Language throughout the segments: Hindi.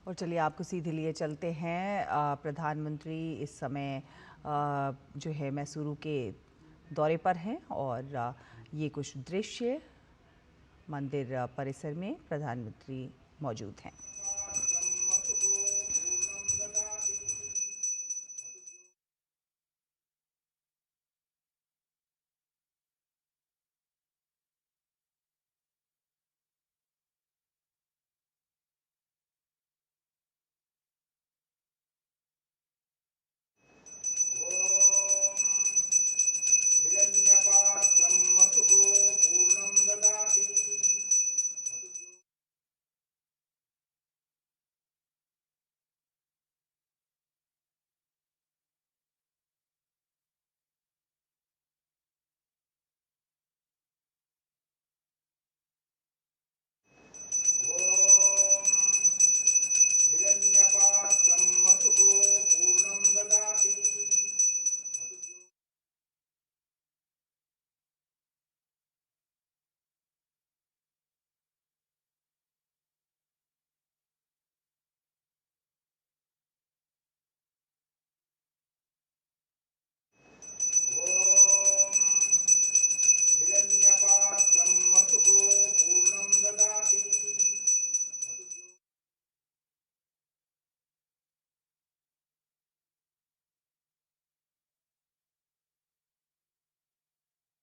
और चलिए आपको सीधे लिए चलते हैं। प्रधानमंत्री इस समय जो है मैसूरू के दौरे पर हैं और ये कुछ दृश्य मंदिर परिसर में प्रधानमंत्री मौजूद हैं।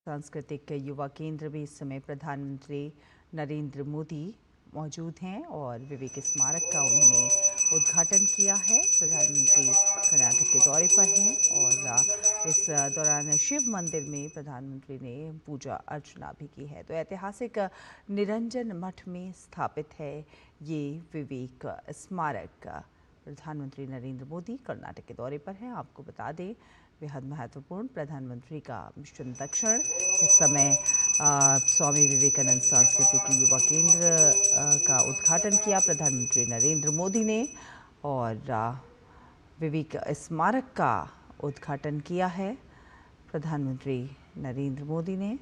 सांस्कृतिक युवा केंद्र में इस समय प्रधानमंत्री नरेंद्र मोदी मौजूद हैं और विवेक स्मारक का उन्होंने उद्घाटन किया है। प्रधानमंत्री कर्नाटक के दौरे पर हैं और इस दौरान शिव मंदिर में प्रधानमंत्री ने पूजा अर्चना भी की है। तो ऐतिहासिक निरंजन मठ में स्थापित है ये विवेक स्मारक। प्रधानमंत्री नरेंद्र मोदी कर्नाटक के दौरे पर हैं। आपको बता दें बेहद महत्वपूर्ण प्रधानमंत्री का मिशन दक्षिण इस समय स्वामी विवेकानंद सांस्कृतिक युवा केंद्र का उद्घाटन किया प्रधानमंत्री नरेंद्र मोदी ने और विवेक स्मारक का उद्घाटन किया है प्रधानमंत्री नरेंद्र मोदी ने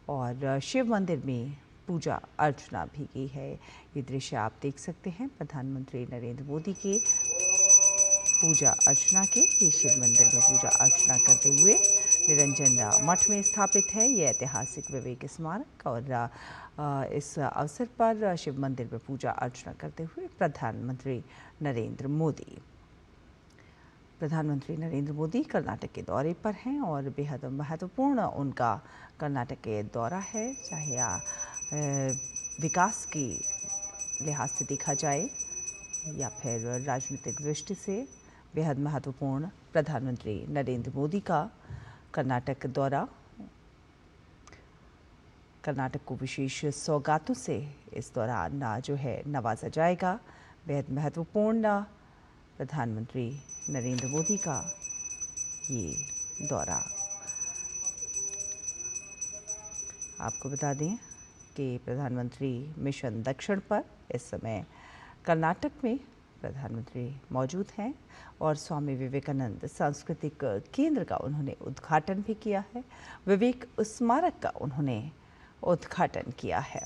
और शिव मंदिर में पूजा अर्चना भी की है। ये दृश्य आप देख सकते हैं प्रधानमंत्री नरेंद्र मोदी के पूजा अर्चना के। ये शिव मंदिर में पूजा अर्चना करते हुए निरंजन मठ में स्थापित है ये ऐतिहासिक विवेक स्मारक और इस अवसर पर शिव मंदिर में पूजा अर्चना करते हुए प्रधानमंत्री नरेंद्र मोदी कर्नाटक के दौरे पर हैं और बेहद महत्वपूर्ण उनका कर्नाटक के दौरा है। चाहे विकास की लिहाज से देखा जाए या फिर राजनीतिक दृष्टि से बेहद महत्वपूर्ण प्रधानमंत्री नरेंद्र मोदी का कर्नाटक दौरा। कर्नाटक को विशेष सौगातों से इस दौरान जो है नवाजा जाएगा। बेहद महत्वपूर्ण प्रधानमंत्री नरेंद्र मोदी का ये दौरा। आपको बता दें कि प्रधानमंत्री मिशन दक्षिण पर इस समय कर्नाटक में प्रधानमंत्री मौजूद हैं और स्वामी विवेकानंद सांस्कृतिक केंद्र का उन्होंने उद्घाटन भी किया है। विवेक स्मारक का उन्होंने उद्घाटन किया है।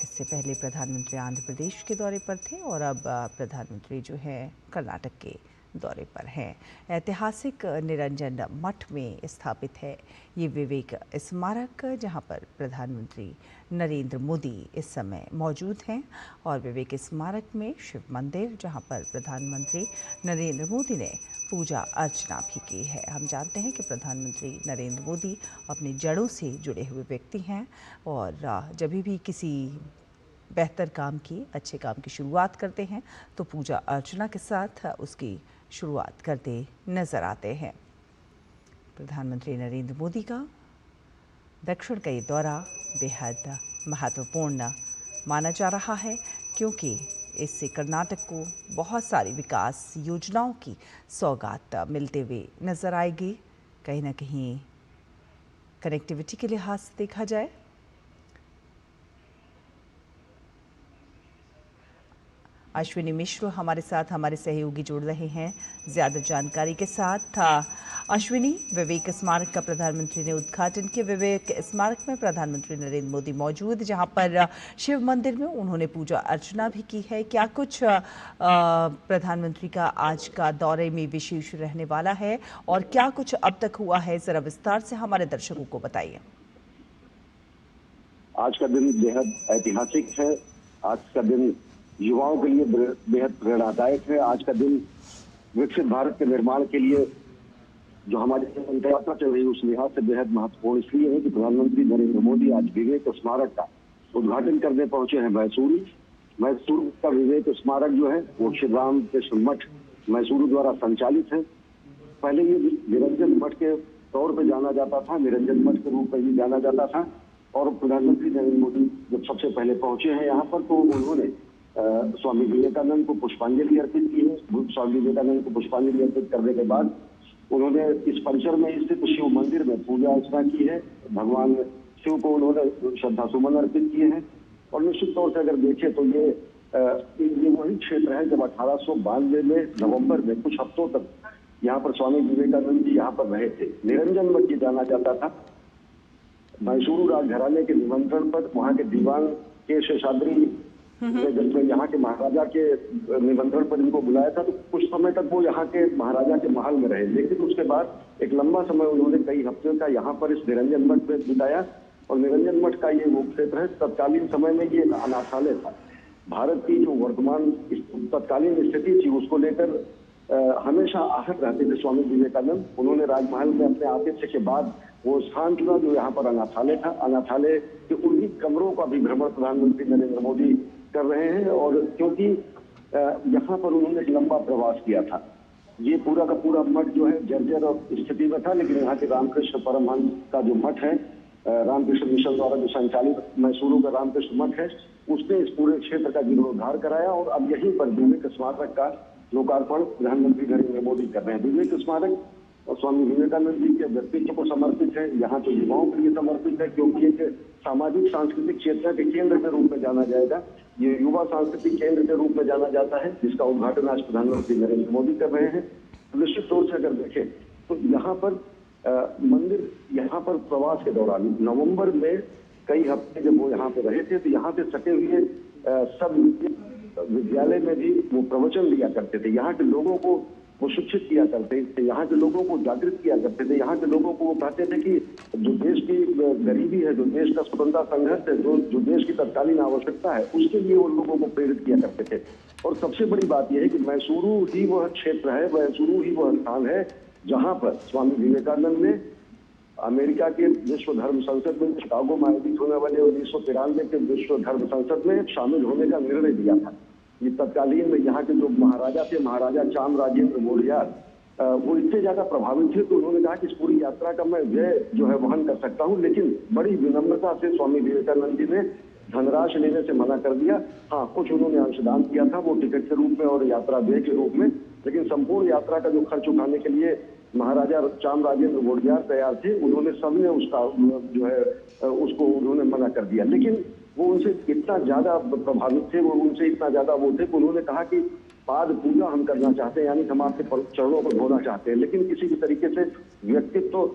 इससे पहले प्रधानमंत्री आंध्र प्रदेश के दौरे पर थे और अब प्रधानमंत्री जो है कर्नाटक के दौरे पर हैं। ऐतिहासिक निरंजन मठ में स्थापित है ये विवेक स्मारक जहां पर प्रधानमंत्री नरेंद्र मोदी इस समय मौजूद हैं और विवेक स्मारक में शिव मंदिर जहां पर प्रधानमंत्री नरेंद्र मोदी ने पूजा अर्चना भी की है। हम जानते हैं कि प्रधानमंत्री नरेंद्र मोदी अपनी जड़ों से जुड़े हुए व्यक्ति हैं और जब भी किसी बेहतर काम की अच्छे काम की शुरुआत करते हैं तो पूजा अर्चना के साथ उसकी शुरुआत करते नजर आते हैं। प्रधानमंत्री नरेंद्र मोदी का दक्षिण का ये दौरा बेहद महत्वपूर्ण माना जा रहा है क्योंकि इससे कर्नाटक को बहुत सारी विकास योजनाओं की सौगात मिलते हुए नजर आएगी। कहीं ना कहीं कनेक्टिविटी के लिहाज से देखा जाए अश्विनी मिश्र हमारे साथ हमारे सहयोगी जुड़ रहे हैं ज़्यादा जानकारी के साथ। अश्विनी विवेक स्मारक का प्रधानमंत्री ने उद्घाटन किया। विवेक स्मारक में प्रधानमंत्री नरेंद्र मोदी मौजूद, जहां पर शिव मंदिर में उन्होंने पूजा अर्चना भी की है। क्या कुछ प्रधानमंत्री का आज का दौरे में विशेष रहने वाला है और क्या कुछ अब तक हुआ है, जरा विस्तार से हमारे दर्शकों को बताइए। आज का दिन बेहद ऐतिहासिक है। आज का दिन युवाओं के लिए बेहद प्रेरणादायक है। आज का दिन विकसित भारत के निर्माण के लिए जो हमारी यात्रा चल रही है उस लिहाज से बेहद महत्वपूर्ण इसलिए है कि प्रधानमंत्री नरेंद्र मोदी आज विवेक स्मारक का उद्घाटन करने पहुंचे हैं मैसूरू। मैसूरू का विवेक स्मारक जो है वो श्री राम कृष्ण मठ मैसूरू द्वारा संचालित है। पहले ये निरंजन मठ के तौर पर जाना जाता था, निरंजन मठ के रूप में भी जाना जाता था। और प्रधानमंत्री नरेंद्र मोदी जब सबसे पहले पहुंचे हैं यहाँ पर तो उन्होंने स्वामी विवेकानंद को पुष्पांजलि अर्पित की है। स्वामी विवेकानंद को पुष्पांजलि अर्पित करने के बाद उन्होंने इस परिसर में स्थित शिव मंदिर में पूजा अर्चना की है। भगवान शिव को उन्होंने श्रद्धा सुमन अर्पित किए हैं। और निश्चित तौर से अगर देखें तो ये वही क्षेत्र है जब 1892 में नवंबर में कुछ हफ्तों तक यहाँ पर स्वामी विवेकानंद जी यहाँ पर रहे थे। निरंजन मठ ये जाना जाता था। मैसूरू राजघराने के निमंत्रण पर वहाँ के दीवान के शेषाद्री जब यहाँ के महाराजा के निमंत्रण पर इनको बुलाया था तो कुछ समय तक वो यहाँ के महाराजा के महल में रहे, लेकिन उसके बाद एक लंबा समय उन्होंने कई हफ्ते का यहाँ पर इस निरंजन मठ में बिताया। और निरंजन मठ का ये वो क्षेत्र है, तत्कालीन समय में ये अनाथालय था। भारत की जो वर्तमान तत्कालीन स्थिति थी उसको लेकर हमेशा आहत रहते थे स्वामी विवेकानंद। उन्होंने राजमहल में अपने आतिथ्य के बाद वो स्थान चुना जो यहाँ पर अनाथालय था। अनाथालय के उन्हीं कमरों का भी भ्रमण प्रधानमंत्री नरेंद्र मोदी कर रहे हैं। और क्योंकि यहाँ पर उन्होंने एक लंबा प्रवास किया था, ये पूरा का पूरा मठ जो है जर्जर स्थिति में था, लेकिन यहाँ के रामकृष्ण परमहंस का जो मठ है, रामकृष्ण मिशन द्वारा जो संचालित मैसूरू का रामकृष्ण मठ है, उसने इस पूरे क्षेत्र का जीर्णोद्धार कराया। और अब यहीं पर विवेक स्मारक का लोकार्पण प्रधानमंत्री नरेंद्र मोदी कर रहे हैं। विवेक स्मारक और स्वामी विवेकानंद जी के व्यक्तित्व को समर्पित है। यहाँ तो युवाओं के लिए समर्पित है क्योंकि एक सामाजिक सांस्कृतिक चेतना के केंद्र के रूप में जाना जाएगा। ये युवा सांस्कृतिक केंद्र के रूप में जाना जाता है, जिसका उद्घाटन आज प्रधानमंत्री नरेंद्र मोदी कर रहे हैं। निश्चित तौर से अगर देखें तो यहाँ पर मंदिर, यहाँ पर प्रवास के दौरान नवंबर में कई हफ्ते जब वो यहाँ पे रहे थे तो यहाँ से सटे हुए सब विद्यालय में भी वो प्रवचन दिया करते थे। यहाँ के लोगों को वो शिक्षित किया करते थे, यहाँ के लोगों को जागृत किया करते थे। यहाँ के लोगों को वो कहते थे कि जो देश की गरीबी है, जो देश का स्वतंत्रता संघर्ष है, जो देश की तत्कालीन आवश्यकता है, उसके लिए उन लोगों को प्रेरित किया करते थे। और सबसे बड़ी बात यह है कि मैसूरू ही वह क्षेत्र है, मैसूरू ही वह स्थान है जहाँ पर स्वामी विवेकानंद ने अमेरिका के विश्व धर्म संसद में शिकागो में आयोजित होने वाले 1993 के विश्व धर्म संसद में शामिल होने का निर्णय दिया था। ये तत्कालीन में यहाँ के जो महाराजा थे, महाराजा चाम राजेंद्र मोरियार, वो इतने ज्यादा प्रभावित थे तो उन्होंने कहा कि इस पूरी यात्रा का मैं व्यय जो है वहन कर सकता हूँ। लेकिन बड़ी विनम्रता से स्वामी विवेकानंद जी ने धनराशि लेने से मना कर दिया। हाँ, कुछ उन्होंने अंशदान किया था, वो टिकट के रूप में और यात्रा व्यय के रूप में, लेकिन संपूर्ण यात्रा का जो खर्च उठाने के लिए महाराजा चाम राजेंद्र मोरियार तैयार थे। उन्होंने सबने उसका जो है उसको उन्होंने मना कर दिया। लेकिन वो उनसे इतना ज्यादा प्रभावित थे, वो उनसे इतना ज्यादा वो थे कि उन्होंने कहा कि पाद पूजा हम करना चाहते हैं, यानी हम आपके चरणों पर धोना चाहते हैं। लेकिन किसी भी तरीके से व्यक्तित्व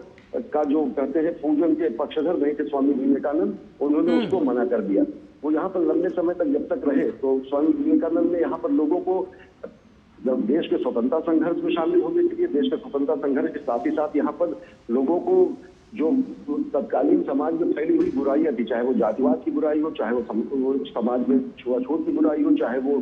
का जो कहते हैं पूजन के पक्षधर नहीं थे स्वामी विवेकानंद, उन्होंने उसको मना कर दिया। वो यहाँ पर लंबे समय तक जब तक रहे तो स्वामी विवेकानंद ने यहाँ पर लोगों को जब देश के स्वतंत्रता संघर्ष में शामिल होने के लिए, देश के स्वतंत्रता संघर्ष के साथ ही साथ यहाँ पर लोगों को जो तत्कालीन समाज में फैली हुई बुराइयां थी, चाहे वो जातिवाद की बुराई हो, चाहे वो समाज में छुआछूत की बुराई हो, चाहे वो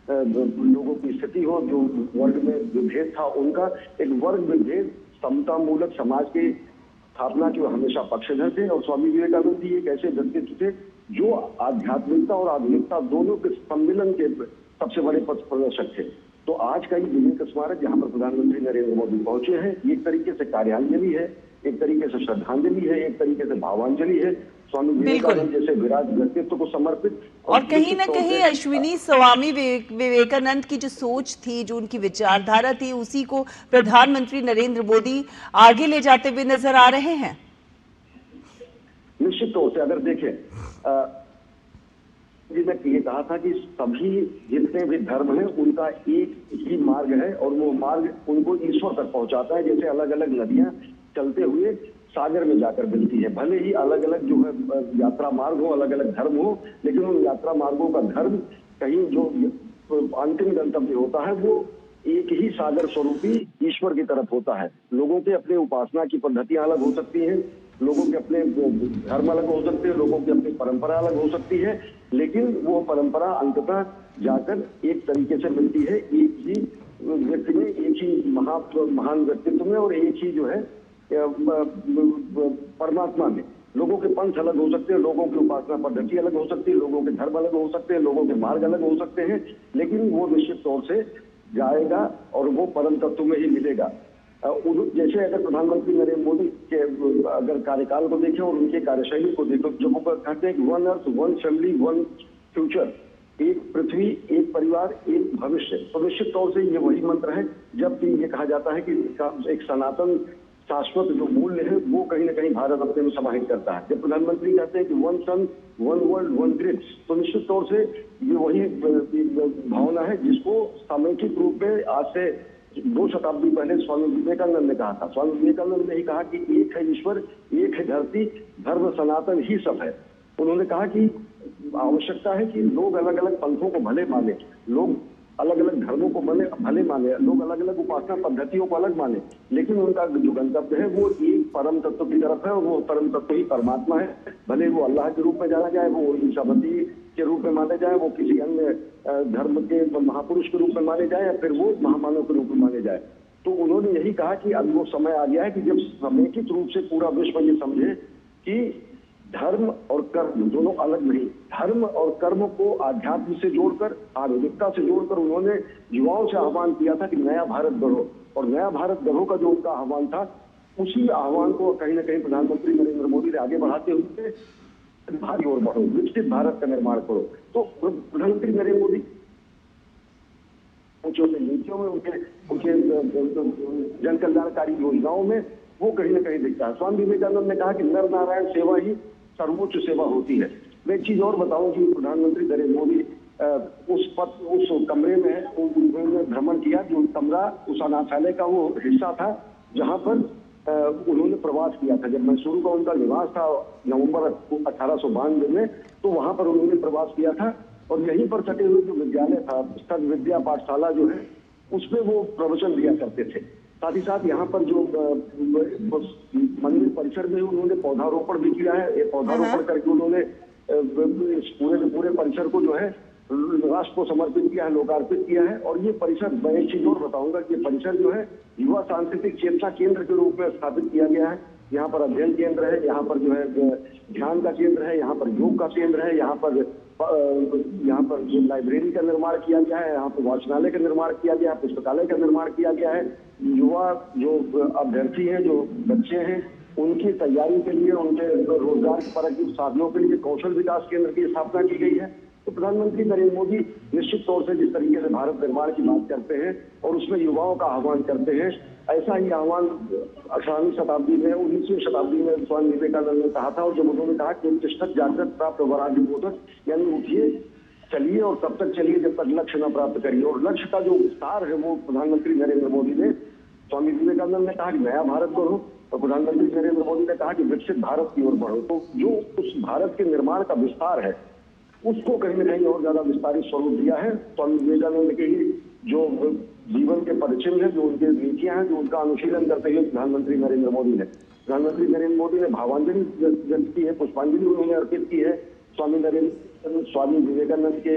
लोगों की स्थिति हो, जो वर्ग में विभेद था उनका, एक वर्ग विभेद समता मूलक समाज की स्थापना के हमेशा पक्षधर थे। और स्वामी विवेकानंद जी एक ऐसे व्यक्तित्व थे जो आध्यात्मिकता और आधुनिकता दोनों के सम्मिलन के सबसे बड़े पथ प्रदर्शक थे। तो आज का ये विवेक स्मारक जहाँ पर प्रधानमंत्री नरेंद्र मोदी पहुंचे हैं, एक तरीके से कार्यांजलि है, एक तरीके से श्रद्धांजलि है, एक तरीके से भावांजलि है स्वामी विवेकानंद जैसे विराट व्यक्तित्व को समर्पित। और कहीं ना कहीं अश्विनी, स्वामी विवेकानंद की जो सोच थी, जो उनकी विचारधारा थी, उसी को प्रधानमंत्री नरेंद्र मोदी आगे ले जाते हुए नजर आ रहे हैं। निश्चित तौर से अगर देखें जी ने ये कहा था कि सभी जितने भी धर्म हैं उनका एक ही मार्ग है और वो मार्ग उनको ईश्वर तक पहुंचाता है। जैसे अलग अलग नदियां चलते हुए सागर में जाकर मिलती है, भले ही अलग अलग जो है यात्रा मार्ग हो, अलग अलग धर्म हो, लेकिन उन यात्रा मार्गों का धर्म कहीं जो अंतिम गंतव्य होता है वो एक ही सागर स्वरूपी ईश्वर की तरफ होता है। लोगों के अपने उपासना की पद्धतियां अलग हो सकती हैं, लोगों के अपने धर्म अलग हो सकते हैं, लोगों की अपनी परंपरा अलग हो सकती है, लेकिन वो परंपरा अंततः जाकर एक तरीके से मिलती है एक ही व्यक्ति में, एक ही महान व्यक्तित्व में और एक ही जो है परमात्मा में। लोगों के पंथ अलग हो सकते हैं, लोगों की उपासना पद्धति अलग हो सकती है, लोगों के धर्म अलग हो सकते हैं, लोगों के मार्ग अलग हो सकते हैं, लेकिन वो निश्चित तौर से जाएगा और वो परम तत्व में ही मिलेगा। जैसे अगर प्रधानमंत्री नरेंद्र मोदी के अगर कार्यकाल को देखें और उनके कार्यशैली को देखो, जो वो कहते हैं कि one earth one family one future, एक पृथ्वी एक परिवार एक भविष्य, तो निश्चित तौर से ये वही मंत्र है। जब भी ये कहा जाता है कि एक सनातन शाश्वत जो मूल्य है वो कहीं ना कहीं भारत अपने में समाहित करता है। जब प्रधानमंत्री कहते हैं कि one sun one world one grid, तो निश्चित तौर से ये वही भावना है जिसको सामयिक रूप में आज से 2 शताब्दी पहले स्वामी विवेकानंद ने कहा था। स्वामी विवेकानंद ने ही कहा कि एक है ईश्वर, एक है धरती, धर्म सनातन ही सब है। उन्होंने कहा कि आवश्यकता है कि लोग अलग अलग पंथों को भले माने, लोग अलग अलग धर्मों को भले माने, लोग अलग अलग उपासना पद्धतियों को अलग माने, लेकिन उनका जो गंतव्य है वो एक परम तत्व की तरफ है और वो परम तत्व ही परमात्मा है। भले वो अल्लाह के रूप में जाना जाए, वो ईसा मसीह के रूप में माने जाए, वो किसी अन्य धर्म के महापुरुष के रूप में माने जाए या फिर वो महामानव के रूप में माने जाए। तो उन्होंने यही कहा कि अब वो समय आ गया है कि जब समेकित रूप से पूरा विश्व ये समझे कि धर्म और कर्म दोनों अलग नहीं, धर्म और कर्म को आध्यात्म से जोड़कर, आधुनिकता से जोड़कर उन्होंने युवाओं से आह्वान किया था कि नया भारत गढ़ो, और नया भारत गढ़ो का जो उनका आह्वान था, उसी आह्वान को कहीं ना कहीं प्रधानमंत्री नरेंद्र मोदी ने आगे बढ़ाते हुए भारी ओर बढ़ो, विकसित भारत का निर्माण करो। तो प्रधानमंत्री नरेंद्र मोदी ऊंचों में नीतियों में उनके जन कल्याणकारी योजनाओं में वो कहीं ना कहीं दिखता है। स्वामी विवेकानंद ने कहा कि नर नारायण सेवा ही सर्वोच्च सेवा होती है। मैं एक चीज और बताऊं कि प्रधानमंत्री नरेंद्र मोदी उस कमरे में उन्होंने भ्रमण किया, जो कमरा उस अनाथालय का वो हिस्सा था जहां पर उन्होंने प्रवास किया था। जब मैसूरू का उनका निवास था नवंबर 1892 में, तो वहां पर उन्होंने प्रवास किया था और यहीं पर सटे हुए जो विद्यालय था, सद विद्या पाठशाला जो है, उसमें वो प्रवचन दिया करते थे। साथ ही साथ यहाँ पर जो मंदिर परिसर में उन्होंने पौधारोपण भी किया है। ये पौधारोपण करके उन्होंने इस पूरे परिसर को जो है राष्ट्र को समर्पित किया है, लोकार्पित किया है। और ये परिसर, मैं एक चीज और बताऊंगा कि ये परिसर जो है युवा सांस्कृतिक चेतना केंद्र के रूप में स्थापित किया गया है। यहाँ पर अध्ययन केंद्र है, यहाँ पर जो है ध्यान का केंद्र है, यहाँ पर योग का केंद्र है, यहाँ पर जो लाइब्रेरी का निर्माण किया गया है, यहाँ पर वाचनालय का निर्माण किया गया है, पुस्तकालय का निर्माण किया गया है। युवा जो अभ्यर्थी हैं, जो बच्चे हैं, उनकी तैयारी के लिए, उनके रोजगार परक साधनों के लिए कौशल विकास केंद्र की स्थापना की गई है। तो प्रधानमंत्री नरेंद्र मोदी निश्चित तौर से जिस तरीके से भारत निर्माण की बात करते हैं और उसमें युवाओं का आह्वान करते हैं, ऐसा ही आह्वान 18वीं शताब्दी में, 19वीं शताब्दी में स्वामी विवेकानंद ने कहा था। और जब उन्होंने कहा कि उत्तिष्ठत् जागृत प्राप्त वराग्य बोधक, यानी उठिए, चलिए और तब तक चलिए जब तक लक्ष्य न प्राप्त करिए। और लक्ष्य का जो विस्तार है वो प्रधानमंत्री नरेंद्र मोदी ने, स्वामी विवेकानंद ने कहा कि नया भारत गढ़ो और प्रधानमंत्री नरेंद्र मोदी ने कहा कि विकसित भारत की ओर बढ़ो। तो जो उस भारत के निर्माण का विस्तार है उसको कहीं ना कहीं और ज्यादा विस्तारित स्वरूप दिया है। स्वामी विवेकानंद के ही जो जीवन के परिचिन है, जो उनके नीतियां हैं, जो उनका अनुशीलन करते हुए प्रधानमंत्री नरेंद्र मोदी ने भावांजलि व्यक्त की है, पुष्पांजलि उन्होंने अर्पित की है स्वामी विवेकानंद के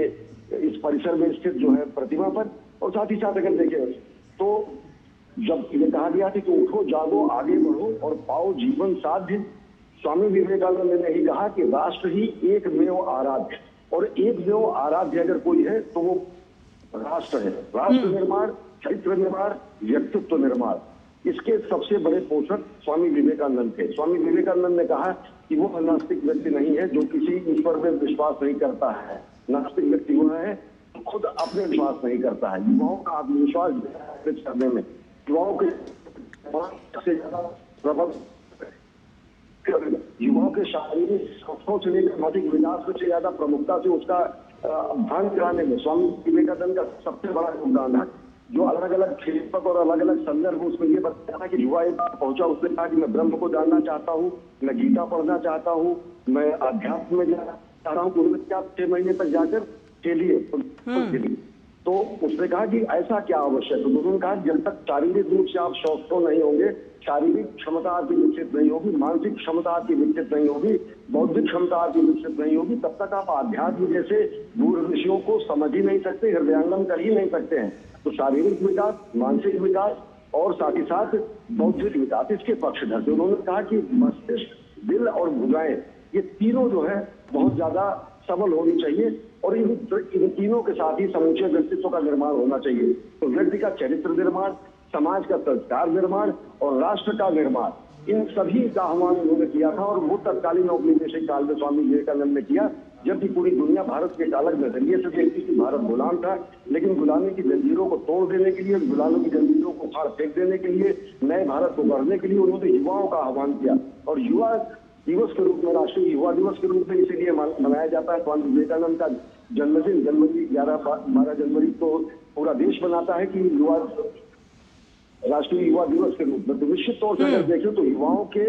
इस परिसर में स्थित जो है प्रतिमा पर। और साथ ही साथ अगर देखें तो जब ये कहा गया था कि उठो जागो आगे बढ़ो और पाओ जीवन साध्य, स्वामी विवेकानंद ने ही कहा कि राष्ट्र ही एकमेव आराध्य, और एकमेव आराध्य अगर कोई है तो वो राष्ट्र है। राष्ट्र निर्माण, चरित्र निर्माण, व्यक्तित्व निर्माण, इसके सबसे बड़े पोषक स्वामी विवेकानंद थे। स्वामी विवेकानंद ने कहा कि वो नास्तिक व्यक्ति नहीं है जो किसी ईश्वर में विश्वास नहीं करता है। नास्तिक व्यक्ति वो है जो खुद अपने विश्वास नहीं करता है। युवाओं का आत्मविश्वास करने में, युवाओं के सबसे ज्यादा प्रबल युवाओं के शारीरिक स्वास्थ्य से लेकर मानसिक विकास से ज्यादा प्रमुखता से उसका अध्ययन कराने में स्वामी विवेकानंद का सबसे बड़ा योगदान है। जो अलग अलग क्षेत्रक और अलग अलग संदर्भ उसमें ये बताया था कि युवा एक बार पहुंचा, उसने कहा कि मैं ब्रह्म को जानना चाहता हूँ, मैं गीता पढ़ना चाहता हूँ, मैं अध्यात्म में जाना चाह रहा हूँ। उन्होंने क्या 6 महीने तक जाकर खेलिए तो उसने कहा कि ऐसा क्या आवश्यक है। तो उन्होंने कहा जब तक शारीरिक रूप से आप स्वस्थ नहीं होंगे, शारीरिक क्षमता आपकी विकसित नहीं होगी, मानसिक क्षमता आपकी विकसित नहीं होगी, बौद्धिक क्षमता आपकी विकसित नहीं होगी, तब तक आप आध्यात्म जैसे दूर विषयों को समझ ही नहीं सकते, हृदयांगम कर ही नहीं सकते हैं। तो शारीरिक विकास, मानसिक विकास और साथ ही साथ बौद्धिक विकास, इसके पक्षधर थे। उन्होंने कहा कि मस्तिष्क, दिल और भुजाएं, ये तीनों जो है बहुत ज्यादा सबल होनी चाहिए और इन तीनों के साथ ही समूचे व्यक्तित्व का निर्माण होना चाहिए। तो व्यक्ति का चरित्र निर्माण, समाज का संस्कार निर्माण और राष्ट्र का निर्माण, इन सभी का आह्वान उन्होंने किया था। और वो तत्कालीन औपनिवेशिक काल में स्वामी विवेकानंद ने किया, जबकि पूरी दुनिया भारत के अलग नजरिए से देखती थी। भारत गुलाम था, लेकिन गुलामी की जंजीरों को तोड़ देने के लिए, गुलामी की जंजीरों को फाड़ फेंक देने के लिए, नए भारत को गढ़ने के लिए उन्होंने युवाओं का आह्वान किया। और युवा दिवस के रूप में, राष्ट्रीय युवा दिवस के रूप में इसीलिए मनाया जाता है। स्वामी विवेकानंद का जन्मदिन जनवरी 11-12 जनवरी को पूरा देश मनाता है कि युवा राष्ट्रीय युवा दिवस के रूप में। तो निश्चित तौर से अगर देखें तो युवाओं के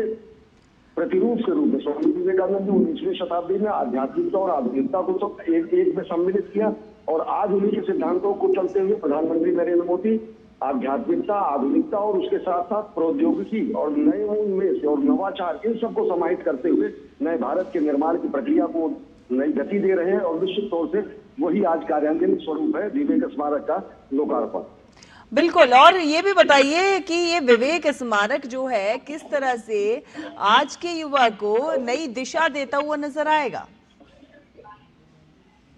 प्रतिरूप के रूप में स्वामी विवेकानंद ने 19वीं शताब्दी में आध्यात्मिकता और आधुनिकता को तो एक में सम्मिलित किया। और आज उन्हीं के सिद्धांतों को चलते हुए प्रधानमंत्री नरेंद्र मोदी आध्यात्मिकता, आधुनिकता और उसके साथ साथ प्रौद्योगिकी और नए उन्मेष और नवाचार, इन सबको समाहित करते हुए नए भारत के निर्माण की प्रक्रिया को नई गति दे रहे हैं। और निश्चित तौर से वही आज कार्यान्वयन स्वरूप है विवेक स्मारक का लोकार्पण। बिल्कुल। और ये भी बताइए कि ये विवेक स्मारक जो है किस तरह से आज के युवा को नई दिशा देता हुआ नजर आएगा?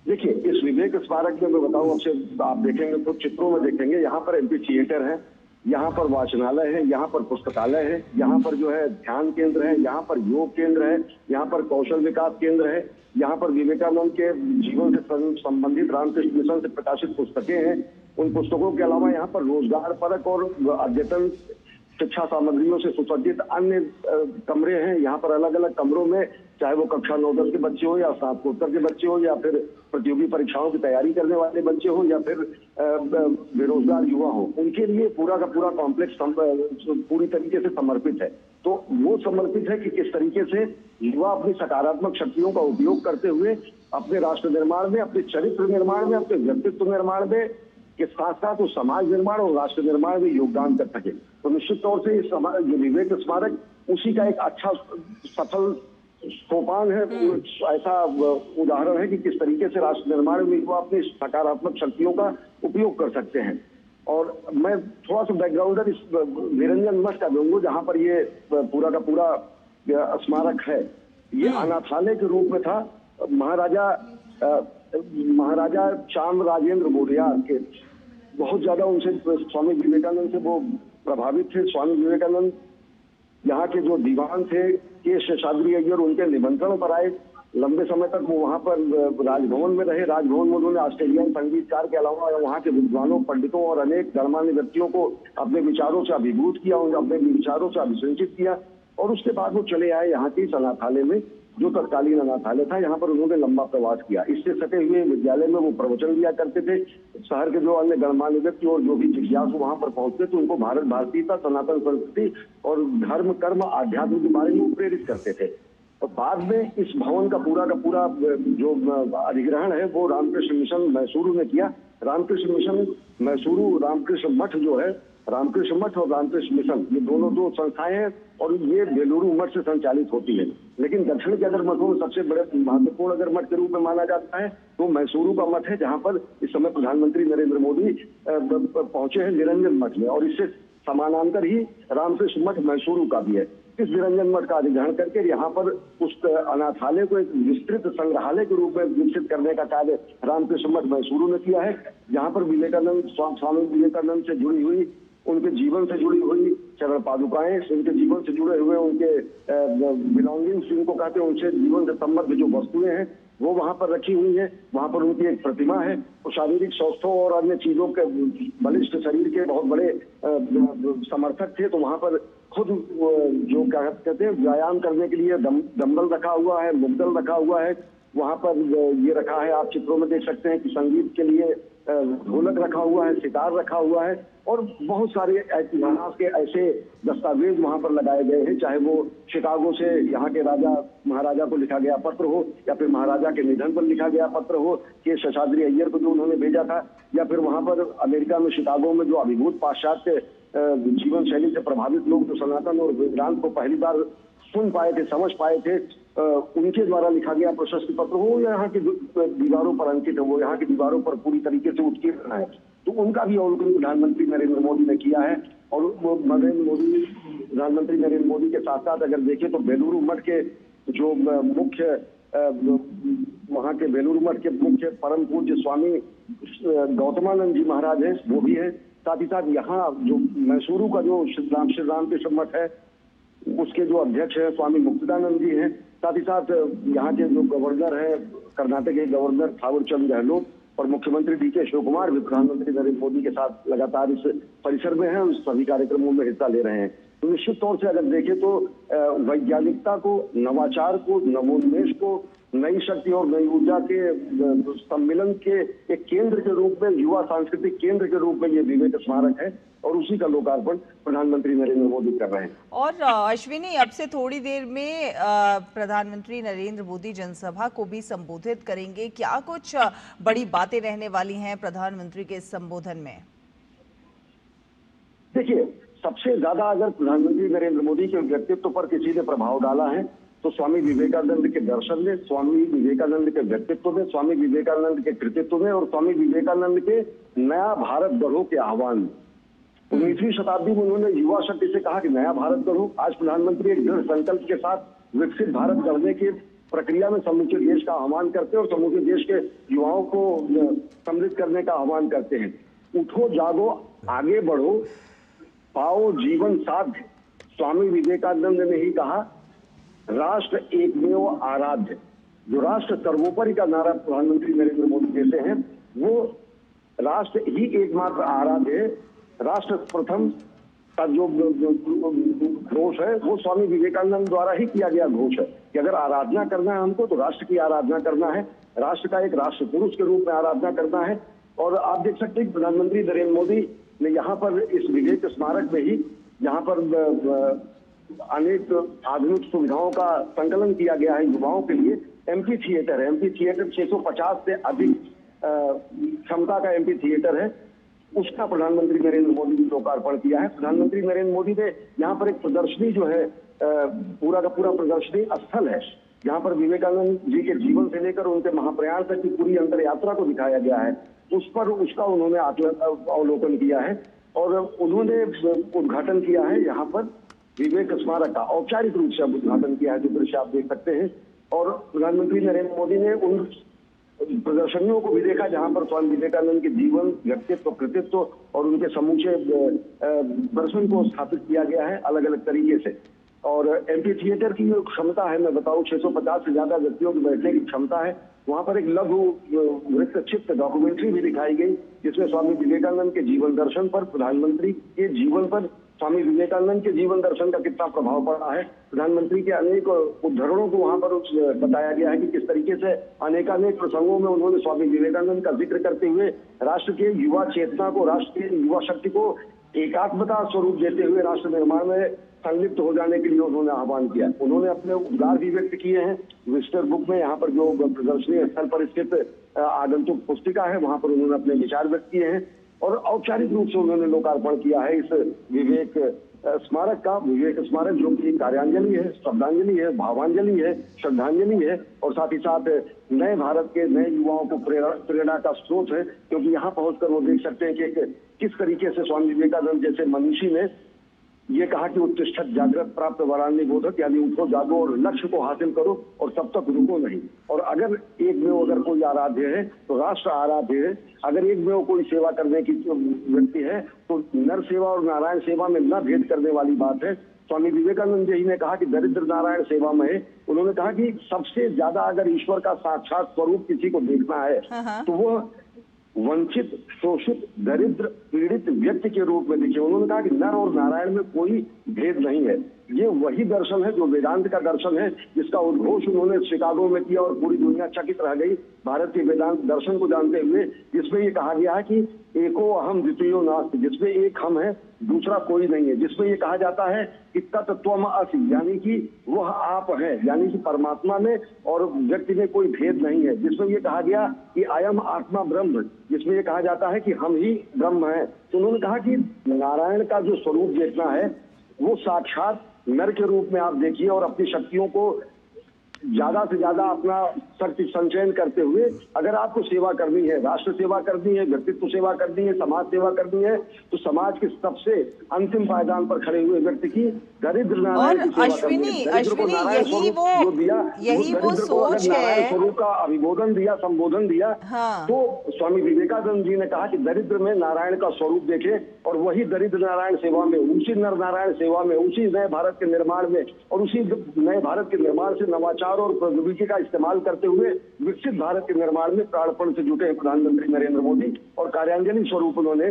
देखिए, इस विवेक स्मारक में मैं बताऊं आपसे, आप देखेंगे तो चित्रों में देखेंगे, यहाँ पर एमपी थिएटर है, यहाँ पर वाचनालय है, यहाँ पर पुस्तकालय है, यहाँ पर जो है ध्यान केंद्र है, यहाँ पर योग केंद्र है, यहाँ पर कौशल विकास केंद्र है, यहाँ पर विवेकानंद के जीवन से संबंधित रामकृष्ण मिशन से प्रकाशित पुस्तकें हैं। उन पुस्तकों के अलावा यहाँ पर रोजगार परक और अद्यतन शिक्षा सामग्रियों से सुसज्जित अन्य कमरे हैं। यहाँ पर अलग अलग कमरों में, चाहे वो कक्षा 9-10 के बच्चे हो या स्नातकोत्तर के बच्चे हो या फिर प्रतियोगी परीक्षाओं की तैयारी करने वाले बच्चे हो या फिर बेरोजगार युवा हो, उनके लिए पूरा का पूरा कॉम्प्लेक्स पूरी तरीके से समर्पित है। तो वो समर्पित है कि किस तरीके से युवा अपनी सकारात्मक शक्तियों का उपयोग करते हुए अपने राष्ट्र निर्माण में, अपने चरित्र निर्माण में, अपने व्यक्तित्व निर्माण में के साथ साथ वो समाज निर्माण और राष्ट्र निर्माण में योगदान कर सके। तो निश्चित तौर से इस विवेक स्मारक उसी का एक अच्छा सफल सोपान है, ऐसा उदाहरण है कि किस तरीके से राष्ट्र निर्माण में युवा अपनी सकारात्मक शक्तियों का उपयोग कर सकते हैं। और मैं थोड़ा सा बैकग्राउंडर इस निरंजन मठ का दूंगा, जहाँ पर ये पूरा का पूरा स्मारक है। ये अनाथालय के रूप में था। महाराजा चांद राजेंद्र मौर्य के बहुत ज्यादा उनसे स्वामी विवेकानंद से वो प्रभावित थे। स्वामी विवेकानंद यहाँ के जो दीवान थे के शेषाद्री अय्यर, उनके निमंत्रण पर आए। लंबे समय तक वो वहाँ पर राजभवन में रहे। राजभवन में उन्होंने ऑस्ट्रेलियन संगीतकार के अलावा वहाँ के विद्वानों, पंडितों और अनेक गणमान्य व्यक्तियों को अपने विचारों से अभिभूत किया, अपने विचारों से अभिसिंचित किया। और उसके बाद वो चले आए यहाँ के इस अनाथालय में, जो तत्कालीन अनाथालय था। यहाँ पर उन्होंने लंबा प्रवास किया। इससे सटे हुए विद्यालय में वो प्रवचन दिया करते थे। शहर के जो अन्य गणमान्य व्यक्ति और जो भी जिज्ञासु वहां पर पहुंचते थे, उनको भारत भारतीयता, सनातन संस्कृति और धर्म, कर्म, आध्यात्म के बारे में प्रेरित करते थे। और बाद में इस भवन का पूरा जो अधिग्रहण है वो रामकृष्ण मिशन मैसूरू ने किया। रामकृष्ण मिशन मैसूरू, रामकृष्ण मठ जो है, रामकृष्ण मठ और रामकृष्ण मिशन, ये दोनों दो संस्थाएं हैं और ये बेलूरू मठ से संचालित होती है। लेकिन दक्षिण के अगर मठों में सबसे बड़े महत्वपूर्ण अगर मठ के रूप में माना जाता है तो मैसूरू का मठ है, जहाँ पर इस समय प्रधानमंत्री नरेंद्र मोदी पहुंचे हैं, निरंजन मठ में। और इससे समानांतर ही रामकृष्ण मठ मैसूरू का भी है। इस निरंजन मठ का अधिग्रहण करके यहाँ पर उस अनाथालय को एक विस्तृत संग्रहालय के रूप में विकसित करने का कार्य रामकृष्ण मठ मैसूरू ने किया है। जहाँ पर विवेकानंद, स्वामी विवेकानंद से जुड़ी हुई, उनके जीवन से जुड़ी हुई चरण पादुकाएं, उनके जीवन से जुड़े हुए उनके बिलोंगिंग्स, जिनको कहते हैं, उनसे जीवन से संबद्ध जो वस्तुएं हैं वो वहां पर रखी हुई है। वहां पर उनकी एक प्रतिमा है। वो शारीरिक स्वास्थ्य और अन्य चीजों के, बलिष्ठ शरीर के बहुत बड़े समर्थक थे। तो वहां पर खुद जो क्या कहते हैं व्यायाम करने के लिए डंबल रखा हुआ है, मुद्दल रखा हुआ है, वहां पर ये रखा है, आप चित्रों में देख सकते हैं कि संगीत के लिए ढोलक रखा हुआ है, सितार रखा हुआ है और बहुत सारे इतिहास के ऐसे दस्तावेज वहां पर लगाए गए हैं, चाहे वो शिकागो से यहाँ के राजा महाराजा को लिखा गया पत्र हो या फिर महाराजा के निधन पर लिखा गया पत्र हो कि शेषाद्री अय्यर को जो उन्होंने भेजा था, या फिर वहां पर अमेरिका में शिकागो में जो अभिभूत पाश्चात्य जीवन शैली से प्रभावित लोग जो सनातन और वेदांत को पहली बार सुन पाए थे, समझ पाए थे, उनके द्वारा लिखा गया प्रशस्ति पत्र हो या यहाँ की दीवारों पर अंकित हो, यहाँ की दीवारों पर पूरी तरीके से उत्कीर्ण है, तो उनका भी अवलोकन प्रधानमंत्री नरेंद्र मोदी ने किया है। और वो प्रधानमंत्री नरेंद्र मोदी के साथ साथ अगर देखें तो बेलूरू मठ के जो मुख्य वहाँ के बेलूरू मठ के मुख्य परम पूज्य स्वामी गौतमानंद जी महाराज हैं, वो भी है। साथ ही साथ यहाँ जो मैसूरू का जो श्री रामकृष्ण मठ है उसके जो अध्यक्ष है स्वामी मुक्तिदानंद जी हैं। साथ ही साथ यहाँ के जो गवर्नर है, कर्नाटक के गवर्नर थावरचंद गहलोत और मुख्यमंत्री डीके शिव कुमार भी प्रधानमंत्री नरेंद्र मोदी के साथ लगातार इस परिसर में हैं और इस सभी कार्यक्रमों में हिस्सा ले रहे हैं। तो निश्चित तौर से अगर देखें तो वैज्ञानिकता को, नवाचार को, नवोन्मेष को, नई शक्ति और नई ऊर्जा के सम्मिलन के एक केंद्र के रूप में, युवा सांस्कृतिक केंद्र के रूप में ये विवेक स्मारक है और उसी का लोकार्पण प्रधानमंत्री नरेंद्र मोदी कर रहे हैं। और अश्विनी, अब से थोड़ी देर में प्रधानमंत्री नरेंद्र मोदी जनसभा को भी संबोधित करेंगे, क्या कुछ बड़ी बातें रहने वाली हैं प्रधानमंत्री के संबोधन में? देखिए, सबसे ज्यादा अगर प्रधानमंत्री नरेंद्र मोदी के व्यक्तित्व पर किसी ने प्रभाव डाला है तो स्वामी विवेकानंद के दर्शन में, स्वामी विवेकानंद के व्यक्तित्व में, स्वामी विवेकानंद के कृतित्व में और स्वामी विवेकानंद के नया भारत गढ़ो के आह्वान में। 19वीं शताब्दी में उन्होंने युवा शक्ति से कहा कि नया भारत गढ़ो। आज प्रधानमंत्री एक दृढ़ संकल्प के साथ विकसित भारत गढ़ने की प्रक्रिया में समूचे देश का आह्वान करते हैं और समूचे देश के युवाओं को समृद्ध करने का आह्वान करते हैं। उठो जागो, आगे बढ़ो, पाओ जीवन साध्य। स्वामी विवेकानंद ने ही कहा, राष्ट्र एकमेव आराध्य। जो राष्ट्र सर्वोपरि का नारा प्रधानमंत्री नरेंद्र मोदी देते हैं, वो राष्ट्र ही एकमात्र आराध्य है। राष्ट्र प्रथम का जो घोष है वो स्वामी विवेकानंद द्वारा ही किया गया घोष है कि अगर आराधना करना है हमको तो राष्ट्र की आराधना करना है, राष्ट्र का एक राष्ट्र पुरुष के रूप में आराधना करना है। और आप देख सकते हैं प्रधानमंत्री नरेंद्र मोदी ने यहाँ पर इस विवेक स्मारक में ही यहाँ पर अनेक आधुनिक सुविधाओं का संकलन किया गया है युवाओं के लिए। एमपी थिएटर है, एमपी थिएटर 650 से अधिक क्षमता का एमपी थिएटर है, उसका प्रधानमंत्री नरेंद्र मोदी ने लोकार्पण किया है। प्रधानमंत्री नरेंद्र मोदी ने यहाँ पर एक प्रदर्शनी जो है, पूरा का पूरा प्रदर्शनी स्थल है, यहाँ पर विवेकानंद जी के जीवन से लेकर उनके महाप्रयाण तक की पूरी अंतर यात्रा को दिखाया गया है। उस पर उसका उन्होंने अवलोकन किया है और उन्होंने उद्घाटन किया है यहाँ पर विवेक स्मारक का। औपचारिक रूप से उद्घाटन किया है, जो दृश्य आप देख सकते हैं। और प्रधानमंत्री नरेंद्र मोदी ने उन प्रदर्शनियों को भी देखा जहां पर स्वामी विवेकानंद के जीवन, व्यक्तित्व, कृतित्व और उनके समूचे दर्शन को स्थापित किया गया है अलग अलग तरीके से। और एमपी थिएटर की जो क्षमता है, मैं बताऊं 650 से ज्यादा व्यक्तियों की बैठने की क्षमता है। वहां पर एक लघु वृत्तचित्र डॉक्यूमेंट्री भी दिखाई गई जिसमें स्वामी विवेकानंद के जीवन दर्शन पर, प्रधानमंत्री के जीवन पर स्वामी विवेकानंद के जीवन दर्शन का कितना प्रभाव पड़ा है, प्रधानमंत्री के अनेक उद्धरणों को वहां पर बताया गया है कि किस तरीके से अनेकानेक प्रसंगों में उन्होंने स्वामी विवेकानंद का जिक्र करते हुए राष्ट्र के युवा चेतना को, राष्ट्र की युवा शक्ति को एकात्मता स्वरूप देते हुए राष्ट्र निर्माण में संलिप्त हो जाने के लिए उन्होंने आह्वान किया। उन्होंने अपने उद्गार भी व्यक्त किए हैं। विजिटर बुक में यहाँ पर जो प्रदर्शनी स्थल पर स्थित आगंतुक पुस्तिका है वहां पर उन्होंने अपने विचार व्यक्त किए हैं और औपचारिक रूप से उन्होंने लोकार्पण किया है इस विवेक स्मारक का। विवेक स्मारक जो कि कार्यांजलि है, शब्दांजलि है, भावांजलि है, श्रद्धांजलि है और साथ ही साथ नए भारत के नए युवाओं को प्रेरणा का स्रोत है, क्योंकि यहाँ पहुंचकर वो देख सकते हैं कि किस तरीके से स्वामी विवेकानंद जैसे मनीषी ने ये कहा कि उत्तिष्ठत जागृत प्राप्त वरान्य बोधक, यानी उठो जागो और लक्ष्य को हासिल करो और तब तक रुको नहीं। और अगर एक में अगर कोई आराध्य है तो राष्ट्र आराध्य है। अगर एक में कोई सेवा करने की व्यक्ति है तो नर सेवा और नारायण सेवा में न भेद करने वाली बात है। स्वामी विवेकानंद जी ने कहा कि दरिद्र नारायण सेवा में है। उन्होंने कहा कि सबसे ज्यादा अगर ईश्वर का साक्षात स्वरूप किसी को देखना है तो वो वंचित, शोषित, दरिद्र, पीड़ित व्यक्ति के रूप में दिखे। उन्होंने कहा कि नर और नारायण में कोई भेद नहीं है। ये वही दर्शन है जो वेदांत का दर्शन है, जिसका उद्घोष उन्होंने शिकागो में किया और पूरी दुनिया चकित रह गई भारत के वेदांत दर्शन को जानते हुए, जिसमें ये कहा गया है कि एको अहम द्वितीयो नास्ति, जिसमें एक हम है दूसरा कोई नहीं है, जिसमें ये कहा जाता है कि तत्त्वम असि, यानी कि वह आप है, यानी कि परमात्मा में और व्यक्ति में कोई भेद नहीं है, जिसमें ये कहा गया कि अयम आत्मा ब्रह्म, जिसमें ये कहा जाता है कि हम ही ब्रह्म है। तो उन्होंने कहा कि नारायण का जो स्वरूप देखना है वो साक्षात नर के रूप में आप देखिए और अपनी शक्तियों को ज्यादा से ज्यादा अपना शक्ति संचयन करते हुए अगर आपको सेवा करनी है, राष्ट्र सेवा करनी है, व्यक्तित्व सेवा करनी है, समाज सेवा करनी है, तो समाज के सबसे अंतिम पायदान पर खड़े हुए व्यक्ति की दरिद्र नारायण की सेवा अश्विनी यही वो सोच है, स्वरूप का अभिबोधन दिया, संबोधन दिया। हाँ। तो स्वामी विवेकानंद जी ने कहा कि दरिद्र में नारायण का स्वरूप देखे और वही दरिद्र नारायण सेवा में, उसी नर नारायण सेवा में, उसी नए भारत के निर्माण में और उसी नए भारत के निर्माण से नवाचार और प्रौद्योगिकी का इस्तेमाल करते हुए विकसित भारत के निर्माण में प्राणपण से जुटे हैं प्रधानमंत्री नरेंद्र मोदी और कार्यांजलि स्वरूप उन्होंने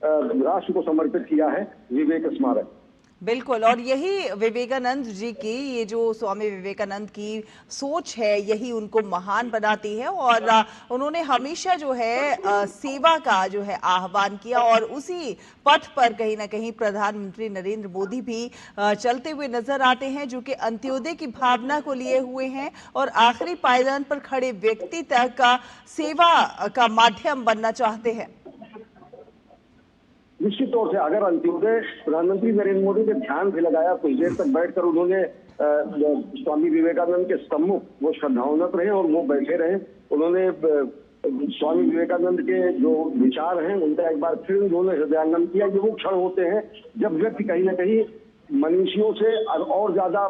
राष्ट्र को समर्पित किया है विवेक स्मारक। बिल्कुल, और यही विवेकानंद जी की, ये जो स्वामी विवेकानंद की सोच है, यही उनको महान बनाती है और उन्होंने हमेशा जो है सेवा का जो है आह्वान किया और उसी पथ पर कहीं ना कहीं प्रधानमंत्री नरेंद्र मोदी भी चलते हुए नजर आते हैं, जो कि अंत्योदय की भावना को लिए हुए हैं और आखिरी पायदान पर खड़े व्यक्ति तक सेवा का माध्यम बनना चाहते हैं। निश्चित तौर से अगर अंत्योदय प्रधानमंत्री नरेंद्र मोदी ने ध्यान भी लगाया, कुछ देर तक बैठकर उन्होंने स्वामी विवेकानंद के सम्मुख वो श्रद्धावनत रहे और वो बैठे रहे। उन्होंने स्वामी विवेकानंद के जो विचार हैं उनका एक बार फिर उन्होंने हृदयांगम किया। ये वो क्षण होते हैं जब व्यक्ति कहीं ना कहीं मनीषियों से और ज्यादा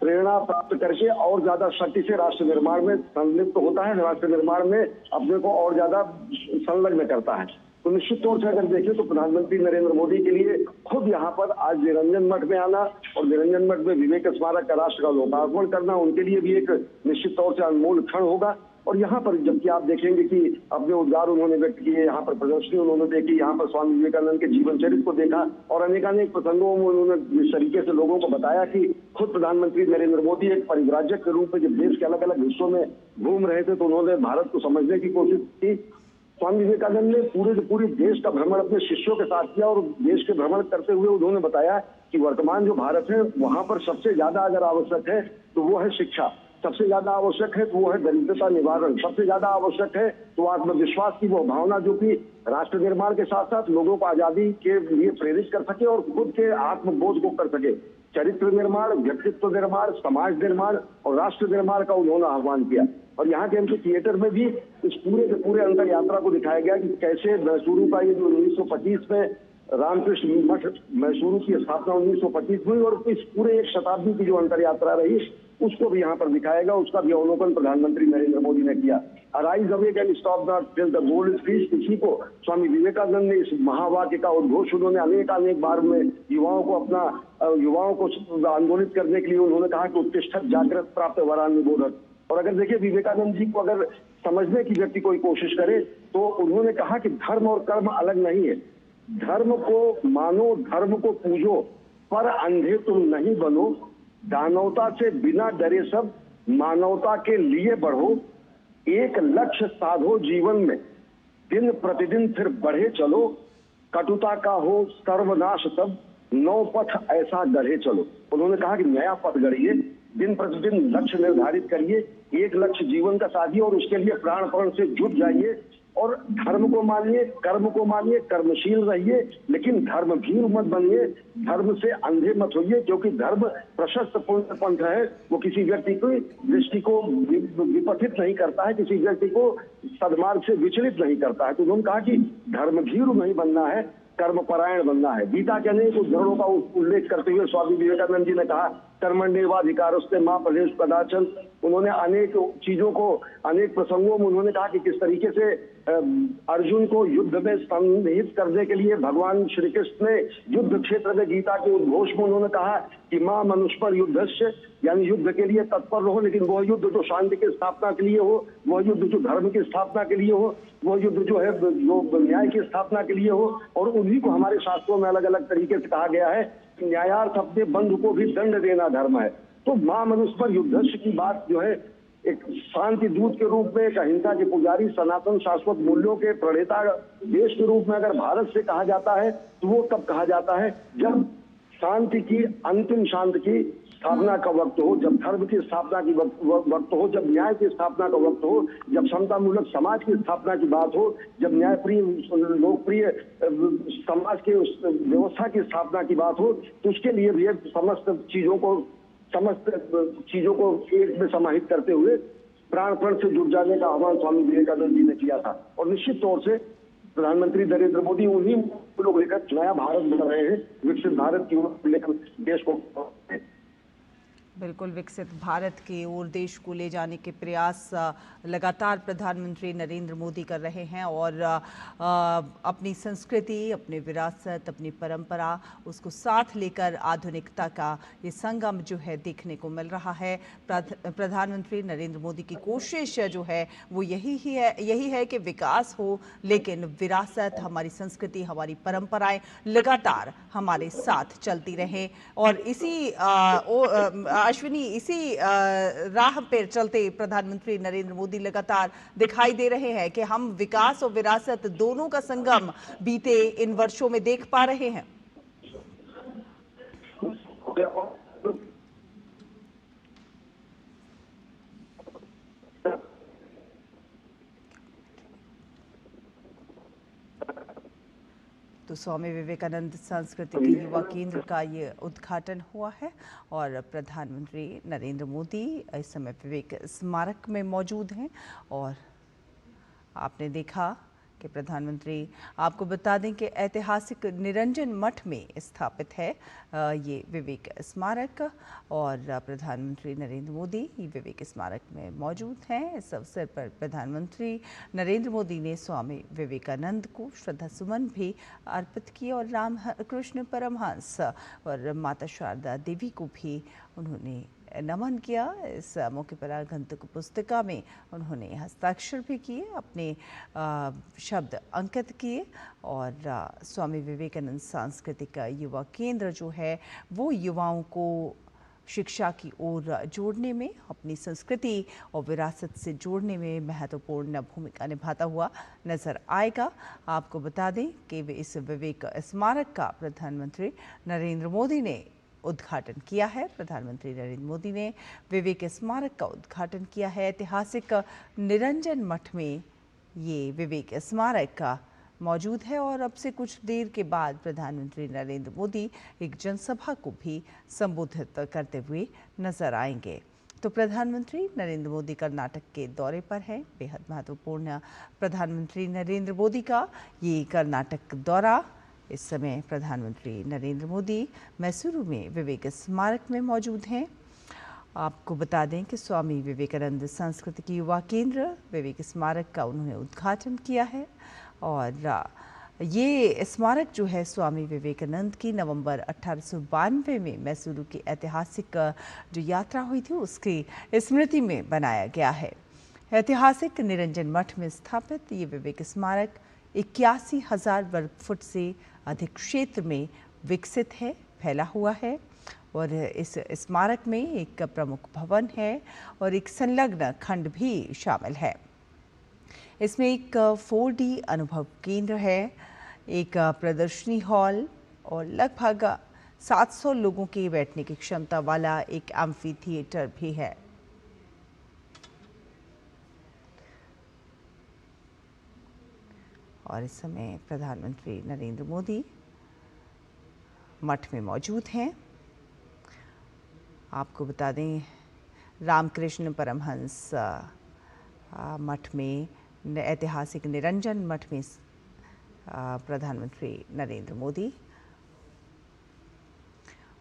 प्रेरणा प्राप्त करके और ज्यादा शक्ति से राष्ट्र निर्माण में संलिप्त होता है, राष्ट्र निर्माण में अपने को और ज्यादा संलग्न करता है। तो निश्चित तौर से अगर देखें तो प्रधानमंत्री नरेंद्र मोदी के लिए खुद यहाँ पर आज निरंजन मठ में आना और निरंजन मठ में विवेक स्मारक का राष्ट्र का लोकार्पण करना उनके लिए भी एक निश्चित तौर से अनमोल क्षण होगा। और यहाँ पर जबकि आप देखेंगे कि अपने उद्गार उन्होंने व्यक्त किए, यहाँ पर प्रदर्शनी उन्होंने देखी, यहाँ पर स्वामी विवेकानंद के जीवन चरित्र को देखा और अनेकानेक प्रसंगों में उन्होंने इस तरीके से लोगों को बताया कि खुद प्रधानमंत्री नरेंद्र मोदी एक परिव्राजक के रूप में जब देश के अलग अलग हिस्सों में घूम रहे थे तो उन्होंने भारत को समझने की कोशिश की। स्वामी विवेकानंद ने पूरे देश का भ्रमण अपने शिष्यों के साथ किया और देश के भ्रमण करते हुए उन्होंने बताया कि वर्तमान जो भारत है वहां पर सबसे ज्यादा अगर आवश्यक है तो वो है शिक्षा, सबसे ज्यादा आवश्यक है तो वो है दरिद्रता निवारण, सबसे ज्यादा आवश्यक है तो आत्मविश्वास की वो भावना जो कि राष्ट्र निर्माण के साथ साथ लोगों को आजादी के लिए प्रेरित कर सके और खुद के आत्मबोध को कर सके। चरित्र निर्माण, व्यक्तित्व निर्माण, समाज निर्माण और राष्ट्र निर्माण का उन्होंने आह्वान किया। और यहाँ के एमपी थिएटर में भी इस पूरे के पूरे अंतर यात्रा को दिखाया गया कि कैसे मैसूरू का ये जो 1925 में रामकृष्ण मठ मैसूरू की स्थापना 1925 हुई और इस पूरे एक शताब्दी की जो अंतर यात्रा रही उसको भी यहाँ पर दिखाया गया, उसका भी अवलोकन प्रधानमंत्री नरेंद्र मोदी ने किया। Arise awake and stop not till the goal is reached, इसी को स्वामी विवेकानंद ने इस महावाक्य का उद्घोष उन्होंने अनेक बार में युवाओं को आंदोलित करने के लिए उन्होंने कहा कि उत्तिष्ठत जागृत प्राप्त वरान निबोधक। और अगर देखिए विवेकानंद जी को अगर समझने की व्यक्ति कोई कोशिश करे तो उन्होंने कहा कि धर्म और कर्म अलग नहीं है, धर्म को मानो, धर्म को पूजो, पर अंधे तुम नहीं बनो, दानवता से बिना डरे सब मानवता के लिए बढ़ो, एक लक्ष्य साधो जीवन में, दिन प्रतिदिन फिर बढ़े चलो, कटुता का हो सर्वनाश तब, नौ पथ ऐसा गढ़े चलो। उन्होंने कहा कि नया पथ गढ़िए, दिन प्रतिदिन लक्ष्य निर्धारित करिए, एक लक्ष्य जीवन का साधिए और उसके लिए प्राणपण से जुट जाइए और धर्म को मानिए, कर्म को मानिए, कर्मशील रहिए, लेकिन धर्मभीर मत बनिए, धर्म से अंधे मत होइए, क्योंकि धर्म प्रशस्त पंथ है, वो किसी व्यक्ति की दृष्टि को विपथित नहीं करता है, किसी व्यक्ति को सद्मार्ग से विचलित नहीं करता है। तो उन्होंने कहा कि धर्मभीर नहीं बनना है, कर्मपरायण बनना है। गीता के अनेक उद्धरणों का उल्लेख करते हुए स्वामी विवेकानंद जी ने कहा कर्मण्येवाधिकारस्ते मां प्रदेश कदाचन। उन्होंने अनेक चीजों को, अनेक प्रसंगों में उन्होंने कहा कि किस तरीके से अर्जुन को युद्ध में सन्निहित करने के लिए भगवान श्री कृष्ण ने युद्ध क्षेत्र में गीता के उद्घोष में उन्होंने कहा कि मां मनुष्य पर युद्धस्य, यानी युद्ध के लिए तत्पर रहो, लेकिन वह युद्ध जो शांति की स्थापना के लिए हो, वह युद्ध जो धर्म की स्थापना के लिए हो, वह युद्ध जो है जो न्याय की स्थापना के लिए हो। और उन्हीं को हमारे शास्त्रों में अलग अलग तरीके से कहा गया है कि न्यायार्थ अपने बंधु को भी दंड देना धर्म है। तो मां मनुष्य पर युद्धस्य की बात जो है, एक शांति दूत के रूप में, एक अहिंसा के पुजारी, सनातन शाश्वत मूल्यों के प्रणेता देश के रूप में अगर भारत से कहा जाता है तो वो कब कहा जाता है? जब शांति की, अंतिम शांति की स्थापना का वक्त हो, जब धर्म की स्थापना की वक्त हो, जब न्याय की स्थापना का वक्त हो, जब समता मूलक समाज की स्थापना की बात हो, जब न्यायप्रिय लोकप्रिय समाज की व्यवस्था की स्थापना की बात हो, तो उसके लिए भी समस्त चीजों को एक में समाहित करते हुए प्राणपण से जुट जाने का आह्वान स्वामी विवेकानंद जी ने किया था। और निश्चित तौर से प्रधानमंत्री नरेंद्र मोदी उन्हीं लोग लेकर नया भारत बना रहे हैं, विकसित भारत की ओर लेकर देश को। बिल्कुल, विकसित भारत की ओर देश को ले जाने के प्रयास लगातार प्रधानमंत्री नरेंद्र मोदी कर रहे हैं और अपनी संस्कृति, अपनी विरासत, अपनी परंपरा, उसको साथ लेकर आधुनिकता का ये संगम जो है देखने को मिल रहा है। प्रधानमंत्री नरेंद्र मोदी की कोशिश जो है वो यही है कि विकास हो, लेकिन विरासत, हमारी संस्कृति, हमारी परंपराएं लगातार हमारे साथ चलती रहें। और इसी अश्विनी, इसी राह पर चलते प्रधानमंत्री नरेंद्र मोदी लगातार दिखाई दे रहे हैं कि हम विकास और विरासत दोनों का संगम बीते इन वर्षों में देख पा रहे हैं। तो स्वामी विवेकानंद सांस्कृतिक युवा केंद्र का ये उद्घाटन हुआ है और प्रधानमंत्री नरेंद्र मोदी इस समय विवेक स्मारक में मौजूद हैं। और आपने देखा कि प्रधानमंत्री, आपको बता दें कि ऐतिहासिक निरंजन मठ में स्थापित है ये विवेक स्मारक और प्रधानमंत्री नरेंद्र मोदी विवेक स्मारक में मौजूद हैं। इस अवसर पर प्रधानमंत्री नरेंद्र मोदी ने स्वामी विवेकानंद को श्रद्धासुमन भी अर्पित किए और रामकृष्ण परमहंस और माता शारदा देवी को भी उन्होंने नमन किया। इस मौके पर आगंतुक पुस्तिका में उन्होंने हस्ताक्षर भी किए, अपने शब्द अंकित किए और स्वामी विवेकानंद सांस्कृतिक युवा केंद्र जो है वो युवाओं को शिक्षा की ओर जोड़ने में, अपनी संस्कृति और विरासत से जोड़ने में महत्वपूर्ण भूमिका निभाता हुआ नजर आएगा। आपको बता दें कि इस विवेक स्मारक का प्रधानमंत्री नरेंद्र मोदी ने उद्घाटन किया है। प्रधानमंत्री नरेंद्र मोदी ने विवेक स्मारक का उद्घाटन किया है। ऐतिहासिक निरंजन मठ में ये विवेक स्मारक का मौजूद है और अब से कुछ देर के बाद प्रधानमंत्री नरेंद्र मोदी एक जनसभा को भी संबोधित करते हुए नजर आएंगे। तो प्रधानमंत्री नरेंद्र मोदी कर्नाटक के दौरे पर हैं। बेहद महत्वपूर्ण प्रधानमंत्री नरेंद्र मोदी का ये कर्नाटक दौरा। इस समय प्रधानमंत्री नरेंद्र मोदी मैसूरू में विवेक स्मारक में मौजूद हैं। आपको बता दें कि स्वामी विवेकानंद सांस्कृतिक युवा केंद्र विवेक स्मारक का उन्होंने उद्घाटन किया है और ये स्मारक जो है स्वामी विवेकानंद की नवंबर 1892 में मैसूरू की ऐतिहासिक जो यात्रा हुई थी उसकी स्मृति में बनाया गया है। ऐतिहासिक निरंजन मठ में स्थापित ये विवेक स्मारक 81,000 वर्ग फुट से अधिक क्षेत्र में विकसित है, फैला हुआ है और इस स्मारक में एक प्रमुख भवन है और एक संलग्न खंड भी शामिल है। इसमें एक 4D अनुभव केंद्र है, एक प्रदर्शनी हॉल और लगभग 700 लोगों के बैठने की क्षमता वाला एक एम्फी थिएटर भी है। और इस समय प्रधानमंत्री नरेंद्र मोदी मठ में मौजूद हैं। आपको बता दें रामकृष्ण परमहंस मठ में, ऐतिहासिक निरंजन मठ में प्रधानमंत्री नरेंद्र मोदी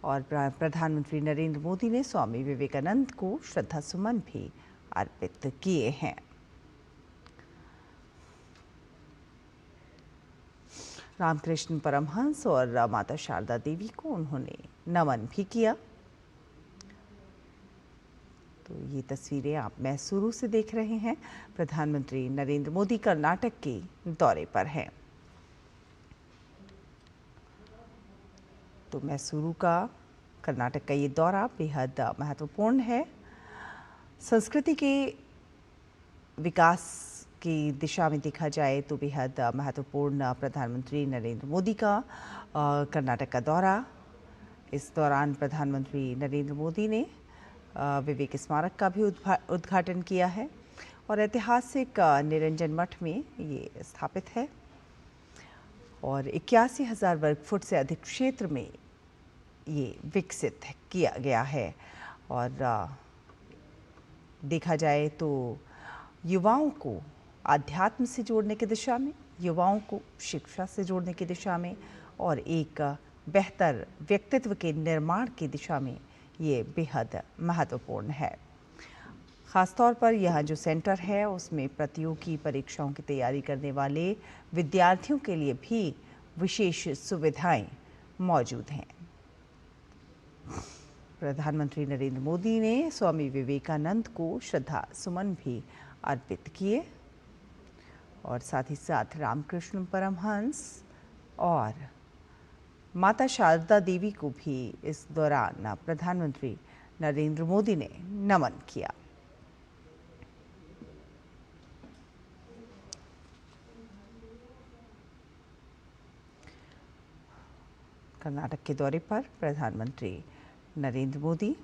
और प्रधानमंत्री नरेंद्र मोदी ने स्वामी विवेकानंद को श्रद्धा सुमन भी अर्पित किए हैं। रामकृष्ण परमहंस और माता शारदा देवी को उन्होंने नमन भी किया। तो ये तस्वीरें आप मैसूरू से देख रहे हैं। प्रधानमंत्री नरेंद्र मोदी कर्नाटक के दौरे पर हैं। तो मैसूरू का कर्नाटक का ये दौरा बेहद महत्वपूर्ण है। संस्कृति के विकास की दिशा में देखा जाए तो बेहद महत्वपूर्ण प्रधानमंत्री नरेंद्र मोदी का कर्नाटक का दौरा। इस दौरान प्रधानमंत्री नरेंद्र मोदी ने विवेक स्मारक का भी उद्घाटन किया है और ऐतिहासिक निरंजन मठ में ये स्थापित है और 81,000 वर्ग फुट से अधिक क्षेत्र में ये विकसित किया गया है। और देखा जाए तो युवाओं को आध्यात्म से जोड़ने की दिशा में, युवाओं को शिक्षा से जोड़ने की दिशा में और एक बेहतर व्यक्तित्व के निर्माण की दिशा में ये बेहद महत्वपूर्ण है। ख़ासतौर पर यह जो सेंटर है उसमें प्रतियोगी परीक्षाओं की तैयारी करने वाले विद्यार्थियों के लिए भी विशेष सुविधाएं मौजूद हैं। प्रधानमंत्री नरेंद्र मोदी ने स्वामी विवेकानंद को श्रद्धा सुमन भी अर्पित किए और साथ ही साथ रामकृष्ण परमहंस और माता शारदा देवी को भी इस दौरान प्रधानमंत्री नरेंद्र मोदी ने नमन किया। कर्नाटक के दौरे पर प्रधानमंत्री नरेंद्र मोदी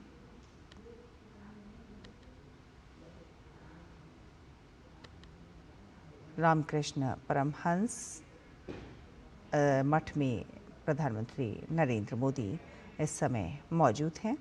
रामकृष्ण परमहंस मठ में प्रधानमंत्री नरेंद्र मोदी इस समय मौजूद हैं।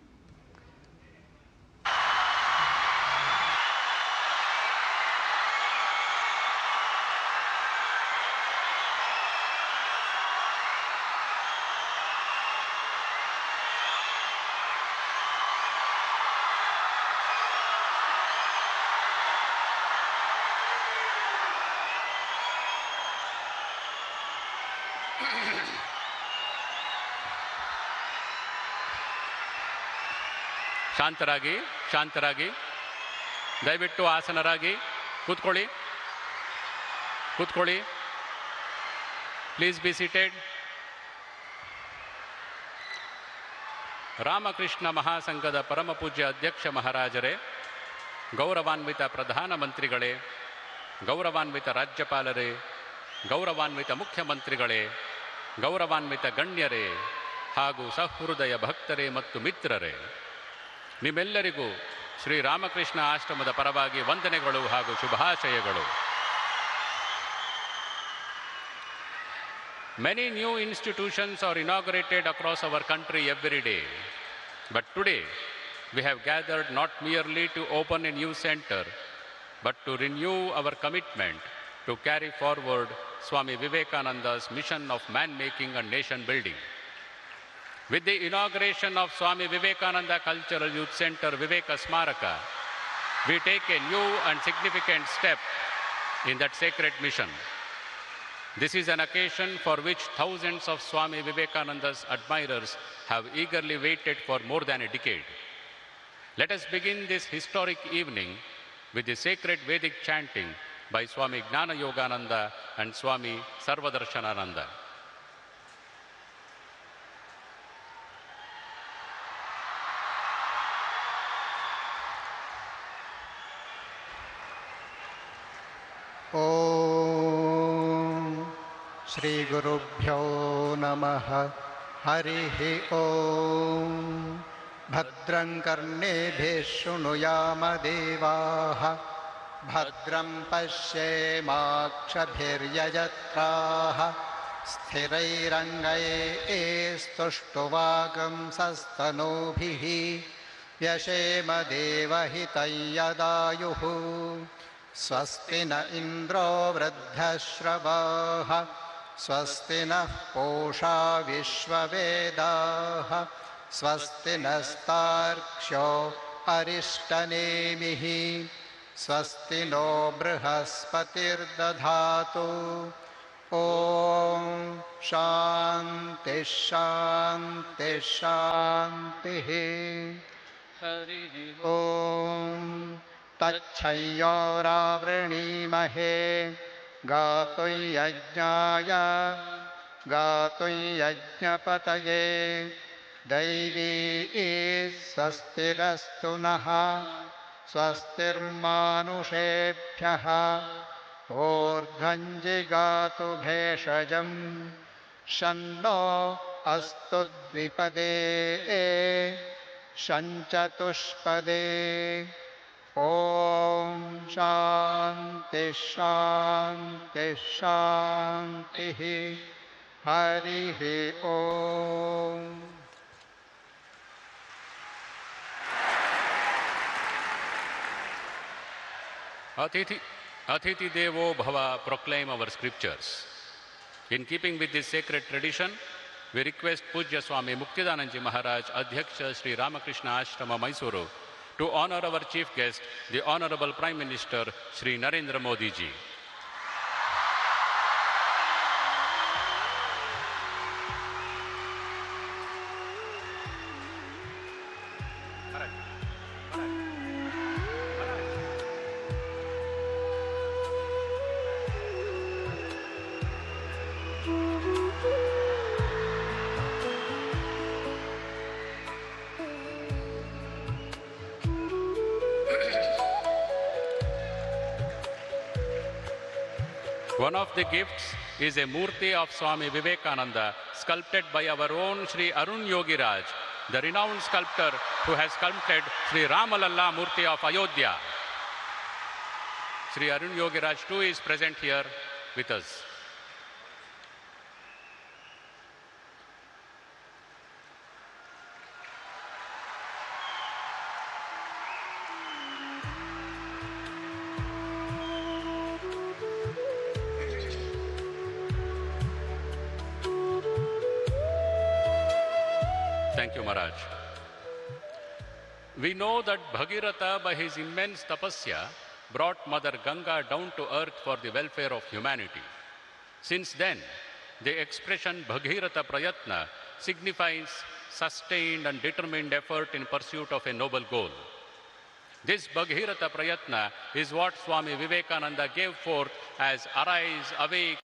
ಶಾಂತರಾಗಿ ಶಾಂತರಾಗಿ ದಯವಿಟ್ಟು ಆಸನರಾಗಿ ಕೂತ್ಕೊಳ್ಳಿ ಕೂತ್ಕೊಳ್ಳಿ ಪ್ಲೀಸ್ ಬಿ ಸೀಟೆಡ್. ರಾಮಕೃಷ್ಣ ಮಹಾಸಂಘದ ಪರಮ ಪೂಜ್ಯ ಅಧ್ಯಕ್ಷ ಮಹಾರಾಜರೇ, ಗೌರವಾನ್ವಿತ ಪ್ರಧಾನಮಂತ್ರಿಗಳೇ, ಗೌರವಾನ್ವಿತ ರಾಜ್ಯಪಾಲರೇ, ಗೌರವಾನ್ವಿತ ಮುಖ್ಯಮಂತ್ರಿಗಳೇ, ಗೌರವಾನ್ವಿತ ಗಣ್ಯರೇ ಹಾಗೂ ಸಹೃದಯ ಭಕ್ತರೇ ಮತ್ತು ಮಿತ್ರರೇ, ನಿಮ್ಮೆಲ್ಲರಿಗೂ ಶ್ರೀ ರಾಮಕೃಷ್ಣ ಆಶ್ರಮದ ಪರವಾಗಿ ವಂದನೆಗಳು ಹಾಗೂ ಶುಭಾಶಯಗಳು. Many new institutions are inaugurated across our country every day. But today, we have gathered not merely to open a new center, but to renew our commitment to carry forward Swami Vivekananda's mission of man-making and nation-building. With the inauguration of Swami Vivekananda Cultural Youth Center Viveka Smaraka, we take a new and significant step in that sacred mission. This is an occasion for which thousands of Swami Vivekananda's admirers have eagerly waited for more than a decade. Let us begin this historic evening with the sacred Vedic chanting by Swami Gnana Yogananda and Swami Sarvadarshanananda. ओम श्री गुरुभ्यो नमः। हरिः ओम। भद्रं कर्णेभिः शृणुयाम देवाः, भद्रं पश्येमाक्षभिर्यजत्राः, स्थिरैरङ्गैस्तुष्टुवागुंसस्तनूभिः, व्यशेम देवहितं यदायुः। स्वस्ति न इन्द्रो वृद्धश्रवाः, स्वस्ति नः पूषा विश्ववेदाः, स्वस्ति नस्तार्क्ष्यो अरिष्टनेमिः स्वस्ति नो बृहस्पतिर्दधातु ॐ शान्ति शान्ति शान्तिः हरिः ॐ तच्छयोरावृणीमहे गातुं यज्ञाय गातुं यज्ञपतये दैवी स्वस्तिरस्तु नः स्वस्तिर्मानुषेभ्यः ऊर्ध्वञ्जिगातु भेषजम् शन्नो अस्तु द्विपदे शञ्चतुष्पदे ॐ शान्ति शान्ति शान्तिः हरिः ॐ Atiti Devo Bhava proclaim our scriptures. In keeping with this sacred tradition, we request Pujya Swami Muktidanand Ji Maharaj, Adhyaksha Sri Ramakrishna Ashrama Mysuru, to honor our chief guest, the Honorable Prime Minister Sri Narendra Modi Ji. One of the gifts is a Murti of Swami Vivekananda, sculpted by our own Sri Arun Yogi Raj, the renowned sculptor who has sculpted Sri Ramalalla Murti of Ayodhya. Sri Arun Yogi Raj too is present here with us. Thank you, Maharaj. We know that Bhagirath, by his immense tapasya, brought Mother Ganga down to earth for the welfare of humanity. Since then, the expression Bhagirath Prayatna signifies sustained and determined effort in pursuit of a noble goal. This Bhagirath Prayatna is what Swami Vivekananda gave forth as Arise, Awake,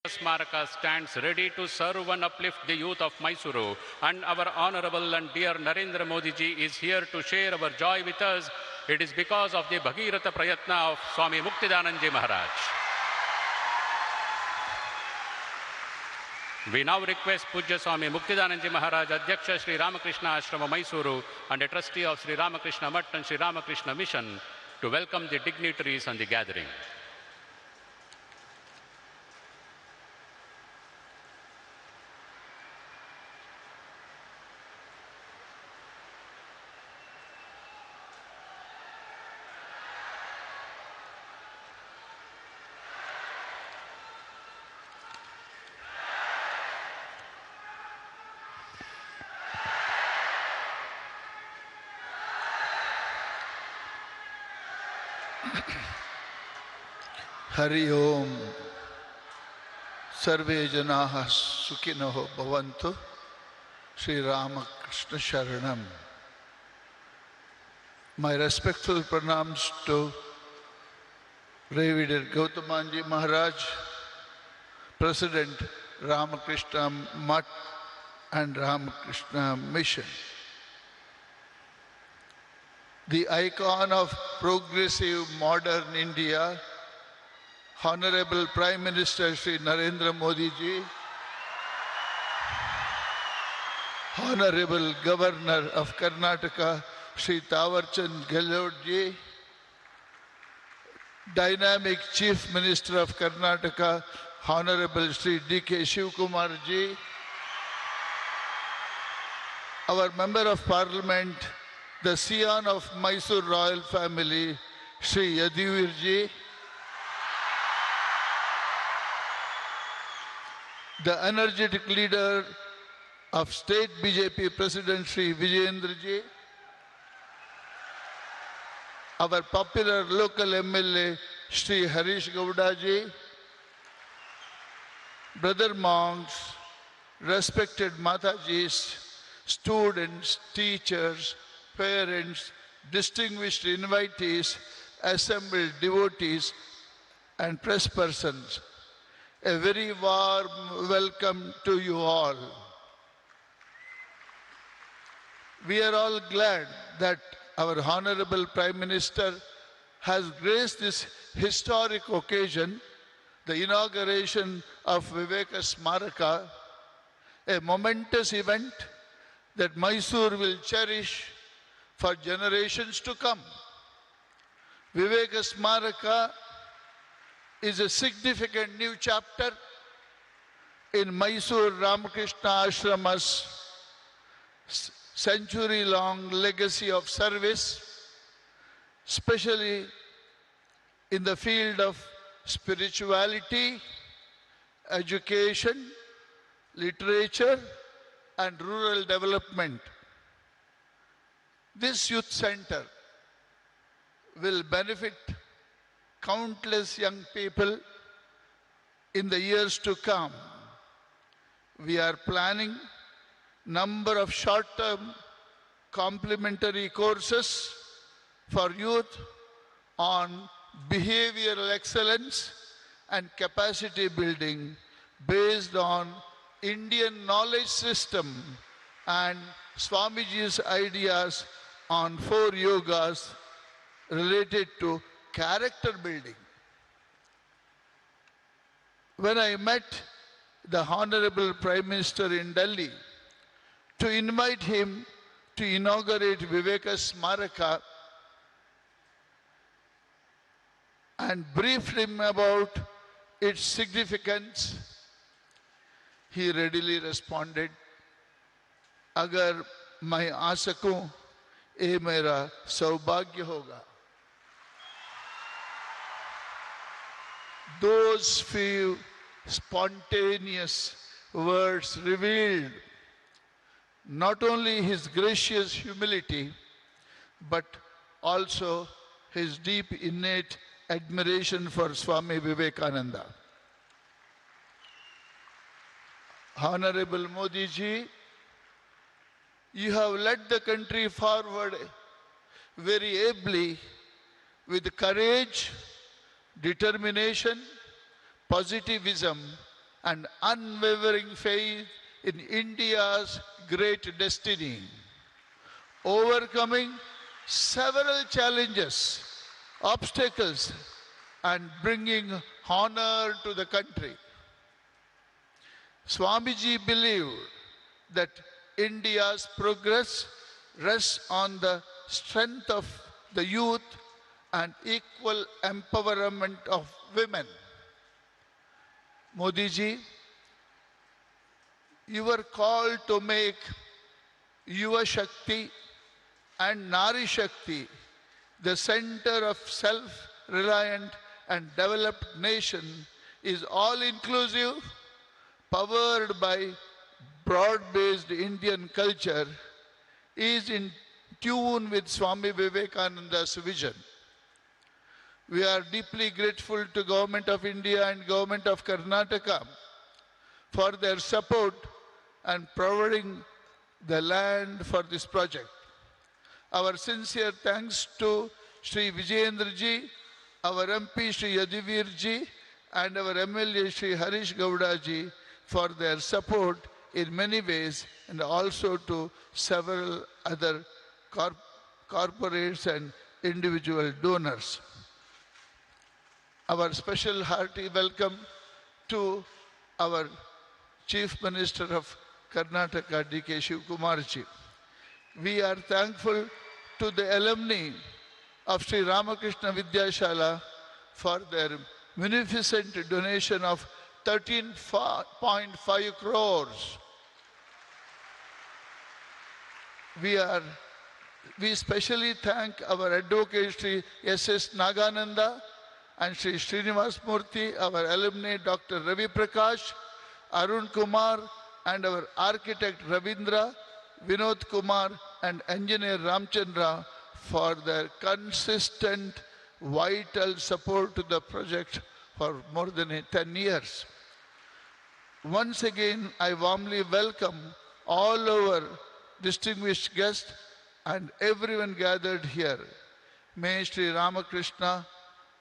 Smaraka stands ready to serve and uplift the youth of Mysuru, and our honorable and dear Narendra Modi ji is here to share our joy with us. It is because of the Bhagirath Prayatna of Swami Muktidanand Ji Maharaj. We now request Pujya Swami Muktidanand Ji Maharaj, Adhyaksha Sri Ramakrishna Ashrama Mysuru and a trustee of Sri Ramakrishna Mutt and Sri Ramakrishna Mission, to welcome the dignitaries and the gathering. Hari ओम सर्वे जनाः सुखिनः भवन्तु श्री रामकृष्ण शरणम. My respectful pranams to Revered Gautamanji Maharaj, President Ramakrishna Mutt and Ramakrishna Mission. The icon of progressive modern India, Honorable Prime Minister Sri Narendra Modi ji, Honorable Governor of Karnataka Sri Tawarchand Gehlot ji, Dynamic Chief Minister of Karnataka Honorable Sri D.K. Shivkumar ji, our Member of Parliament, the Scion of Mysore Royal Family, Sri Yaduvir ji, the energetic leader of State BJP President Shri Vijayendra ji, our popular local MLA Shri Harish Gowda ji, brother monks, respected Matajis, students, teachers, parents, distinguished invitees, assembled devotees and press persons. A very warm welcome to you all. We are all glad that our Honorable Prime Minister has graced this historic occasion, the inauguration of Viveka Smaraka, a momentous event that Mysore will cherish for generations to come. Viveka Smaraka is a significant new chapter in Mysore Ramakrishna Ashrama's century-long legacy of service, especially in the field of spirituality, education, literature, and rural development. This youth center will benefit countless young people in the years to come. We are planning number of short-term complementary courses for youth on behavioral excellence and capacity building based on Indian knowledge system and Swamiji's ideas on 4 yogas related to character building. When I met the Honorable Prime Minister in Delhi to invite him to inaugurate Viveka Smaraka and briefed him about its significance, he readily responded, "Agar मैं आ सकूं, ये मेरा सौभाग्य होगा." Those few spontaneous words revealed not only his gracious humility, but also his deep innate admiration for Swami Vivekananda. Honorable Modi ji, you have led the country forward very ably with courage, determination, positivism, and unwavering faith in India's great destiny, overcoming several challenges, obstacles, and bringing honor to the country. Swamiji believed that India's progress rests on the strength of the youth and equal empowerment of women. Modi ji, you were called to make Yuva Shakti and Nari Shakti the center of self-reliant and developed nation is all-inclusive, powered by broad-based Indian culture, is in tune with Swami Vivekananda's vision. We are deeply grateful to Government of India and Government of Karnataka for their support and providing the land for this project. Our sincere thanks to Shri Vijayendra ji, our MP Shri Yadivir ji, and our MLA Shri Harish Gowda ji for their support in many ways, and also to several other corporates and individual donors. Our special hearty welcome to our Chief Minister of Karnataka, D.K. Shivakumar ji. We are thankful to the alumni of Sri Ramakrishna Vidyashala for their munificent donation of 13.5 crores. We especially thank our advocate Sri S.S. Nagananda and Sri Srinivas Murthy, our alumni Dr. Ravi Prakash, Arun Kumar, and our architect Ravindra, Vinod Kumar, and engineer Ramchandra for their consistent, vital support to the project for more than 10 years. Once again, I warmly welcome all our distinguished guests and everyone gathered here. May Sri Ramakrishna,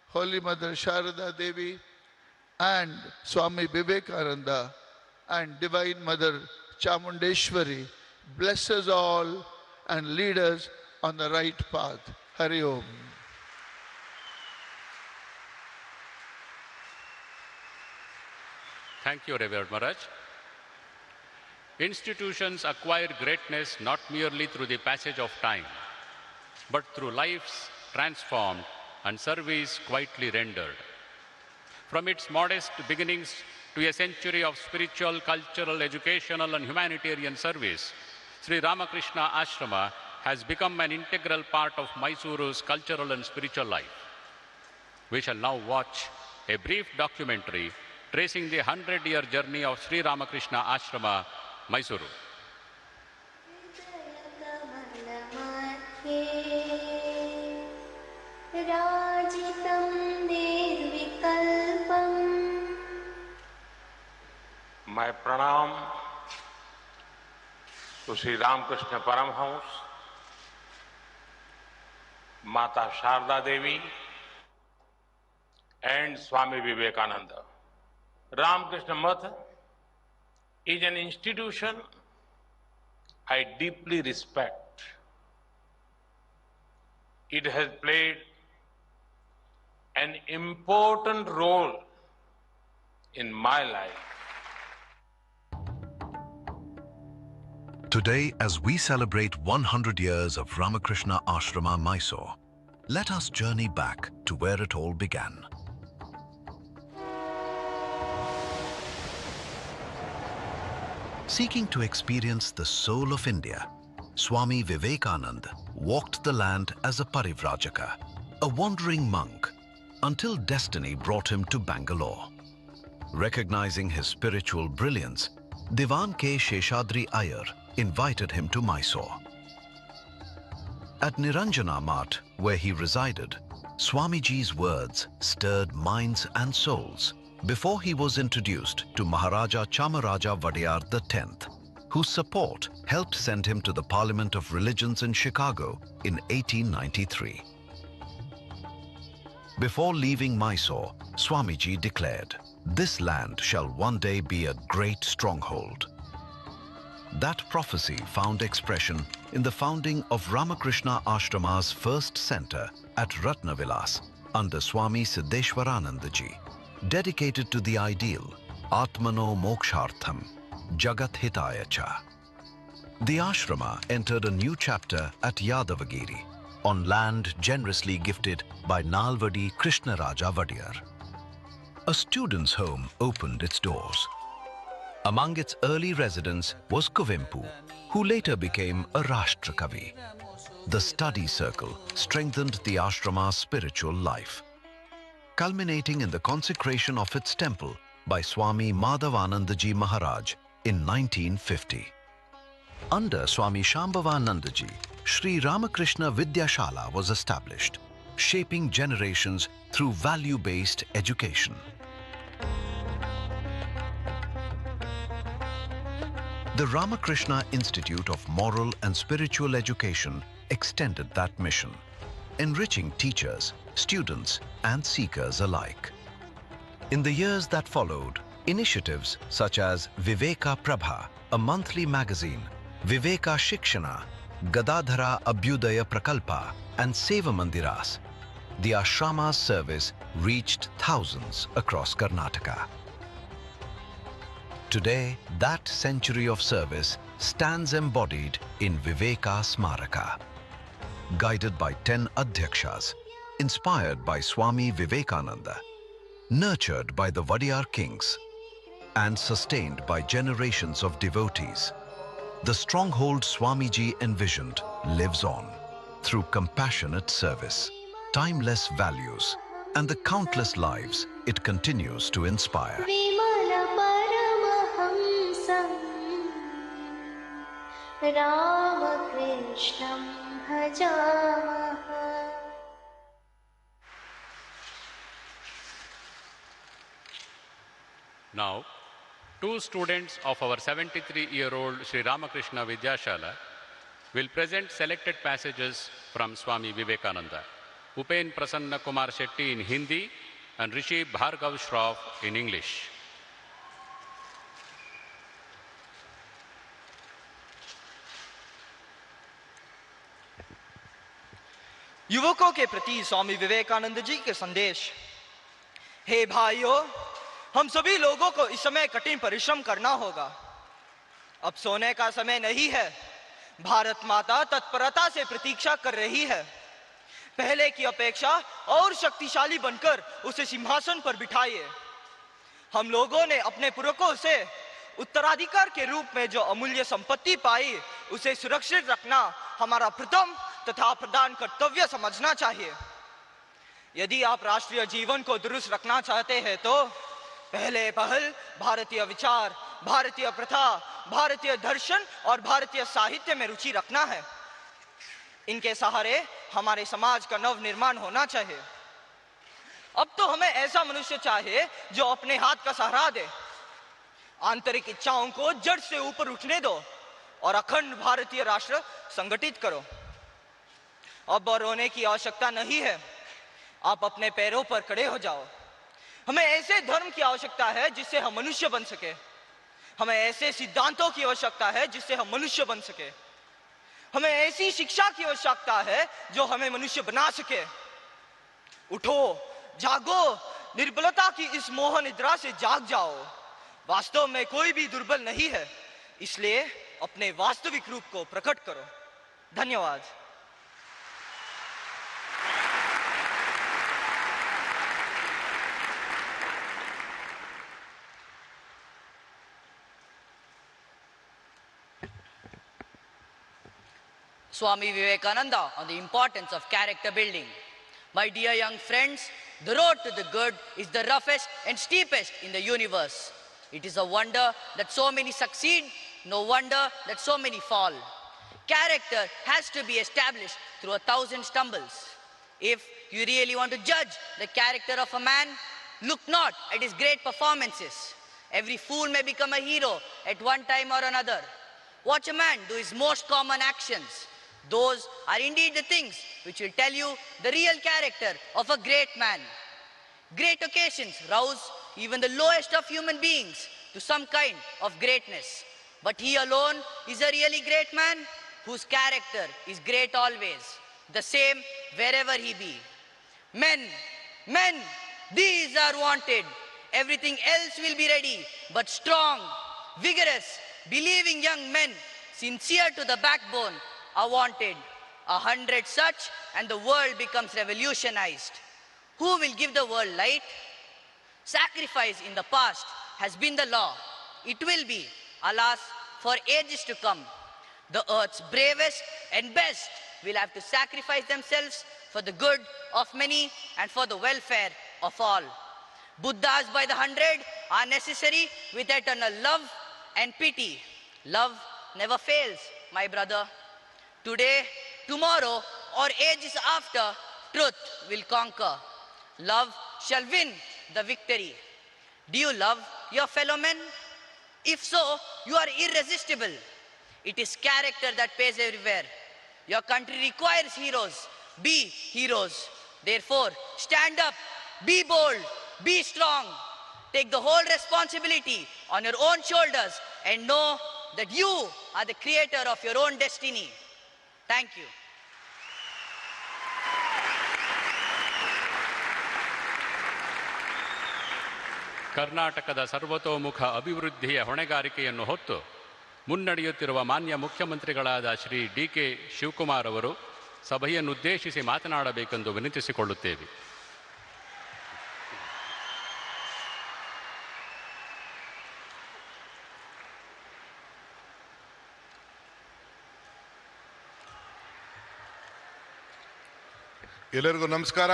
Holy Mother Sharada Devi, and Swami Vivekananda and Divine Mother Chamundeshwari bless us all and lead us on the right path. Hari Om. Thank you, Revered Maharaj. Institutions acquire greatness not merely through the passage of time, but through lives transformed and service quietly rendered. From its modest beginnings to a century of spiritual, cultural, educational, and humanitarian service, Sri Ramakrishna Ashrama has become an integral part of Mysoru's cultural and spiritual life. We shall now watch a brief documentary tracing the 100-year journey of Sri Ramakrishna Ashrama, Mysuru. मैं प्रणाम to Sri Ramakrishna Paramhans, Mata Sharda Devi, and Swami Vivekananda. Ramakrishna Math is an institution I deeply respect. It has played an important role in my life. Today, as we celebrate 100 years of Ramakrishna Ashrama, Mysore, let us journey back to where it all began. Seeking to experience the soul of India, Swami Vivekananda walked the land as a parivrajaka, a wandering monk, until destiny brought him to Bangalore. Recognizing his spiritual brilliance, Diwan K. Sheshadri Iyer invited him to Mysore. At Niranjana Math, where he resided, Swamiji's words stirred minds and souls before he was introduced to Maharaja Chamaraja Vadiyar X, whose support helped send him to the Parliament of Religions in Chicago in 1893. Before leaving Mysore, Swamiji declared, "This land shall one day be a great stronghold." That prophecy found expression in the founding of Ramakrishna Ashrama's first center at Ratnavilas under Swami Siddeshwaranandaji, dedicated to the ideal Atmano Mokshartham, Jagat Hitaya Cha. The ashrama entered a new chapter at Yadavagiri, on land generously gifted by Nalvadi Krishnaraja Vadiyar. A student's home opened its doors. Among its early residents was Kuvempu, who later became a Rashtra Kavi. The study circle strengthened the ashrama's spiritual life, culminating in the consecration of its temple by Swami Madhavanandaji Maharaj in 1950. Under Swami Shambhavanandaji, Sri Ramakrishna Vidyashala was established, shaping generations through value-based education. The Ramakrishna Institute of Moral and Spiritual Education extended that mission, enriching teachers, students, and seekers alike. In the years that followed, initiatives such as Viveka Prabha, a monthly magazine, Viveka Shikshana, Gadadhara Abhyudaya Prakalpa, and Seva Mandiras, the ashrama's service reached thousands across Karnataka. Today, that century of service stands embodied in Viveka Smaraka. Guided by 10 Adhyakshas, inspired by Swami Vivekananda, nurtured by the Vadiyar kings, and sustained by generations of devotees, the stronghold Swamiji envisioned lives on through compassionate service, timeless values, and the countless lives it continues to inspire. रामकृष्णं भजामः। Now, two students of our 73-year-old Sri Ramakrishna Vidyashala will present selected passages from Swami Vivekananda. Upen Prasanna Kumar Shetty in Hindi and Rishi Bhargav Shroff in English. युवकों के प्रति स्वामी विवेकानंद जी के संदेश। हे भाइयों, हम सभी लोगों को इस समय कठिन परिश्रम करना होगा। अब सोने का समय नहीं है। भारत माता तत्परता से प्रतीक्षा कर रही है। पहले की अपेक्षा और शक्तिशाली बनकर उसे सिंहासन पर बिठाइए। हम लोगों ने अपने पुरखों से उत्तराधिकार के रूप में जो अमूल्य संपत्ति पाई, उसे सुरक्षित रखना हमारा प्रथम तथा प्रधान कर्तव्य समझना चाहिए। यदि आप राष्ट्रीय जीवन को दुरुस्त रखना चाहते हैं तो पहले पहल भारतीय विचार, भारतीय प्रथा, भारतीय दर्शन और भारतीय साहित्य में रुचि रखना है। इनके सहारे हमारे समाज का नव निर्माण होना चाहिए। अब तो हमें ऐसा मनुष्य चाहिए जो अपने हाथ का सहारा दे, आंतरिक इच्छाओं को जड़ से ऊपर उठने दो और अखंड भारतीय राष्ट्र संगठित करो। अब रोने की आवश्यकता नहीं है। आप अपने पैरों पर खड़े हो जाओ। हमें ऐसे धर्म की आवश्यकता है जिससे हम मनुष्य बन सके। हमें ऐसे सिद्धांतों की आवश्यकता है जिससे हम मनुष्य बन सके। हमें ऐसी शिक्षा की आवश्यकता है जो हमें मनुष्य बना सके। उठो, जागो, निर्बलता की इस मोह निद्रा से जाग जाओ। वास्तव में कोई भी दुर्बल नहीं है, इसलिए अपने वास्तविक रूप को प्रकट करो। धन्यवाद। Swami Vivekananda on the importance of character building. My dear young friends, the road to the good is the roughest and steepest in the universe. It is a wonder that so many succeed, no wonder that so many fall. Character has to be established through 1,000 stumbles. If you really want to judge the character of a man, look not at his great performances. Every fool may become a hero at one time or another. Watch a man do his most common actions. Those are indeed the things which will tell you the real character of a great man. Great occasions rouse even the lowest of human beings to some kind of greatness. But he alone is a really great man whose character is great always, the same wherever he be. Men, these are wanted. Everything else will be ready, but strong, vigorous, believing young men, sincere to the backbone, are wanted. 100 such and the world becomes revolutionized. Who will give the world light? Sacrifice in the past has been the law. It will be, alas, for ages to come. The earth's bravest and best will have to sacrifice themselves for the good of many and for the welfare of all. Buddhas by the 100 are necessary with eternal love and pity. Love never fails, my brother. Today, tomorrow, or ages after, truth will conquer. Love shall win the victory. Do you love your fellow men? If so, you are irresistible. It is character that pays everywhere. Your country requires heroes. Be heroes. Therefore, stand up, be bold, be strong. Take the whole responsibility on your own shoulders and know that you are the creator of your own destiny. Thank you. ಕರ್ನಾಟಕದ ಸರ್ವತೋಮುಖ ಅಭಿವೃದ್ಧಿಯ ಹೊಣೆಗಾರಿಕೆಯನ್ನು ಹೊತ್ತು ಮುನ್ನಡೆಯುತ್ತಿರುವ ಮಾನ್ಯ ಮುಖ್ಯಮಂತ್ರಿಗಳಾದ ಶ್ರೀ ಡಿ.ಕೆ. ಶಿವಕುಮಾರ್ ಅವರು ಸಭೆಯನ್ನುದ್ದೇಶಿಸಿ ಮಾತನಾಡಬೇಕೆಂದು ವಿನಂತಿಸಿಕೊಳ್ಳುತ್ತೇವೆ. ಎಲ್ಲರಿಗೂ ನಮಸ್ಕಾರ.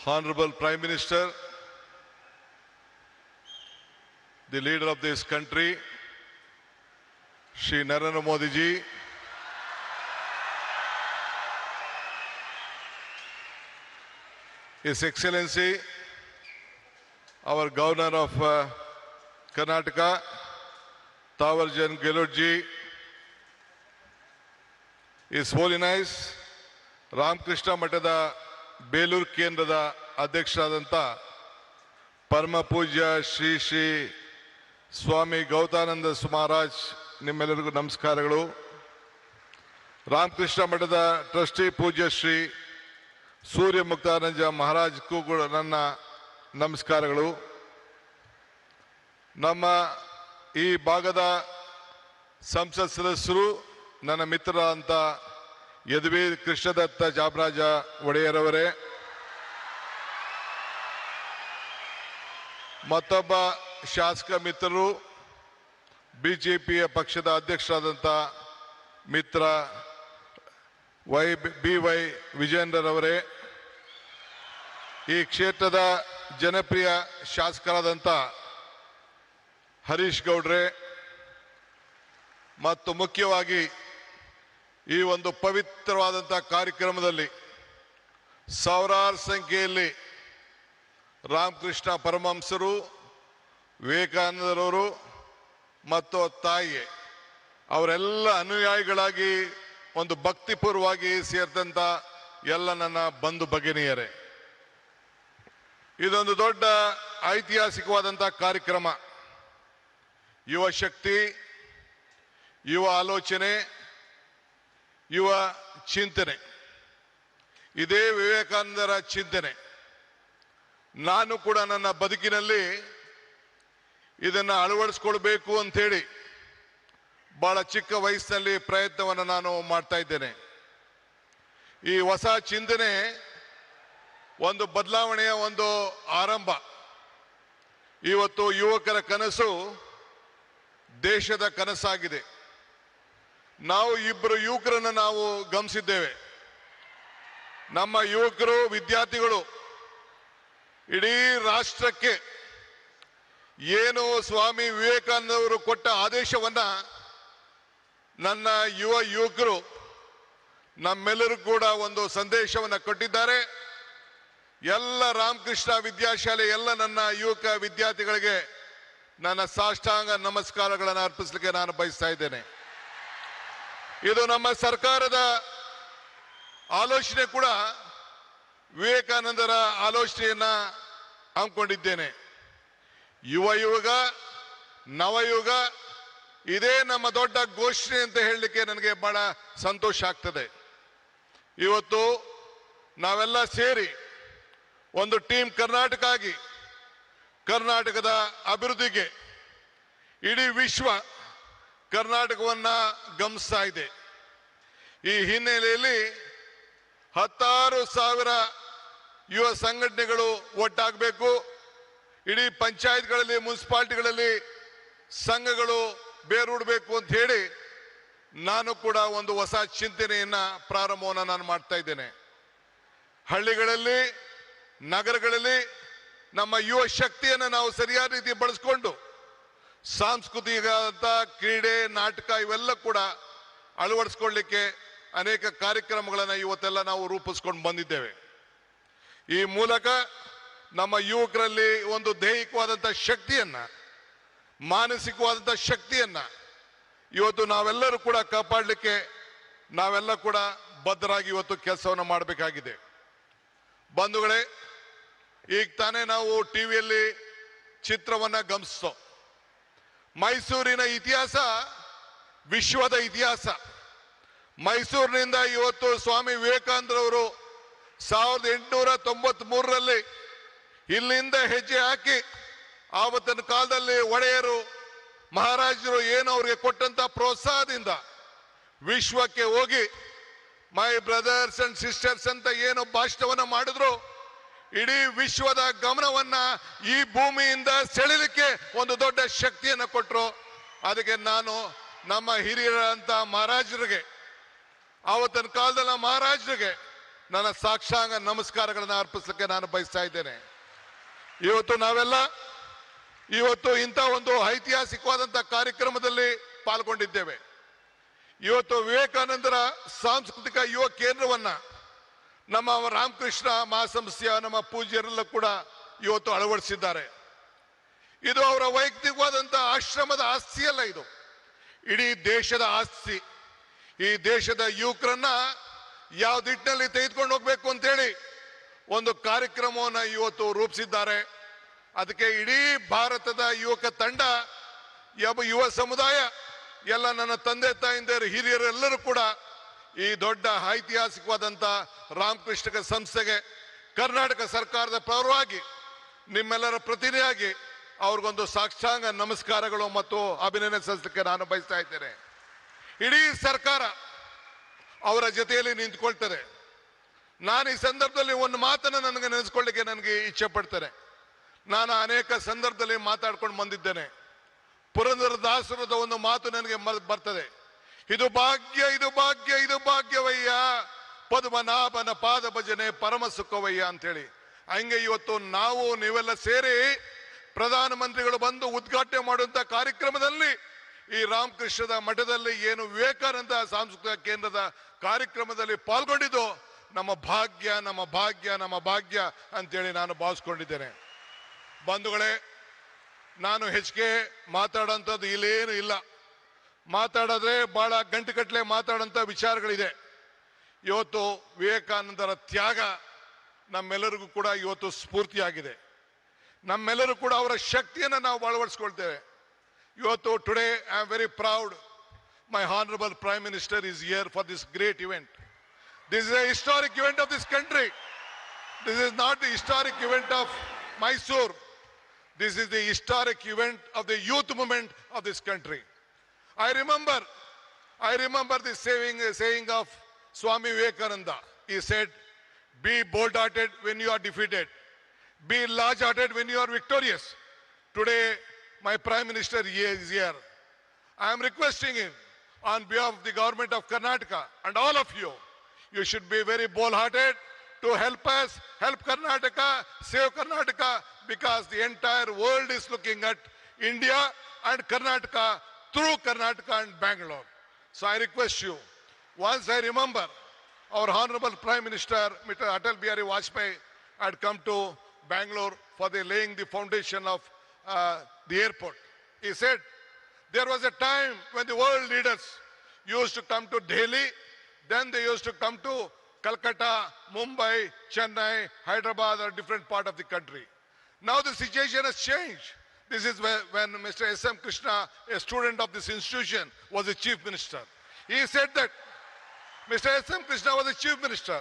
Honorable Prime Minister, the leader of this country, Shri Narendra Modi ji, His Excellency, our Governor of Karnataka, Tawarjan Gehlot ji, His Holiness Ramakrishna Maಠದ Belur ಕೇಂದ್ರದ ಅಧ್ಯಕ್ಷರಾದಂಥ ಪರಮ ಪೂಜ್ಯ ಶ್ರೀ ಶ್ರೀ ಸ್ವಾಮಿ ಗೌತಾನಂದ ಮಹಾರಾಜ್, ನಿಮ್ಮೆಲ್ಲರಿಗೂ ನಮಸ್ಕಾರಗಳು. ರಾಮಕೃಷ್ಣ ಮಠದ ಟ್ರಸ್ಟಿ ಪೂಜ್ಯ ಶ್ರೀ ಸೂರ್ಯ ಮುಕ್ತಾನಂದ ಮಹಾರಾಜ್ಗೂ ಕೂಡ ನನ್ನ ನಮಸ್ಕಾರಗಳು. ನಮ್ಮ ಈ ಭಾಗದ ಸಂಸತ್ ಸದಸ್ಯರು, ನನ್ನ ಮಿತ್ರರಾದಂಥ ಯದುವೀ ಕೃಷ್ಣದತ್ತ ಜಾಮರಾಜ ಒಡೆಯರವರೇ, ಮತ್ತೊಬ್ಬ ಶಾಸಕ ಮಿತ್ರರು, ಬಿಜೆಪಿಯ ಪಕ್ಷದ ಅಧ್ಯಕ್ಷರಾದಂಥ ಮಿತ್ರ BY ವಿಜೇಂದ್ರರವರೇ, ಈ ಕ್ಷೇತ್ರದ ಜನಪ್ರಿಯ ಶಾಸಕರಾದಂಥ ಹರೀಶ್ ಗೌಡ್ರೆ, ಮತ್ತು ಮುಖ್ಯವಾಗಿ ಈ ಒಂದು ಪವಿತ್ರವಾದಂಥ ಕಾರ್ಯಕ್ರಮದಲ್ಲಿ ಸಾವಿರಾರು ಸಂಖ್ಯೆಯಲ್ಲಿ ರಾಮಕೃಷ್ಣ ಪರಮಹಂಸರು, ವಿವೇಕಾನಂದರವರು ಮತ್ತು ತಾಯಿ ಅವರೆಲ್ಲ ಅನುಯಾಯಿಗಳಾಗಿ ಒಂದು ಭಕ್ತಿಪೂರ್ವವಾಗಿ ಸೇರಿದಂಥ ಎಲ್ಲ ನನ್ನ ಬಂಧು ಭಗಿನಿಯರೇ, ಇದೊಂದು ದೊಡ್ಡ ಐತಿಹಾಸಿಕವಾದಂಥ ಕಾರ್ಯಕ್ರಮ. ಯುವ ಶಕ್ತಿ, ಯುವ ಆಲೋಚನೆ, ಯುವ ಚಿಂತನೆ, ಇದೇ ವಿವೇಕಾನಂದರ ಚಿಂತನೆ. ನಾನು ಕೂಡ ನನ್ನ ಬದುಕಿನಲ್ಲಿ ಇದನ್ನು ಅಳವಡಿಸ್ಕೊಳ್ಬೇಕು ಅಂಥೇಳಿ ಬಹಳ ಚಿಕ್ಕ ವಯಸ್ಸಿನಲ್ಲಿ ಪ್ರಯತ್ನವನ್ನು ನಾನು ಮಾಡ್ತಾ ಇದ್ದೇನೆ. ಈ ಹೊಸ ಚಿಂತನೆ ಒಂದು ಬದಲಾವಣೆಯ ಒಂದು ಆರಂಭ. ಇವತ್ತು ಯುವಕರ ಕನಸು ದೇಶದ ಕನಸಾಗಿದೆ. ನಾವು ಇಬ್ಬರು ಯುವಕರನ್ನು ನಾವು ಗಮನಿಸಿದ್ದೇವೆ. ನಮ್ಮ ಯುವಕರು, ವಿದ್ಯಾರ್ಥಿಗಳು ಇಡೀ ರಾಷ್ಟ್ರಕ್ಕೆ ಏನು ಸ್ವಾಮಿ ವಿವೇಕಾನಂದವರು ಕೊಟ್ಟ ಆದೇಶವನ್ನ ನನ್ನ ಯುವಕರು ನಮ್ಮೆಲ್ಲರೂ ಕೂಡ ಒಂದು ಸಂದೇಶವನ್ನು ಕೊಟ್ಟಿದ್ದಾರೆ. ಎಲ್ಲ ರಾಮಕೃಷ್ಣ ವಿದ್ಯಾಶಾಲೆ ಎಲ್ಲ ನನ್ನ ಯುವಕ ವಿದ್ಯಾರ್ಥಿಗಳಿಗೆ ನನ್ನ ಸಾಷ್ಟಾಂಗ ನಮಸ್ಕಾರಗಳನ್ನು ಅರ್ಪಿಸಲಿಕ್ಕೆ ನಾನು ಬಯಸ್ತಾ ಇದ್ದೇನೆ. ಇದು ನಮ್ಮ ಸರ್ಕಾರದ ಆಲೋಚನೆ ಕೂಡ ವಿವೇಕಾನಂದರ ಆಲೋಚನೆಯನ್ನ ಹಮ್ಮಿಕೊಂಡಿದ್ದೇನೆ. ಯುಗ ನವಯುಗ, ಇದೇ ನಮ್ಮ ದೊಡ್ಡ ಘೋಷಣೆ ಅಂತ ಹೇಳಲಿಕ್ಕೆ ನನಗೆ ಬಹಳ ಸಂತೋಷ ಆಗ್ತದೆ. ಇವತ್ತು ನಾವೆಲ್ಲ ಸೇರಿ ಒಂದು ಟೀಮ್ ಕರ್ನಾಟಕ ಆಗಿ ಕರ್ನಾಟಕದ ಅಭಿವೃದ್ಧಿಗೆ ಇಡೀ ವಿಶ್ವ ಕರ್ನಾಟಕವನ್ನ ಗಮನಿಸ್ತಾ ಇದೆ. ಈ ಹಿನ್ನೆಲೆಯಲ್ಲಿ 16,000 ಯುವ ಸಂಘಟನೆಗಳು ಒಟ್ಟಾಗಬೇಕು. ಇಡೀ ಪಂಚಾಯತ್ಗಳಲ್ಲಿ, ಮುನ್ಸಿಪಾಲಿಟಿಗಳಲ್ಲಿ ಸಂಘಗಳು ಬೇರೂಡಬೇಕು ಅಂತ ಹೇಳಿ ನಾನು ಕೂಡ ಒಂದು ಹೊಸ ಚಿಂತನೆಯನ್ನ ಪ್ರಾರಂಭವನ್ನು ನಾನು ಮಾಡ್ತಾ ಇದ್ದೇನೆ. ಹಳ್ಳಿಗಳಲ್ಲಿ, ನಗರಗಳಲ್ಲಿ ನಮ್ಮ ಯುವ ಶಕ್ತಿಯನ್ನು ನಾವು ಸರಿಯಾದ ರೀತಿ ಬಳಸ್ಕೊಂಡು ಸಾಂಸ್ಕೃತಿಕ ಕ್ರೀಡೆ, ನಾಟಕ ಇವೆಲ್ಲ ಕೂಡ ಅಳವಡಿಸ್ಕೊಳ್ಳಿಕ್ಕೆ ಅನೇಕ ಕಾರ್ಯಕ್ರಮಗಳನ್ನು ಇವತ್ತೆಲ್ಲ ನಾವು ರೂಪಿಸ್ಕೊಂಡು ಬಂದಿದ್ದೇವೆ. ಈ ಮೂಲಕ ನಮ್ಮ ಯುವಕರಲ್ಲಿ ಒಂದು ದೈಹಿಕವಾದಂಥ ಶಕ್ತಿಯನ್ನ, ಮಾನಸಿಕವಾದಂಥ ಶಕ್ತಿಯನ್ನ ಇವತ್ತು ನಾವೆಲ್ಲರೂ ಕೂಡ ಕಾಪಾಡಲಿಕ್ಕೆ ನಾವೆಲ್ಲ ಕೂಡ ಬದ್ಧರಾಗಿ ಇವತ್ತು ಕೆಲಸವನ್ನು ಮಾಡಬೇಕಾಗಿದೆ. ಬಂಧುಗಳೇ, ಈಗ ತಾನೇ ನಾವು ಟಿವಿಯಲ್ಲಿ ಚಿತ್ರವನ್ನ ಗಮನಿಸ್ತೋ. ಮೈಸೂರಿನ ಇತಿಹಾಸ ವಿಶ್ವದ ಇತಿಹಾಸ. ಮೈಸೂರಿನಿಂದ ಇವತ್ತು ಸ್ವಾಮಿ ವಿವೇಕಾನಂದರವರು 1893ರಲ್ಲಿ ಇಲ್ಲಿಂದ ಹೆಜ್ಜೆ ಹಾಕಿ ಆವತ್ತಿನ ಕಾಲದಲ್ಲಿ ಒಡೆಯರು, ಮಹಾರಾಜರು ಏನು ಅವ್ರಿಗೆ ಕೊಟ್ಟಂತ ಪ್ರೋತ್ಸಾಹದಿಂದ ವಿಶ್ವಕ್ಕೆ ಹೋಗಿ ಮೈ ಬ್ರದರ್ಸ್ ಅಂಡ್ ಸಿಸ್ಟರ್ಸ್ ಅಂತ ಏನು ಭಾಷಣವನ್ನ ಮಾಡಿದ್ರು, ಇಡೀ ವಿಶ್ವದ ಗಮನವನ್ನ ಈ ಭೂಮಿಯಿಂದ ಸೆಳೆಯಲಿಕ್ಕೆ ಒಂದು ದೊಡ್ಡ ಶಕ್ತಿಯನ್ನು ಕೊಟ್ಟರು. ಅದಕ್ಕೆ ನಾನು ನಮ್ಮ ಹಿರಿಯರಂತ ಮಹಾರಾಜರಿಗೆ, ಆವತ್ತಿನ ಕಾಲದ ಮಹಾರಾಜರಿಗೆ ನನ್ನ ಸಾಕ್ಷಾಂಗ ನಮಸ್ಕಾರಗಳನ್ನು ಅರ್ಪಿಸಲಿಕ್ಕೆ ನಾನು ಬಯಸ್ತಾ ಇದ್ದೇನೆ. ಇವತ್ತು ನಾವೆಲ್ಲ ಇವತ್ತು ಇಂಥ ಒಂದು ಐತಿಹಾಸಿಕವಾದಂತಹ ಕಾರ್ಯಕ್ರಮದಲ್ಲಿ ಪಾಲ್ಗೊಂಡಿದ್ದೇವೆ. ಇವತ್ತು ವಿವೇಕಾನಂದರ ಸಾಂಸ್ಕೃತಿಕ ಯುವ ಕೇಂದ್ರವನ್ನ ನಮ್ಮ ರಾಮಕೃಷ್ಣ ಮಹಾಸಂಸ್ಥೆಯ ನಮ್ಮ ಪೂಜ್ಯರೆಲ್ಲ ಕೂಡ ಇವತ್ತು ಅಳವಡಿಸಿದ್ದಾರೆ. ಇದು ಅವರ ವೈಯಕ್ತಿಕವಾದಂತಹ ಆಶ್ರಮದ ಆಸ್ತಿಯಲ್ಲ, ಇದು ಇಡೀ ದೇಶದ ಆಸ್ತಿ. ಈ ದೇಶದ ಯುವಕರನ್ನ ಯಾವ ದಿಟ್ಟಿನಲ್ಲಿ ತೆಗೆದುಕೊಂಡು ಹೋಗ್ಬೇಕು ಅಂತೇಳಿ ಒಂದು ಕಾರ್ಯಕ್ರಮವನ್ನು ಇವತ್ತು ರೂಪಿಸಿದ್ದಾರೆ. ಅದಕ್ಕೆ ಇಡೀ ಭಾರತದ ಯುವಕ ತಂಡ, ಯುವ ಸಮುದಾಯ, ಎಲ್ಲ ನನ್ನ ತಂದೆ ತಾಯಿಂದಿರು ಹಿರಿಯರೆಲ್ಲರೂ ಕೂಡ ಈ ದೊಡ್ಡ ಐತಿಹಾಸಿಕವಾದಂಥ ರಾಮಕೃಷ್ಣ ಸಂಸ್ಥೆಗೆ ಕರ್ನಾಟಕ ಸರ್ಕಾರದ ಪರವಾಗಿ ನಿಮ್ಮೆಲ್ಲರ ಪ್ರತಿನಿಧಿಯಾಗಿ ಅವ್ರಿಗೊಂದು ಸಾಷ್ಟಾಂಗ ನಮಸ್ಕಾರಗಳು ಮತ್ತು ಅಭಿನಂದನೆ ಸಲ್ಲಿಸಲಿಕ್ಕೆ ನಾನು ಬಯಸ್ತಾ ಇದ್ದೇನೆ. ಇಡೀ ಸರ್ಕಾರ ಅವರ ಜೊತೆಯಲ್ಲಿ ನಿಂತ್ಕೊಳ್ತಾರೆ. ನಾನು ಈ ಸಂದರ್ಭದಲ್ಲಿ ಒಂದು ಮಾತನ್ನು ನನಗೆ ನೆನೆಸ್ಕೊಳ್ಳಿಕ್ಕೆ ನನಗೆ ಇಚ್ಛೆ ಪಡ್ತೇನೆ. ನಾನು ಅನೇಕ ಸಂದರ್ಭದಲ್ಲಿ ಮಾತಾಡ್ಕೊಂಡು ಬಂದಿದ್ದೇನೆ. ಪುರಂದರದಾಸರದ ಒಂದು ಮಾತು ನನಗೆ ಬರ್ತದೆ, ಇದು ಭಾಗ್ಯ ಇದು ಭಾಗ್ಯ ಇದು ಭಾಗ್ಯವಯ್ಯ, ಪದ್ಮನಾಭನ ಪಾದ ಭಜನೆ ಪರಮ ಸುಖವಯ್ಯ ಅಂತೇಳಿ. ಹಂಗೆ ಇವತ್ತು ನಾವು ನೀವೆಲ್ಲ ಸೇರಿ ಪ್ರಧಾನಮಂತ್ರಿಗಳು ಬಂದು ಉದ್ಘಾಟನೆ ಮಾಡುವಂತ ಕಾರ್ಯಕ್ರಮದಲ್ಲಿ ಈ ರಾಮಕೃಷ್ಣದ ಮಠದಲ್ಲಿ ಏನು ವಿವೇಕಾನಂದ ಸಾಂಸ್ಕೃತಿಕ ಕೇಂದ್ರದ ಕಾರ್ಯಕ್ರಮದಲ್ಲಿ ಪಾಲ್ಗೊಂಡಿದ್ದು ನಮ್ಮ ಭಾಗ್ಯ ನಮ್ಮ ಭಾಗ್ಯ ನಮ್ಮ ಭಾಗ್ಯ ಅಂತೇಳಿ ನಾನು ಭಾವಿಸ್ಕೊಂಡಿದ್ದೇನೆ. ಬಂಧುಗಳೇ, ನಾನು ಹೆಚ್ಚಿಗೆ ಮಾತಾಡೋಂಥದ್ದು ಇಲ್ಲೇನು ಇಲ್ಲ. ಮಾತಾಡಿದ್ರೆ ಬಹಳ ಗಂಟೆಗಟ್ಟಲೆ ಮಾತಾಡೋಂಥ ವಿಚಾರಗಳಿದೆ. ಇವತ್ತು ವಿವೇಕಾನಂದರ ತ್ಯಾಗ ನಮ್ಮೆಲ್ಲರಿಗೂ ಕೂಡ ಇವತ್ತು ಸ್ಫೂರ್ತಿಯಾಗಿದೆ. ನಮ್ಮೆಲ್ಲರೂ ಕೂಡ ಅವರ ಶಕ್ತಿಯನ್ನು ನಾವು ಅಳವಡಿಸ್ಕೊಳ್ತೇವೆ. ಇವತ್ತು today I am very proud my honourable prime minister is here for this great event. This is A historic event of this country. This is not the historic event of Mysore. This is the historic event of the youth movement of this country. I remember the saying of Swami Vivekananda. He said, be bold-hearted when you are defeated. Be large-hearted when you are victorious. Today, my Prime Minister is here. I am requesting him on behalf of the government of Karnataka and all of you, you should be very bold-hearted to help us, help Karnataka, save Karnataka, because the entire world is looking at India and Karnataka through Karnataka and Bangalore. So I request you, once I remember our Honorable Prime Minister, Mr. Atal Bihari Vajpayee, had come to Bangalore for the laying the foundation of the airport. He said, there was a time when the world leaders used to come to Delhi, then they used to come to Calcutta, Mumbai, Chennai, Hyderabad, or different part of the country. Now the situation has changed. This is when Mr. S.M. Krishna, a student of this institution, was the chief minister. He said that Mr. S.M. Krishna was the chief minister.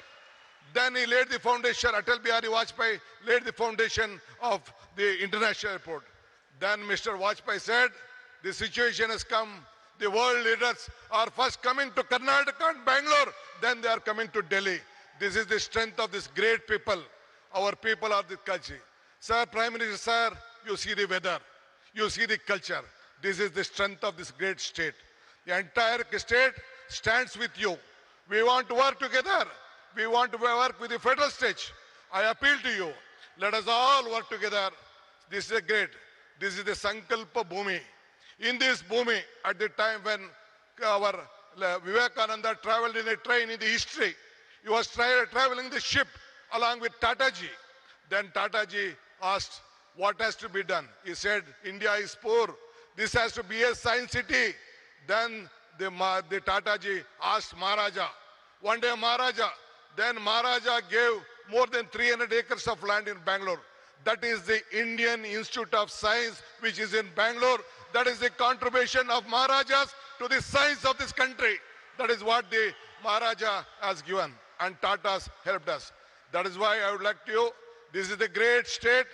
Then he laid the foundation, Atal Bihari Vajpayee laid the foundation of the international airport. Then Mr. Vajpayee said, the situation has come. The world leaders are first coming to Karnataka and Bangalore, then they are coming to Delhi. This is the strength of this great people. Our people are the country. Sir, Prime Minister, sir, you see the weather, you see the culture. This is the strength of this great state. The entire state stands with you. We want to work together. We want to work with the federal state. I appeal to you. Let us all work together. This is great. This is the Sankalpa Bhumi. In this Bhumi, at the time when our Vivekananda traveled in a train in the history, he was traveling the ship along with Tataji. Then Tataji asked, what has to be done? He said, India is poor. This has to be a science city. Then the Tataji asked Maharaja. One day Maharaja gave more than 300 acres of land in Bangalore. That is the Indian Institute of Science, which is in Bangalore. That is the contribution of Maharajas to the science of this country. That is what the Maharaja has given, and Tatas helped us. That is why I would like to, this is the great state,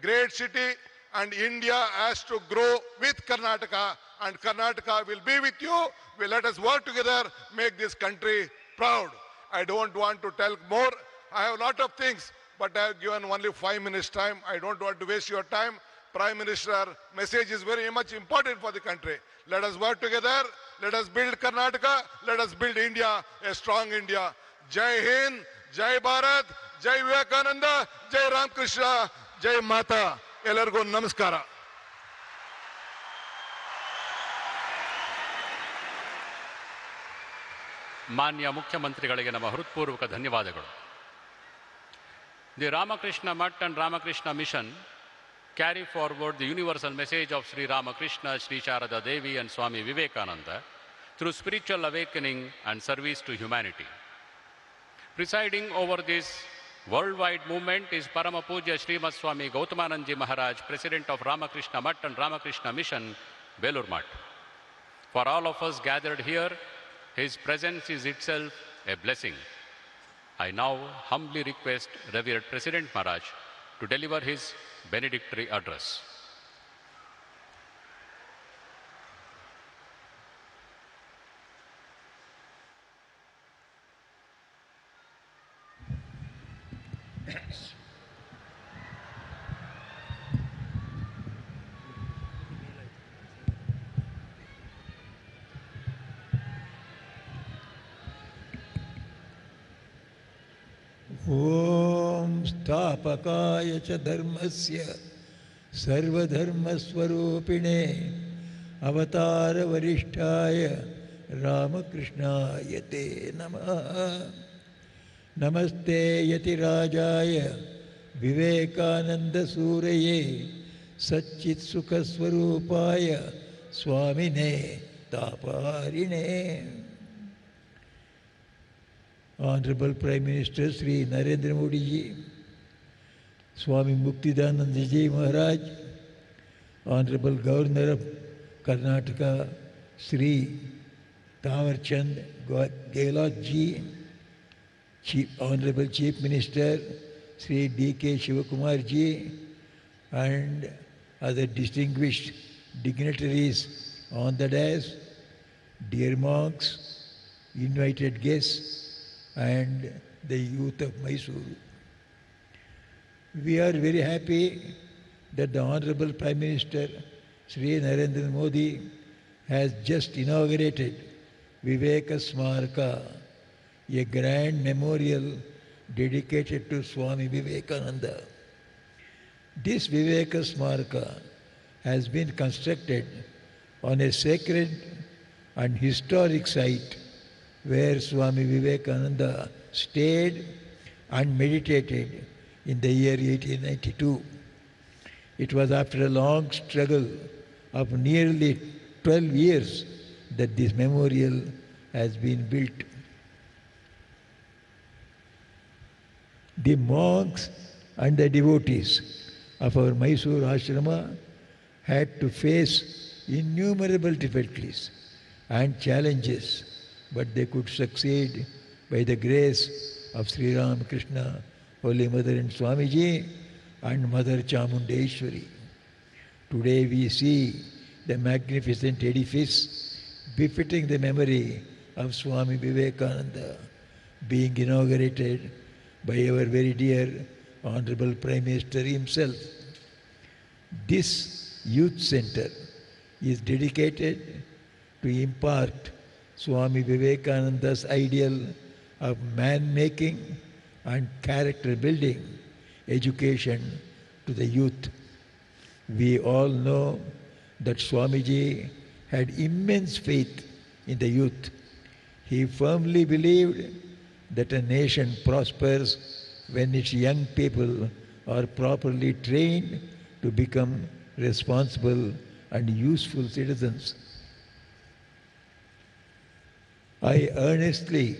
great city, and India has to grow with Karnataka, and Karnataka will be with you. Let us work together, make this country proud. I don't want to tell more. I have a lot of things, but I have given only 5 minutes time. I don't want to waste your time. Prime Minister message is very much important for the country. Let us work together. Let us build Karnataka. Let us build India, a strong India. Jai Hind, Jai Bharat, Jai Vivekananda, Jai Ram Krishna, Jai Mata. Ellargu namaskara. ಮಾನ್ಯ ಮುಖ್ಯಮಂತ್ರಿಗಳಿಗೆ ನಮ್ಮ ಹೃತ್ಪೂರ್ವಕ ಧನ್ಯವಾದಗಳು. The Ramakrishna Math and Ramakrishna Mission carry forward the universal message of Sri Ramakrishna, Sri Sharada Devi and Swami Vivekananda through spiritual awakening and service to humanity. Presiding over this worldwide movement is Parama Puja Srimad Swami Gautamanand Ji Maharaj, President of Ramakrishna Math and Ramakrishna Mission, Belur Math. For all of us gathered here, his presence is itself a blessing. I now humbly request Revered President Maharaj to deliver his benedictory address. ओम स्थापकाय च धर्मस्य सर्वधर्मस्वरूपिणे अवतार वरिष्ठाय रामकृष्णाय ते नमः. नमस्ते यतिराजाय Vivekananda सूरये सच्चित्सुखस्वरूपाय स्वामिने तापहारिणे. Honorable Prime Minister Sri Narendra Modi Ji, Swami Muktidanand Ji Maharaj, Honorable Governor of Karnataka Sri Tawarchand Gehlot Ji, Honorable Chief Minister Sri D.K. Shivakumar Ji, and other distinguished dignitaries on the dais, dear monks, invited guests, and the youth of Mysuru. We are very happy that the Honorable Prime Minister Sri Narendra Modi has just inaugurated Viveka Smaraka, a grand memorial dedicated to Swami Vivekananda. This Viveka Smaraka has been constructed on a sacred and historic site where Swami Vivekananda stayed and meditated in the year 1892. It was after a long struggle of nearly 12 years that this memorial has been built. The monks and the devotees of our Mysore ashrama had to face innumerable difficulties and challenges, but they could succeed by the grace of Sri Ramakrishna, Holy Mother and Swamiji, and Mother Chamundeshwari. Today we see the magnificent edifice befitting the memory of Swami Vivekananda being inaugurated by our very dear Honorable Prime Minister himself. This youth center is dedicated to impart Swami Vivekananda's ideal of man-making and character-building education to the youth. We all know that Swamiji had immense faith in the youth. He firmly believed that a nation prospers when its young people are properly trained to become responsible and useful citizens. I earnestly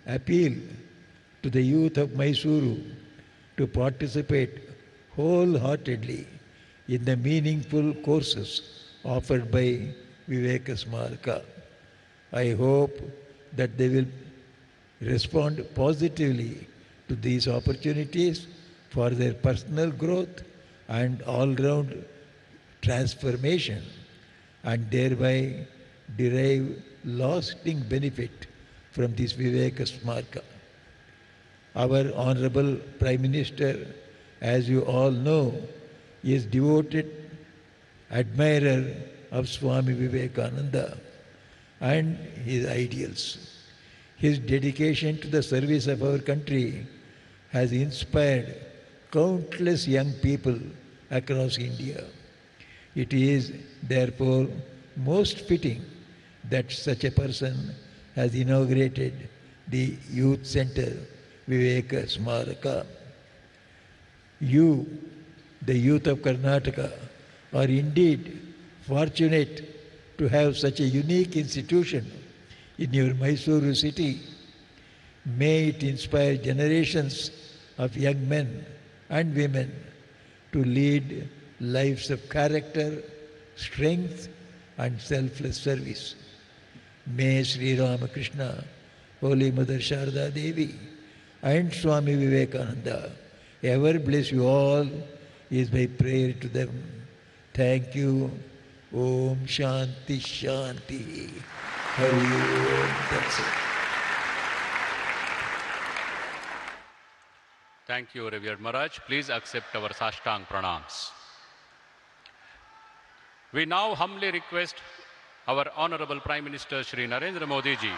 appeal to the youth of Mysuru to participate wholeheartedly in the meaningful courses offered by Viveka Smaraka. I hope that they will respond positively to these opportunities for their personal growth and all-round transformation, and thereby derive lasting benefit from this Viveka Smaraka. Our Honorable Prime Minister, as you all know, is devoted admirer of Swami Vivekananda and his ideals. His dedication to the service of our country has inspired countless young people across India. It is therefore most fitting that such a person has inaugurated the Youth Center, Viveka Smaraka. You, the youth of Karnataka, are indeed fortunate to have such a unique institution in your Mysuru city. May it inspire generations of young men and women to lead lives of character, strength and selfless service. May Sri Ramakrishna, Holy Mother Sharda Devi and Swami Vivekananda ever bless you all is my prayer to them. Thank you. Om Shanti Shanti. Hari Om. That's it. Thank you, Revered Maharaj. Please accept our Sashtang Pranams. We now humbly request our Honorable Prime Minister Shri Narendra Modi ji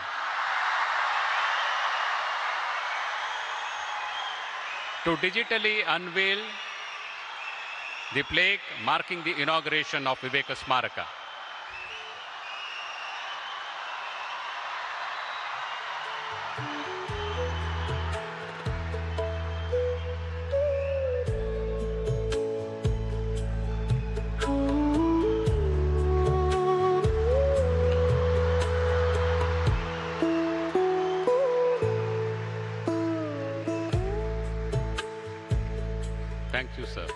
to digitally unveil the plaque marking the inauguration of Viveka Smaraka. Thank you, sir.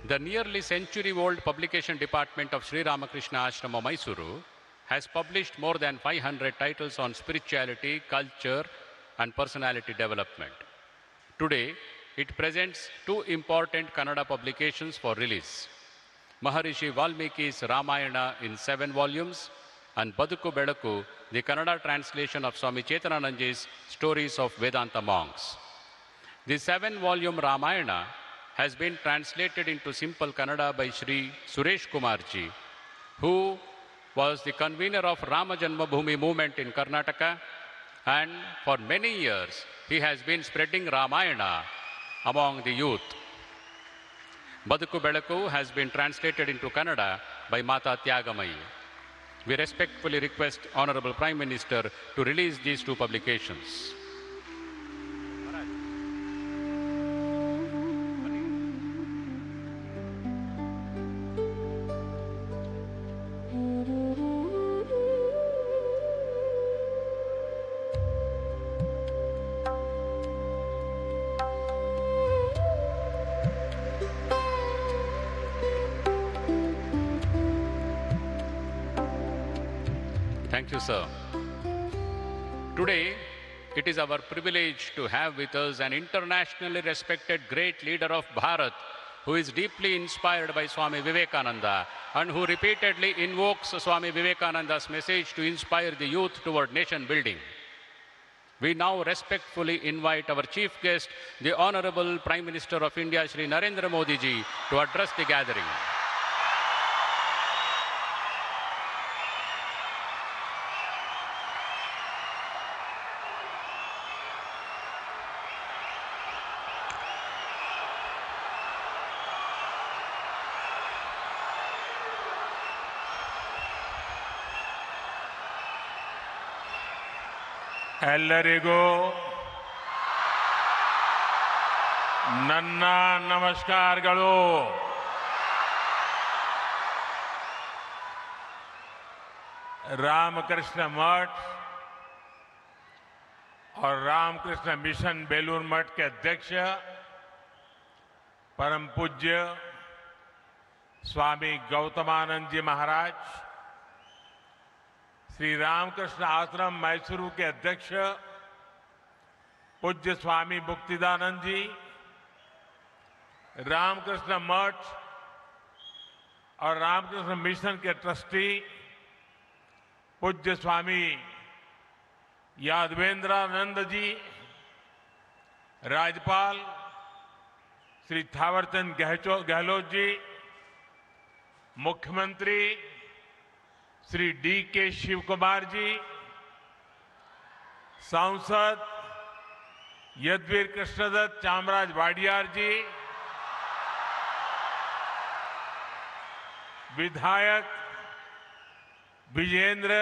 The nearly century-old publication department of Sri Ramakrishna Ashrama, Mysuru, has published more than 500 titles on spirituality, culture, and personality development. Today, it presents two important Kannada publications for release: Maharishi Valmiki's Ramayana in 7 volumes, and Baduku Bedaku, the Kannada translation of Swami Chetananandji's Stories of Vedanta Monks. The 7-volume Ramayana has been translated into simple Kannada by Sri Suresh Kumarji, who was the convener of Rama Janmabhoomi movement in Karnataka, and for many years he has been spreading Ramayana among the youth. Baduku Bedaku has been translated into Kannada by Mata Tyagamayi. We respectfully request Honorable Prime Minister to release these two publications. Thank you, sir. Today, it is our privilege to have with us an internationally respected great leader of Bharat who is deeply inspired by Swami Vivekananda and who repeatedly invokes Swami Vivekananda's message to inspire the youth toward nation building. We now respectfully invite our chief guest, the Honorable Prime Minister of India, Shri Narendra Modi ji, to address the gathering. ಎಲ್ಲರಿಗೂ ನನ್ನ ನಮಸ್ಕಾರಗಳು. रामकृष्ण मठ और रामकृष्ण मिशन बेलूर मठ के अध्यक्ष परम पूज्य स्वामी गौतमानंद जी महाराज, श्री रामकृष्ण आश्रम मैसूरू के अध्यक्ष पूज्य स्वामी मुक्तिदानंद जी, रामकृष्ण मठ और रामकृष्ण मिशन के ट्रस्टी पूज्य स्वामी यादवेंद्रानंद जी, राज्यपाल श्री थावरचंद गहलोत जी, मुख्यमंत्री श्री D.K. शिव कुमार जी, सांसद यदवीर कृष्णदत्त चामराज वाडियार जी, विधायक विजेंद्र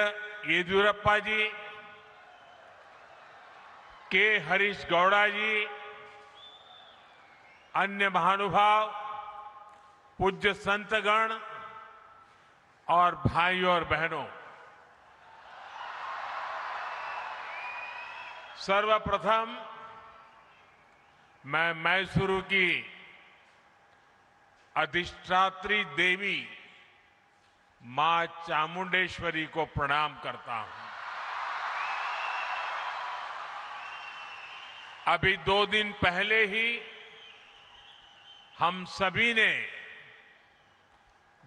येदियुरप्पा जी, के हरीश गौड़ा जी, अन्य महानुभाव, पूज्य संतगण और भाइयों और बहनों, सर्वप्रथम मैं मैसूरू की अधिष्ठात्री देवी मां चामुंडेश्वरी को प्रणाम करता हूं। अभी 2 दिन पहले ही हम सभी ने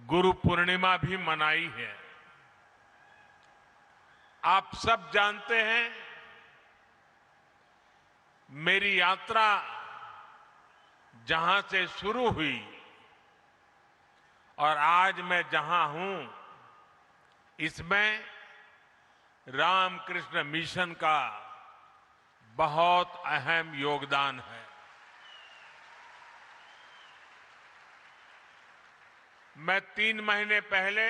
गुरु पूर्णिमा भी मनाई है। आप सब जानते हैं, मेरी यात्रा जहां से शुरू हुई और आज मैं जहां हूं, इसमें रामकृष्ण मिशन का बहुत अहम योगदान है। मैं 3 महीने पहले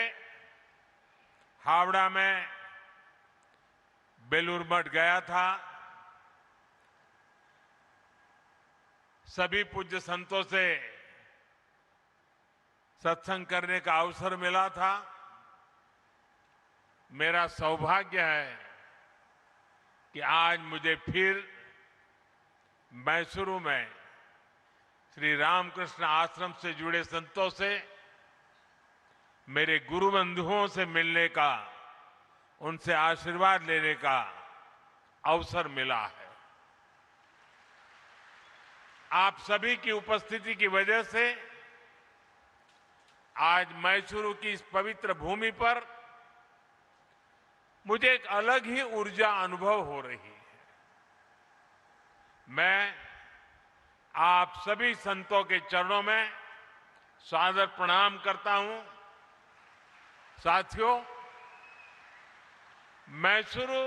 हावड़ा में बेलूर मठ गया था। सभी पूज्य संतों से सत्संग करने का अवसर मिला था। मेरा सौभाग्य है कि आज मुझे फिर मैसूरू में श्री रामकृष्ण आश्रम से जुड़े संतों से, मेरे गुरु बंधुओं से मिलने का, उनसे आशीर्वाद लेने का अवसर मिला है। आप सभी की उपस्थिति की वजह से आज मैसूरू की इस पवित्र भूमि पर मुझे एक अलग ही ऊर्जा अनुभव हो रही है। मैं आप सभी संतों के चरणों में सादर प्रणाम करता हूं। साथियों, मैसूरू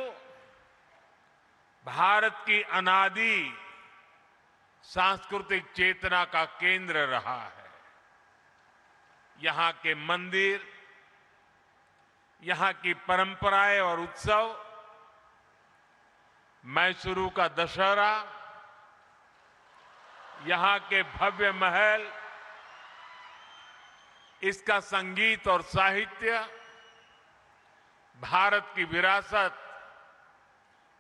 भारत की अनादि सांस्कृतिक चेतना का केंद्र रहा है। यहां के मंदिर, यहां की परंपराएं और उत्सव, मैसूरू का दशहरा, यहां के भव्य महल, इसका संगीत और साहित्य, भारत की विरासत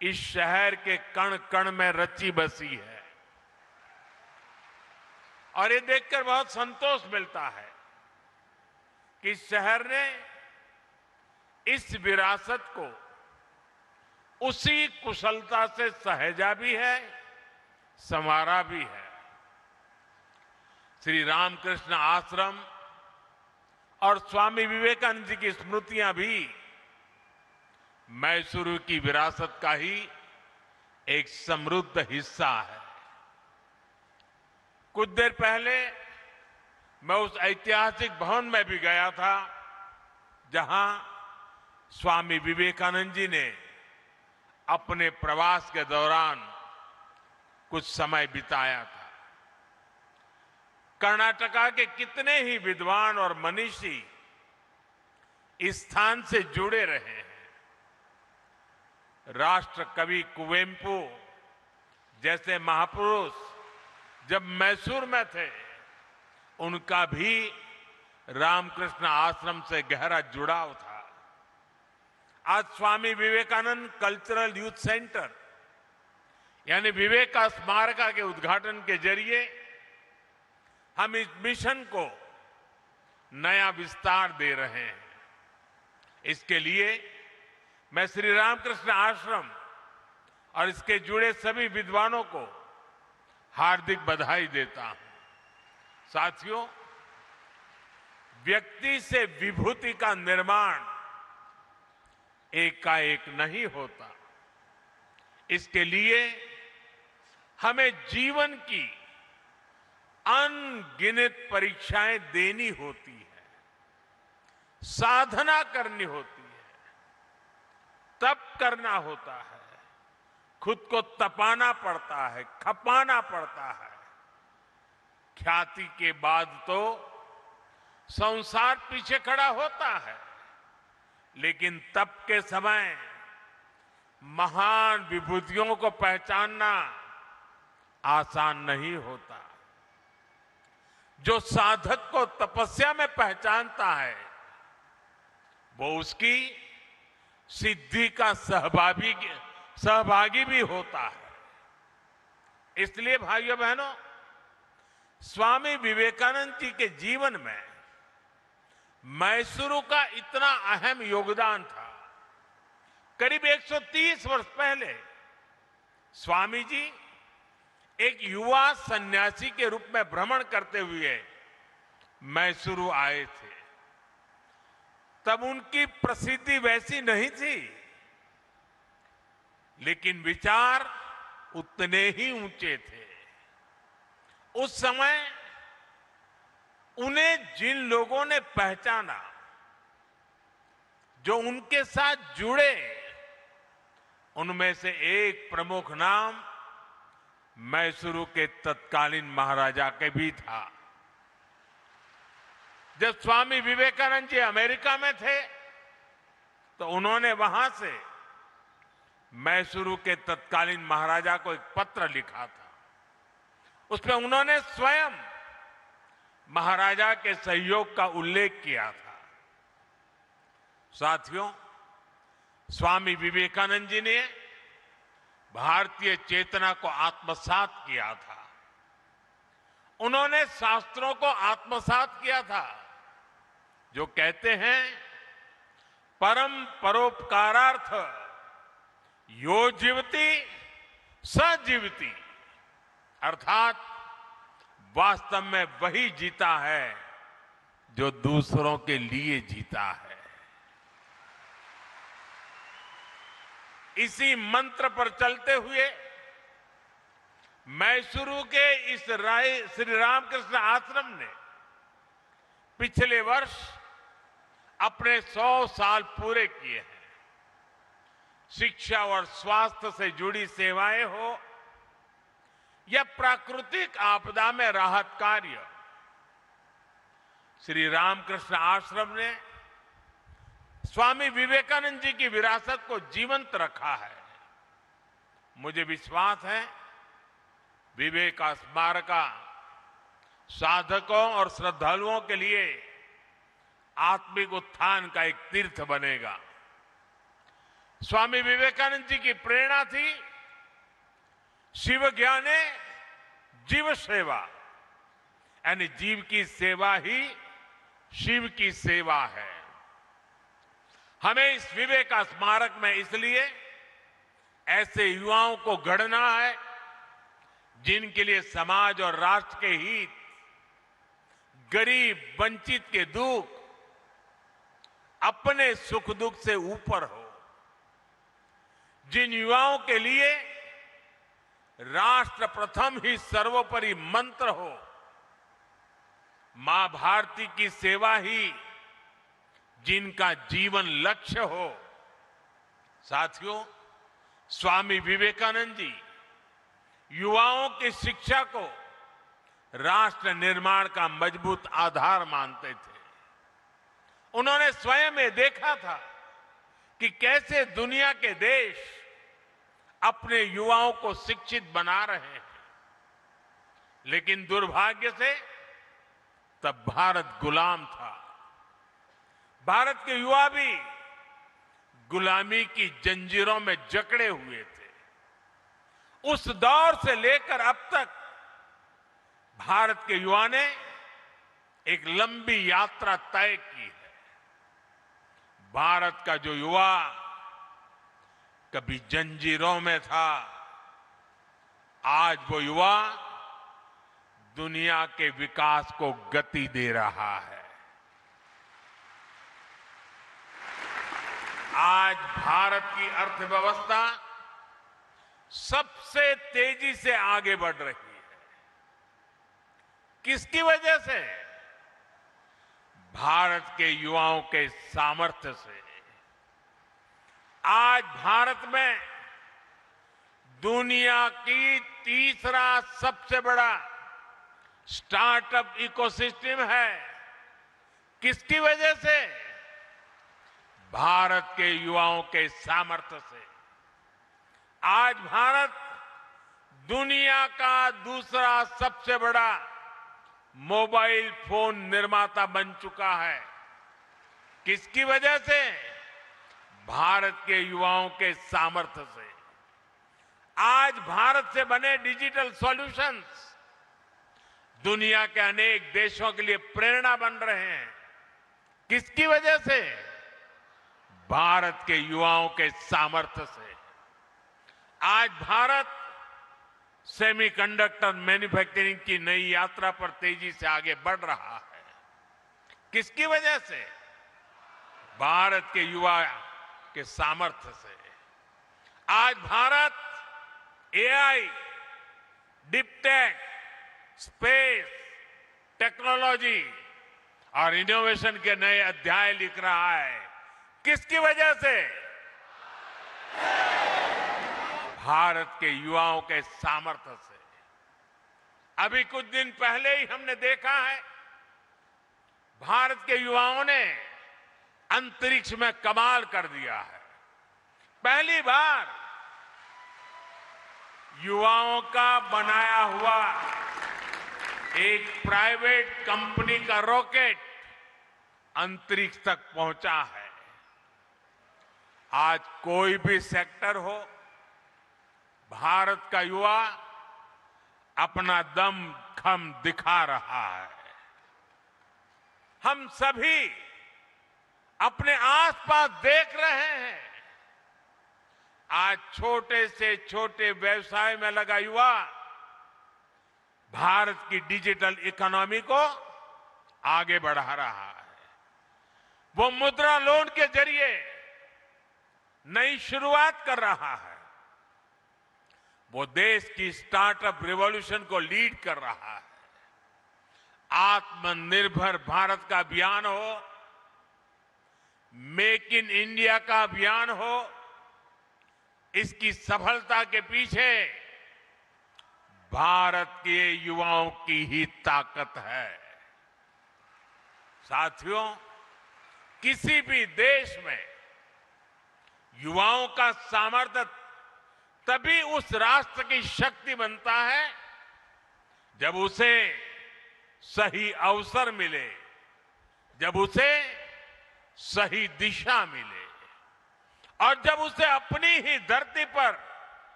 इस शहर के कण कण में रची बसी है। और ये देखकर बहुत संतोष मिलता है कि इस शहर ने इस विरासत को उसी कुशलता से सहेजा भी है, संवारा भी है। श्री रामकृष्ण आश्रम और स्वामी विवेकानंद जी की स्मृतियां भी मैसूरू की विरासत का ही एक समृद्ध हिस्सा है। कुछ देर पहले मैं उस ऐतिहासिक भवन में भी गया था जहां स्वामी विवेकानंद जी ने अपने प्रवास के दौरान कुछ समय बिताया था। कर्नाटका के कितने ही विद्वान और मनीषी इस स्थान से जुड़े रहे हैं। राष्ट्र कवि कुवेंपु जैसे महापुरुष जब मैसूर में थे, उनका भी रामकृष्ण आश्रम से गहरा जुड़ाव था। आज Swami Vivekananda cultural youth centre यानी विवेका स्मारका के उद्घाटन के जरिए हम इस मिशन को नया विस्तार दे रहे हैं। इसके लिए मैं श्री रामकृष्ण आश्रम और इसके जुड़े सभी विद्वानों को हार्दिक बधाई देता हूं। साथियों, व्यक्ति से विभूति का निर्माण एकाएक नहीं होता। इसके लिए हमें जीवन की अनगिनत परीक्षाएं देनी होती है, साधना करनी होती है, तप करना होता है, खुद को तपाना पड़ता है, खपाना पड़ता है। ख्याति के बाद तो संसार पीछे खड़ा होता है, लेकिन तब के समय महान विभूतियों को पहचानना आसान नहीं होता। जो साधक को तपस्या में पहचानता है वो उसकी सिद्धि का सहभागी भी होता है। इसलिए भाइयों बहनों, स्वामी विवेकानंद जी के जीवन में मैसूरू का इतना अहम योगदान था। करीब 130 वर्ष पहले स्वामी जी एक युवा सन्यासी के रूप में भ्रमण करते हुए मैसूरू आए थे। तब उनकी प्रसिद्धि वैसी नहीं थी, लेकिन विचार उतने ही ऊंचे थे। उस समय उन्हें जिन लोगों ने पहचाना, जो उनके साथ जुड़े, उनमें से एक प्रमुख नाम मैसूरू के तत्कालीन महाराजा के भी था। जब स्वामी विवेकानंद जी अमेरिका में थे तो उन्होंने वहां से मैसूरू के तत्कालीन महाराजा को एक पत्र लिखा था। उसमें उन्होंने स्वयं महाराजा के सहयोग का उल्लेख किया था। साथियों, स्वामी विवेकानंद जी ने भारतीय चेतना को आत्मसात किया था। उन्होंने शास्त्रों को आत्मसात किया था, जो कहते हैं परम परोपकारार्थ यो जीवति स जीवति, अर्थात वास्तव में वही जीता है जो दूसरों के लिए जीता है। इसी मंत्र पर चलते हुए मैसूरू के इस श्री रामकृष्ण आश्रम ने पिछले वर्ष अपने 100 साल पूरे किए हैं। शिक्षा और स्वास्थ्य से जुड़ी सेवाएं हो या प्राकृतिक आपदा में राहत कार्य, श्री रामकृष्ण आश्रम ने स्वामी विवेकानंद जी की विरासत को जीवंत रखा है। मुझे विश्वास है विवेक स्मारक साधकों और श्रद्धालुओं के लिए आत्मिक उत्थान का एक तीर्थ बनेगा। स्वामी विवेकानंद जी की प्रेरणा थी शिव ज्ञाने जीव सेवा, यानी जीव की सेवा ही शिव की सेवा है। हमें इस विवेक स्मारक में इसलिए ऐसे युवाओं को गढ़ना है जिनके लिए समाज और राष्ट्र के हित, गरीब वंचित के दुख अपने सुख दुख से ऊपर हो। जिन युवाओं के लिए राष्ट्र प्रथम ही सर्वोपरि मंत्र हो, मां भारती की सेवा ही जिनका जीवन लक्ष्य हो। साथियों, स्वामी विवेकानंद जी युवाओं की शिक्षा को राष्ट्र निर्माण का मजबूत आधार मानते थे। उन्होंने स्वयं ये देखा था कि कैसे दुनिया के देश अपने युवाओं को शिक्षित बना रहे हैं, लेकिन दुर्भाग्य से तब भारत गुलाम था। भारत के युवा भी गुलामी की जंजीरों में जकड़े हुए थे। उस दौर से लेकर अब तक भारत के युवा ने एक लंबी यात्रा तय की है। भारत का जो युवा कभी जंजीरों में था, आज वो युवा दुनिया के विकास को गति दे रहा है। आज भारत की अर्थव्यवस्था सबसे तेजी से आगे बढ़ रही है। किसकी वजह से? भारत के युवाओं के सामर्थ्य से। आज भारत में दुनिया की तीसरा सबसे बड़ा स्टार्टअप इकोसिस्टम है। किसकी वजह से? भारत के युवाओं के सामर्थ्य से आज भारत दुनिया का दूसरा सबसे बड़ा मोबाइल फोन निर्माता बन चुका है। किसकी वजह से? भारत के युवाओं के सामर्थ्य से। आज भारत से बने डिजिटल सॉल्यूशंस दुनिया के अनेक देशों के लिए प्रेरणा बन रहे हैं। किसकी वजह से? भारत के युवाओं के सामर्थ्य से। आज भारत सेमीकंडक्टर मैन्युफैक्चरिंग की नई यात्रा पर तेजी से आगे बढ़ रहा है। किसकी वजह से? भारत के युवा के सामर्थ्य से। आज Bharat AI, deep tech, space, technology और इनोवेशन के नए अध्याय लिख रहा है। किसकी वजह से? भारत के युवाओं के सामर्थ्य से। अभी कुछ दिन पहले ही हमने देखा है भारत के युवाओं ने अंतरिक्ष में कमाल कर दिया है। पहली बार युवाओं का बनाया हुआ एक प्राइवेट कंपनी का रॉकेट अंतरिक्ष तक पहुंचा है। आज कोई भी सेक्टर हो, भारत का युवा अपना दम खम दिखा रहा है। हम सभी अपने आसपास देख रहे हैं, आज छोटे से छोटे व्यवसाय में लगा युवा भारत की डिजिटल इकोनॉमी को आगे बढ़ा रहा है। वो मुद्रा लोन के जरिए नई शुरुआत कर रहा है। वो देश की स्टार्टअप रिवॉल्यूशन को लीड कर रहा है। आत्मनिर्भर भारत का अभियान हो, मेक इन इंडिया का अभियान हो, इसकी सफलता के पीछे भारत के युवाओं की ही ताकत है। साथियों, किसी भी देश में युवाओं का सामर्थ्य तभी उस राष्ट्र की शक्ति बनता है जब उसे सही अवसर मिले, जब उसे सही दिशा मिले और जब उसे अपनी ही धरती पर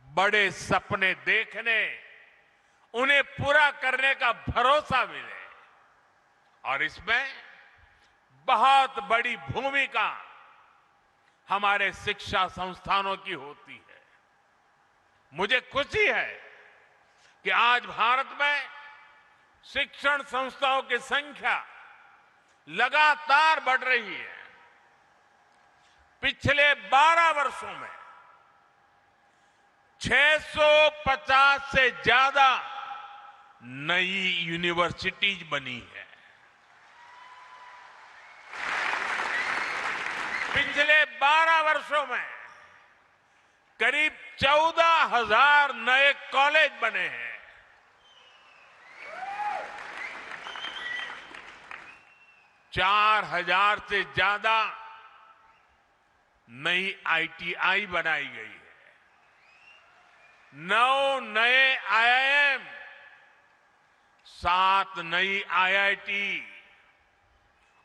बड़े सपने देखने, उन्हें पूरा करने का भरोसा मिले। और इसमें बहुत बड़ी भूमिका हमारे शिक्षा संस्थानों की होती है। मुझे खुशी है कि आज भारत में शिक्षण संस्थाओं की संख्या लगातार बढ़ रही है। पिछले 12 वर्षों में 650 से ज्यादा नई यूनिवर्सिटीज बनी है। पिछले 12 वर्षों में करीब 14,000 नए कॉलेज बने हैं। 4,000 से ज्यादा नई आईटीआई बनाई गई है। 9 नए आईआईएम, 7 नई आईआईटी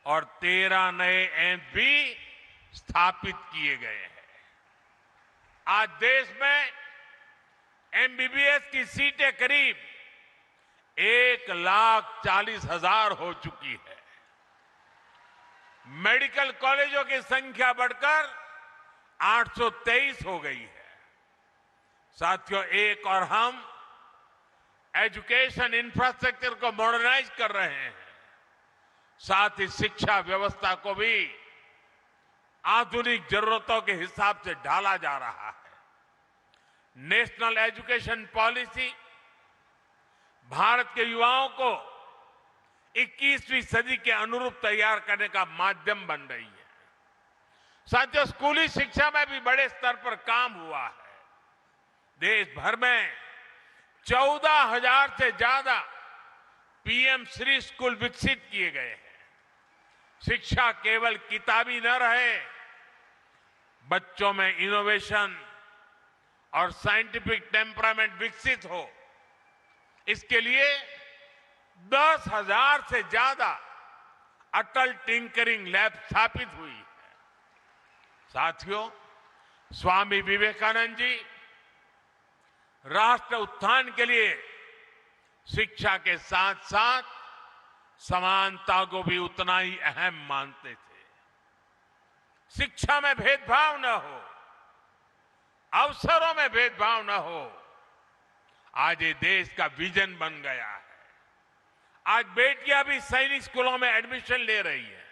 और 13 नए एम्स भी स्थापित किए गए हैं। आज देश में एमबीबीएस की सीटें करीब 1,40,000 हो चुकी है। मेडिकल कॉलेजों की संख्या बढ़कर 823 हो गई है। साथियों, एक और हम एजुकेशन इंफ्रास्ट्रक्चर को मॉडर्नाइज कर रहे हैं, साथ ही शिक्षा व्यवस्था को भी आधुनिक जरूरतों के हिसाब से ढाला जा रहा है। नेशनल एजुकेशन पॉलिसी भारत के युवाओं को 21वीं सदी के अनुरूप तैयार करने का माध्यम बन रही है। साथियों, स्कूली शिक्षा में भी बड़े स्तर पर काम हुआ है। देश भर में 14,000 से ज्यादा पीएम श्री स्कूल विकसित किए गए हैं। शिक्षा केवल किताबी न रहे, बच्चों में इनोवेशन और साइंटिफिक टेम्परामेंट विकसित हो, इसके लिए 10,000 से ज्यादा अटल टिंकरिंग लैब स्थापित हुई है। साथियों, स्वामी विवेकानंद जी राष्ट्र उत्थान के लिए शिक्षा के साथ साथ समानता को भी उतना ही अहम मानते थे। शिक्षा में भेदभाव न हो, अवसरों में भेदभाव न हो, आज ये देश का विजन बन गया है। आज बेटियां भी सैनिक स्कूलों में एडमिशन ले रही है।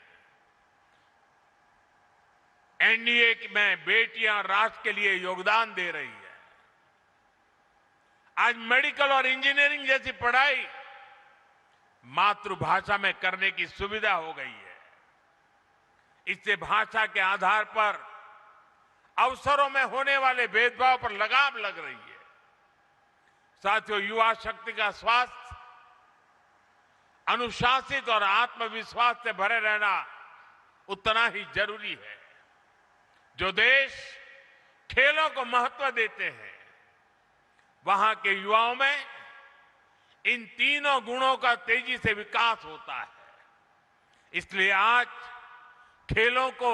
एनडीए में बेटियां राष्ट्र के लिए योगदान दे रही है। आज मेडिकल और इंजीनियरिंग जैसी पढ़ाई मातृभाषा में करने की सुविधा हो गई है। इससे भाषा के आधार पर अवसरों में होने वाले भेदभाव पर लगाम लग रही है। साथियों, युवा शक्ति का स्वास्थ्य, अनुशासित और आत्मविश्वास से भरे रहना उतना ही जरूरी है। जो देश खेलों को महत्व देते हैं, वहां के युवाओं में इन तीनों गुणों का तेजी से विकास होता है। इसलिए आज खेलों को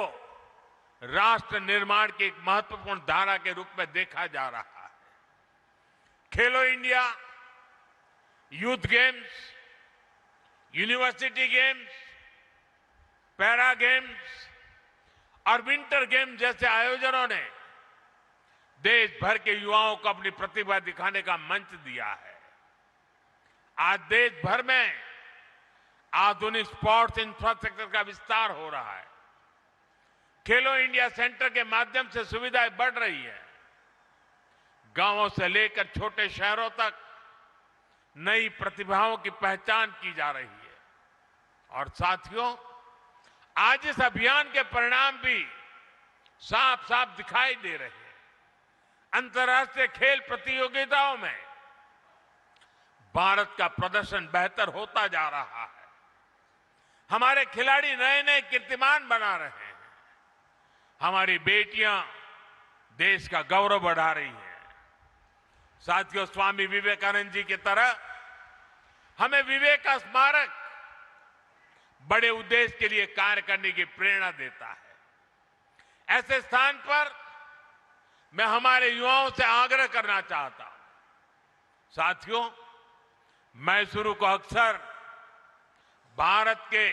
राष्ट्र निर्माण की एक महत्वपूर्ण धारा के रूप में देखा जा रहा है। खेलो India, youth games, university games, para games और विंटर गेम्स जैसे आयोजनों ने देश भर के युवाओं को अपनी प्रतिभा दिखाने का मंच दिया है। आज देश भर में आधुनिक स्पोर्ट्स इंफ्रास्ट्रक्चर का विस्तार हो रहा है। खेलो इंडिया सेंटर के माध्यम से सुविधाएं बढ़ रही है। गांवों से लेकर छोटे शहरों तक नई प्रतिभाओं की पहचान की जा रही है। और साथियों, आज इस अभियान के परिणाम भी साफ साफ दिखाई दे रहे हैं। अंतर्राष्ट्रीय खेल प्रतियोगिताओं में भारत का प्रदर्शन बेहतर होता जा रहा है। हमारे खिलाड़ी नए नए कीर्तिमान बना रहे हैं। हमारी बेटियां देश का गौरव बढ़ा रही हैं। साथियों, स्वामी विवेकानंद जी की तरह हमें विवेक का स्मारक बड़े उद्देश्य के लिए कार्य करने की प्रेरणा देता है। ऐसे स्थान पर मैं हमारे युवाओं से आग्रह करना चाहता हूं। साथियों, मैसूरू को अक्सर भारत के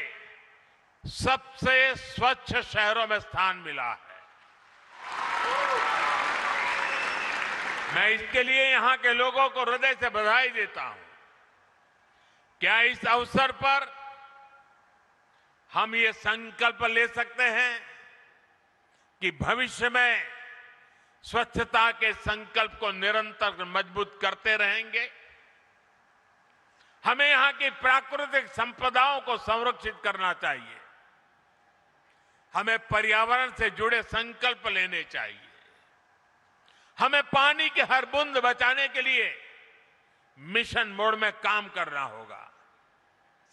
सबसे स्वच्छ शहरों में स्थान मिला है। मैं इसके लिए यहां के लोगों को हृदय से बधाई देता हूं। क्या इस अवसर पर हम ये संकल्प ले सकते हैं कि भविष्य में स्वच्छता के संकल्प को निरंतर मजबूत करते रहेंगे? हमें यहां की प्राकृतिक संपदाओं को संरक्षित करना चाहिए। हमें पर्यावरण से जुड़े संकल्प लेने चाहिए। हमें पानी की हर बूंद बचाने के लिए मिशन मोड में काम करना होगा।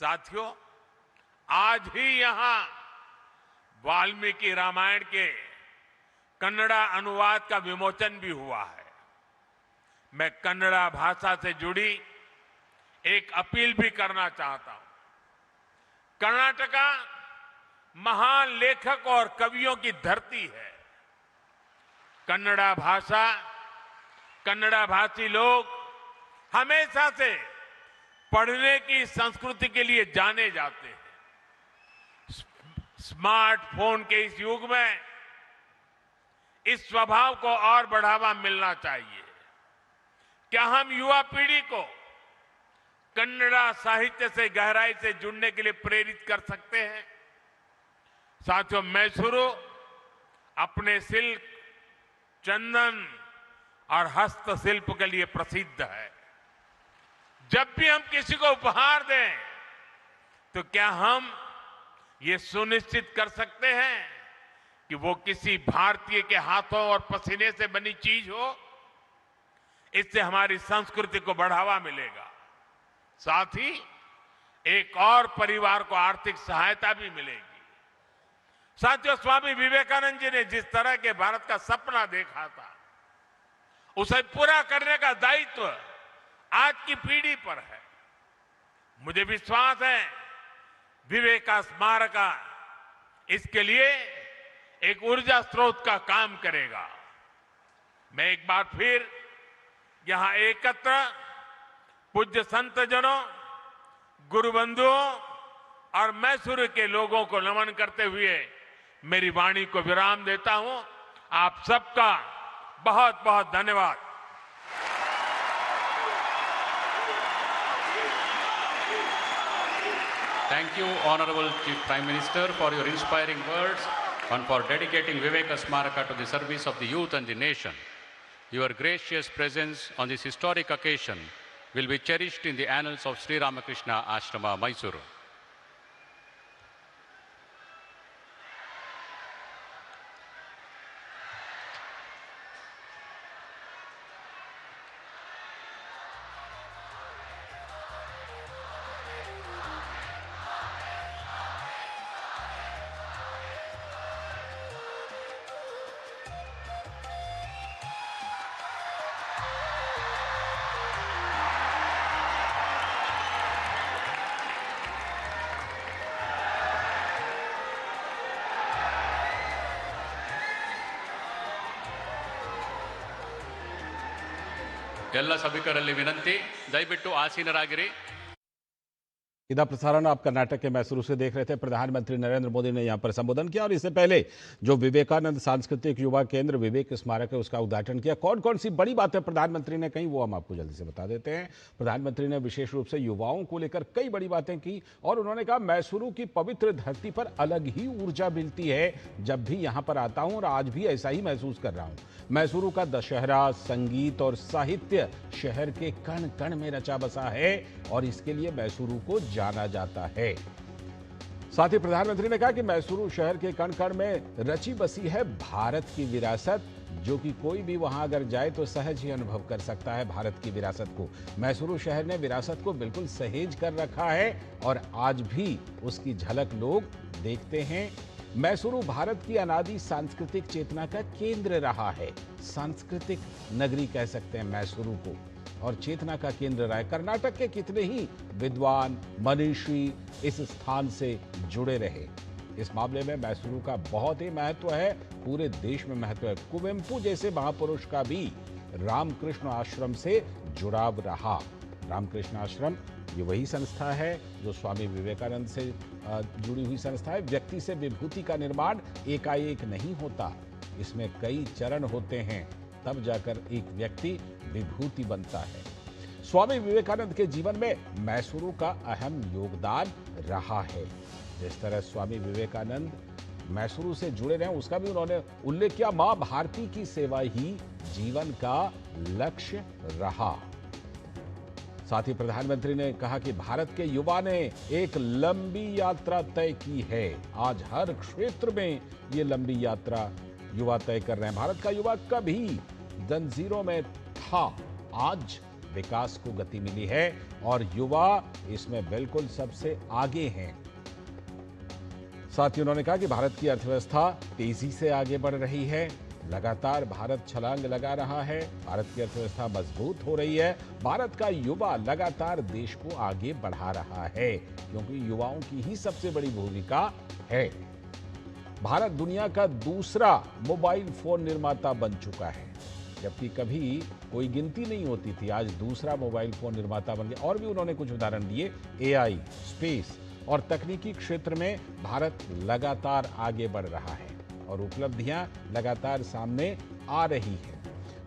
साथियों, आज ही यहां वाल्मीकि रामायण के कन्नड़ा अनुवाद का विमोचन भी हुआ है। मैं कन्नड़ा भाषा से जुड़ी एक अपील भी करना चाहता हूं। कर्नाटका महान लेखक और कवियों की धरती है। कन्नड़ा भाषा, कन्नड़ा भाषी लोग हमेशा से पढ़ने की संस्कृति के लिए जाने जाते हैं। स्मार्टफोन के इस युग में इस स्वभाव को और बढ़ावा मिलना चाहिए। क्या हम युवा पीढ़ी को कन्नड़ा साहित्य से गहराई से जुड़ने के लिए प्रेरित कर सकते हैं? साथियों, मैसूरू अपने सिल्क, चंदन और हस्तशिल्प के लिए प्रसिद्ध है। जब भी हम किसी को उपहार दें तो क्या हम ये सुनिश्चित कर सकते हैं कि वो किसी भारतीय के हाथों और पसीने से बनी चीज हो? इससे हमारी संस्कृति को बढ़ावा मिलेगा। साथ ही एक और परिवार को आर्थिक सहायता भी मिलेगी। साथियों, स्वामी विवेकानंद जी ने जिस तरह के भारत का सपना देखा था, उसे पूरा करने का दायित्व आज की पीढ़ी पर है। मुझे विश्वास है विवेक का स्मारक इसके लिए एक ऊर्जा स्रोत का काम करेगा। मैं एक बार फिर यहां एकत्र पूज्य संतजनों, गुरु बंधुओं और मैसूर के लोगों को नमन करते हुए मेरी वाणी को विराम देता हूं। आप सबका बहुत बहुत धन्यवाद। Thank you, Honorable Chief Prime Minister, for your inspiring words and for dedicating Viveka Smaraka to the service of the youth and the nation. Your gracious presence on this historic occasion will be cherished in the annals of Sri Ramakrishna Ashrama, Mysuru. ಎಲ್ಲ ಸಭಿಕರಲ್ಲಿ ವಿನಂತಿ, ದಯವಿಟ್ಟು ಆಸೀನರಾಗಿರಿ। सीधा प्रसारण आप कर्नाटक के मैसूरू से देख रहे थे। प्रधानमंत्री नरेंद्र मोदी ने यहां पर संबोधन किया और इससे पहले जो विवेकानंद सांस्कृतिक युवा केंद्र विवेक स्मारक है उसका उद्घाटन किया। कौन कौन सी बड़ी बातें प्रधानमंत्री ने कही वो हम आपको जल्दी से बता देते हैं। प्रधानमंत्री ने विशेष रूप से युवाओं को लेकर कई बड़ी बातें की और उन्होंने कहा मैसूरू की पवित्र धरती पर अलग ही ऊर्जा मिलती है जब भी यहां पर आता हूं और आज भी ऐसा ही महसूस कर रहा हूं। मैसूरू का दशहरा, संगीत और साहित्य शहर के कण कण में रचा बसा है और इसके लिए मैसूरू को जाना जाता है। साथ ही प्रधानमंत्री ने कहा कि मैसूरू शहर के कण कण में रची बसी है भारत की विरासत, जो कि कोई भी वहां अगर जाए तो सहज ही अनुभव कर सकता है भारत की विरासत को। मैसूरू शहर ने विरासत को बिल्कुल सहेज कर रखा है और आज भी उसकी झलक लोग देखते हैं। मैसूरू भारत की अनादि सांस्कृतिक चेतना का केंद्र रहा है। सांस्कृतिक नगरी कह सकते हैं मैसूरू को और चेतना का केंद्र रहा है। कर्नाटक के कितने ही विद्वान मनीषी इस स्थान से जुड़े रहे। इस मामले में मैसूरू का बहुत ही महत्व है, पूरे देश में महत्व है। कुवेंपु जैसे महापुरुष का भी रामकृष्ण आश्रम से जुड़ाव रहा। रामकृष्ण आश्रम ये वही संस्था है जो स्वामी विवेकानंद से जुड़ी हुई संस्था है। व्यक्ति से विभूति का निर्माण एकाएक नहीं होता, इसमें कई चरण होते हैं, तब जाकर एक व्यक्ति विभूति बनता है। स्वामी विवेकानंद के जीवन में मैसूरू का अहम योगदान रहा है। जिस तरह स्वामी विवेकानंद मैसूरू से जुड़े रहे उसका भी उन्होंने उल्लेख किया। मां भारती की सेवा ही जीवन का लक्ष्य रहा। साथ ही प्रधानमंत्री ने कहा कि भारत के युवा ने एक लंबी यात्रा तय की है। आज हर क्षेत्र में ये लंबी यात्रा युवा तय कर रहे हैं। भारत का युवा कभी जंजीरों में था, आज विकास को गति मिली है और युवा इसमें बिल्कुल सबसे आगे हैं। साथ ही उन्होंने कहा कि भारत की अर्थव्यवस्था तेजी से आगे बढ़ रही है। लगातार भारत छलांग लगा रहा है, भारत की अर्थव्यवस्था मजबूत हो रही है। भारत का युवा लगातार देश को आगे बढ़ा रहा है क्योंकि युवाओं की ही सबसे बड़ी भूमिका है। भारत दुनिया का दूसरा मोबाइल फोन निर्माता बन चुका है, जबकि कभी कोई गिनती नहीं होती थी, आज दूसरा मोबाइल फोन निर्माता बन गया। और भी उन्होंने कुछ उदाहरण दिए। एआई, स्पेस और तकनीकी क्षेत्र में भारत लगातार आगे बढ़ रहा है और उपलब्धियां लगातार सामने आ रही हैं।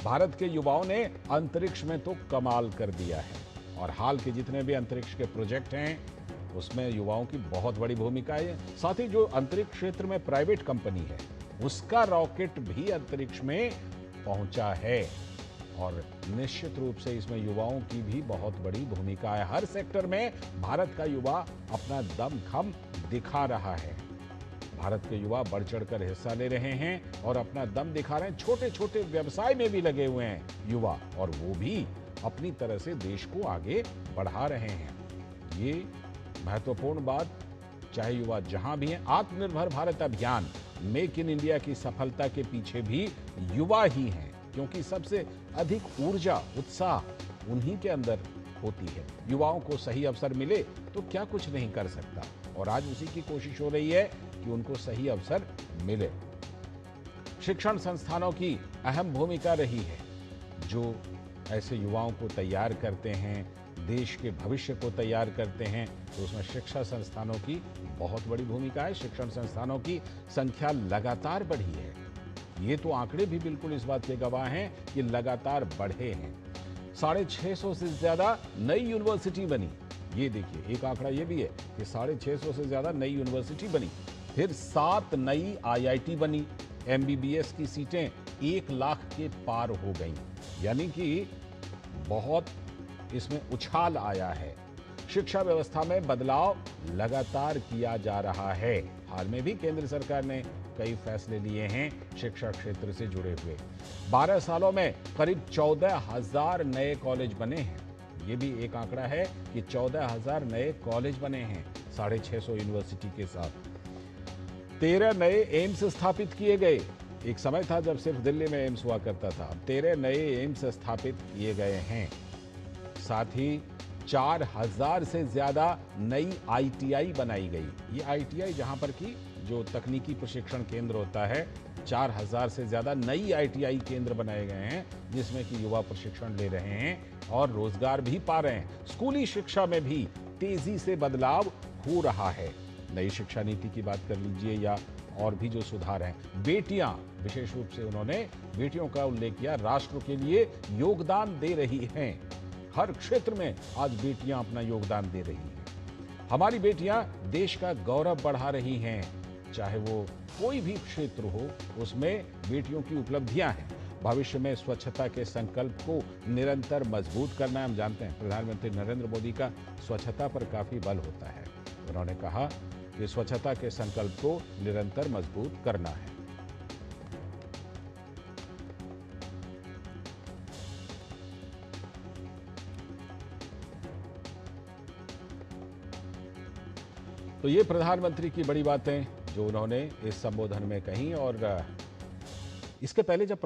भारत के युवाओं ने अंतरिक्ष में तो कमाल कर दिया है और हाल के जितने भी अंतरिक्ष के प्रोजेक्ट हैं उसमें युवाओं की बहुत बड़ी भूमिका है। साथ ही जो अंतरिक्ष क्षेत्र में प्राइवेट कंपनी है उसका रॉकेट भी अंतरिक्ष में पहुंचा है और निश्चित रूप से इसमें युवाओं की भी बहुत बड़ी भूमिका है। हर सेक्टर में भारत का युवा अपना दमखम दिखा रहा है। भारत के युवा बढ़ चढ़कर हिस्सा ले रहे हैं और अपना दम दिखा रहे हैं। छोटे छोटे व्यवसाय में भी लगे हुए हैं युवा और वो भी अपनी तरह से देश को आगे बढ़ा रहे हैं। ये महत्वपूर्ण बात चाहे युवा जहां भी हैं। आत्मनिर्भर भारत अभियान, मेक इन इंडिया की सफलता के पीछे भी युवा ही हैं, क्योंकि सबसे अधिक ऊर्जा, उत्साह उन्हीं के अंदर होती है। युवाओं को सही अवसर मिले तो क्या कुछ नहीं कर सकता, और आज उसी की कोशिश हो रही है कि उनको सही अवसर मिले। शिक्षण संस्थानों की अहम भूमिका रही है, जो ऐसे युवाओं को तैयार करते हैं, देश के भविष्य को तैयार करते हैं, तो उसमें शिक्षा संस्थानों की बहुत बड़ी भूमिका है। शिक्षण संस्थानों की संख्या लगातार बढ़ी है। ये तो आंकड़े भी बिल्कुल इस बात के गवाह हैं कि लगातार बढ़े हैं। 650 से ज्यादा नई यूनिवर्सिटी बनी। ये देखिए, एक आंकड़ा ये भी है कि 650 से ज्यादा नई यूनिवर्सिटी बनी। फिर 7 नई IIT बनी। MBBS की सीटें 1 लाख के पार हो गई, यानी कि बहुत इसमें उछाल आया है। शिक्षा व्यवस्था में बदलाव लगातार किया जा रहा है। हाल में भी केंद्र सरकार ने कई फैसले लिए हैं शिक्षा क्षेत्र से जुड़े हुए। 12 सालों में करीब 14,000 नए कॉलेज बने हैं। ये भी एक आंकड़ा है कि 14,000 नए कॉलेज बने हैं 650 यूनिवर्सिटी के साथ। 13 नए एम्स स्थापित किए गए। एक समय था जब सिर्फ दिल्ली में एम्स हुआ करता था, अब 13 नए एम्स स्थापित किए गए हैं। साथ ही 4,000 से ज्यादा नई ITI बनाई गई। ये ITI जहां पर की जो तकनीकी प्रशिक्षण केंद्र होता है, 4,000 से ज्यादा नई ITI केंद्र बनाए गए हैं, जिसमें कि युवा प्रशिक्षण ले रहे हैं और रोजगार भी पा रहे हैं। स्कूली शिक्षा में भी तेजी से बदलाव हो रहा है। नई शिक्षा नीति की बात कर लीजिए या और भी जो सुधार हैं। बेटियां, विशेष रूप से उन्होंने बेटियों का उल्लेख किया, राष्ट्र के लिए योगदान दे रही हैं। हर क्षेत्र में आज बेटियां अपना योगदान दे रही हैं। हमारी बेटियां देश का गौरव बढ़ा रही हैं। चाहे वो कोई भी क्षेत्र हो, उसमें बेटियों की उपलब्धियां हैं। भविष्य में स्वच्छता के संकल्प को निरंतर मजबूत करना। हम जानते हैं प्रधानमंत्री नरेंद्र मोदी का स्वच्छता पर काफी बल होता है। उन्होंने कहा कि स्वच्छता के संकल्प को निरंतर मजबूत करना है। तो ये प्रधानमंत्री की बड़ी बातें जो उन्होंने इस संबोधन में कही। और इसके पहले जब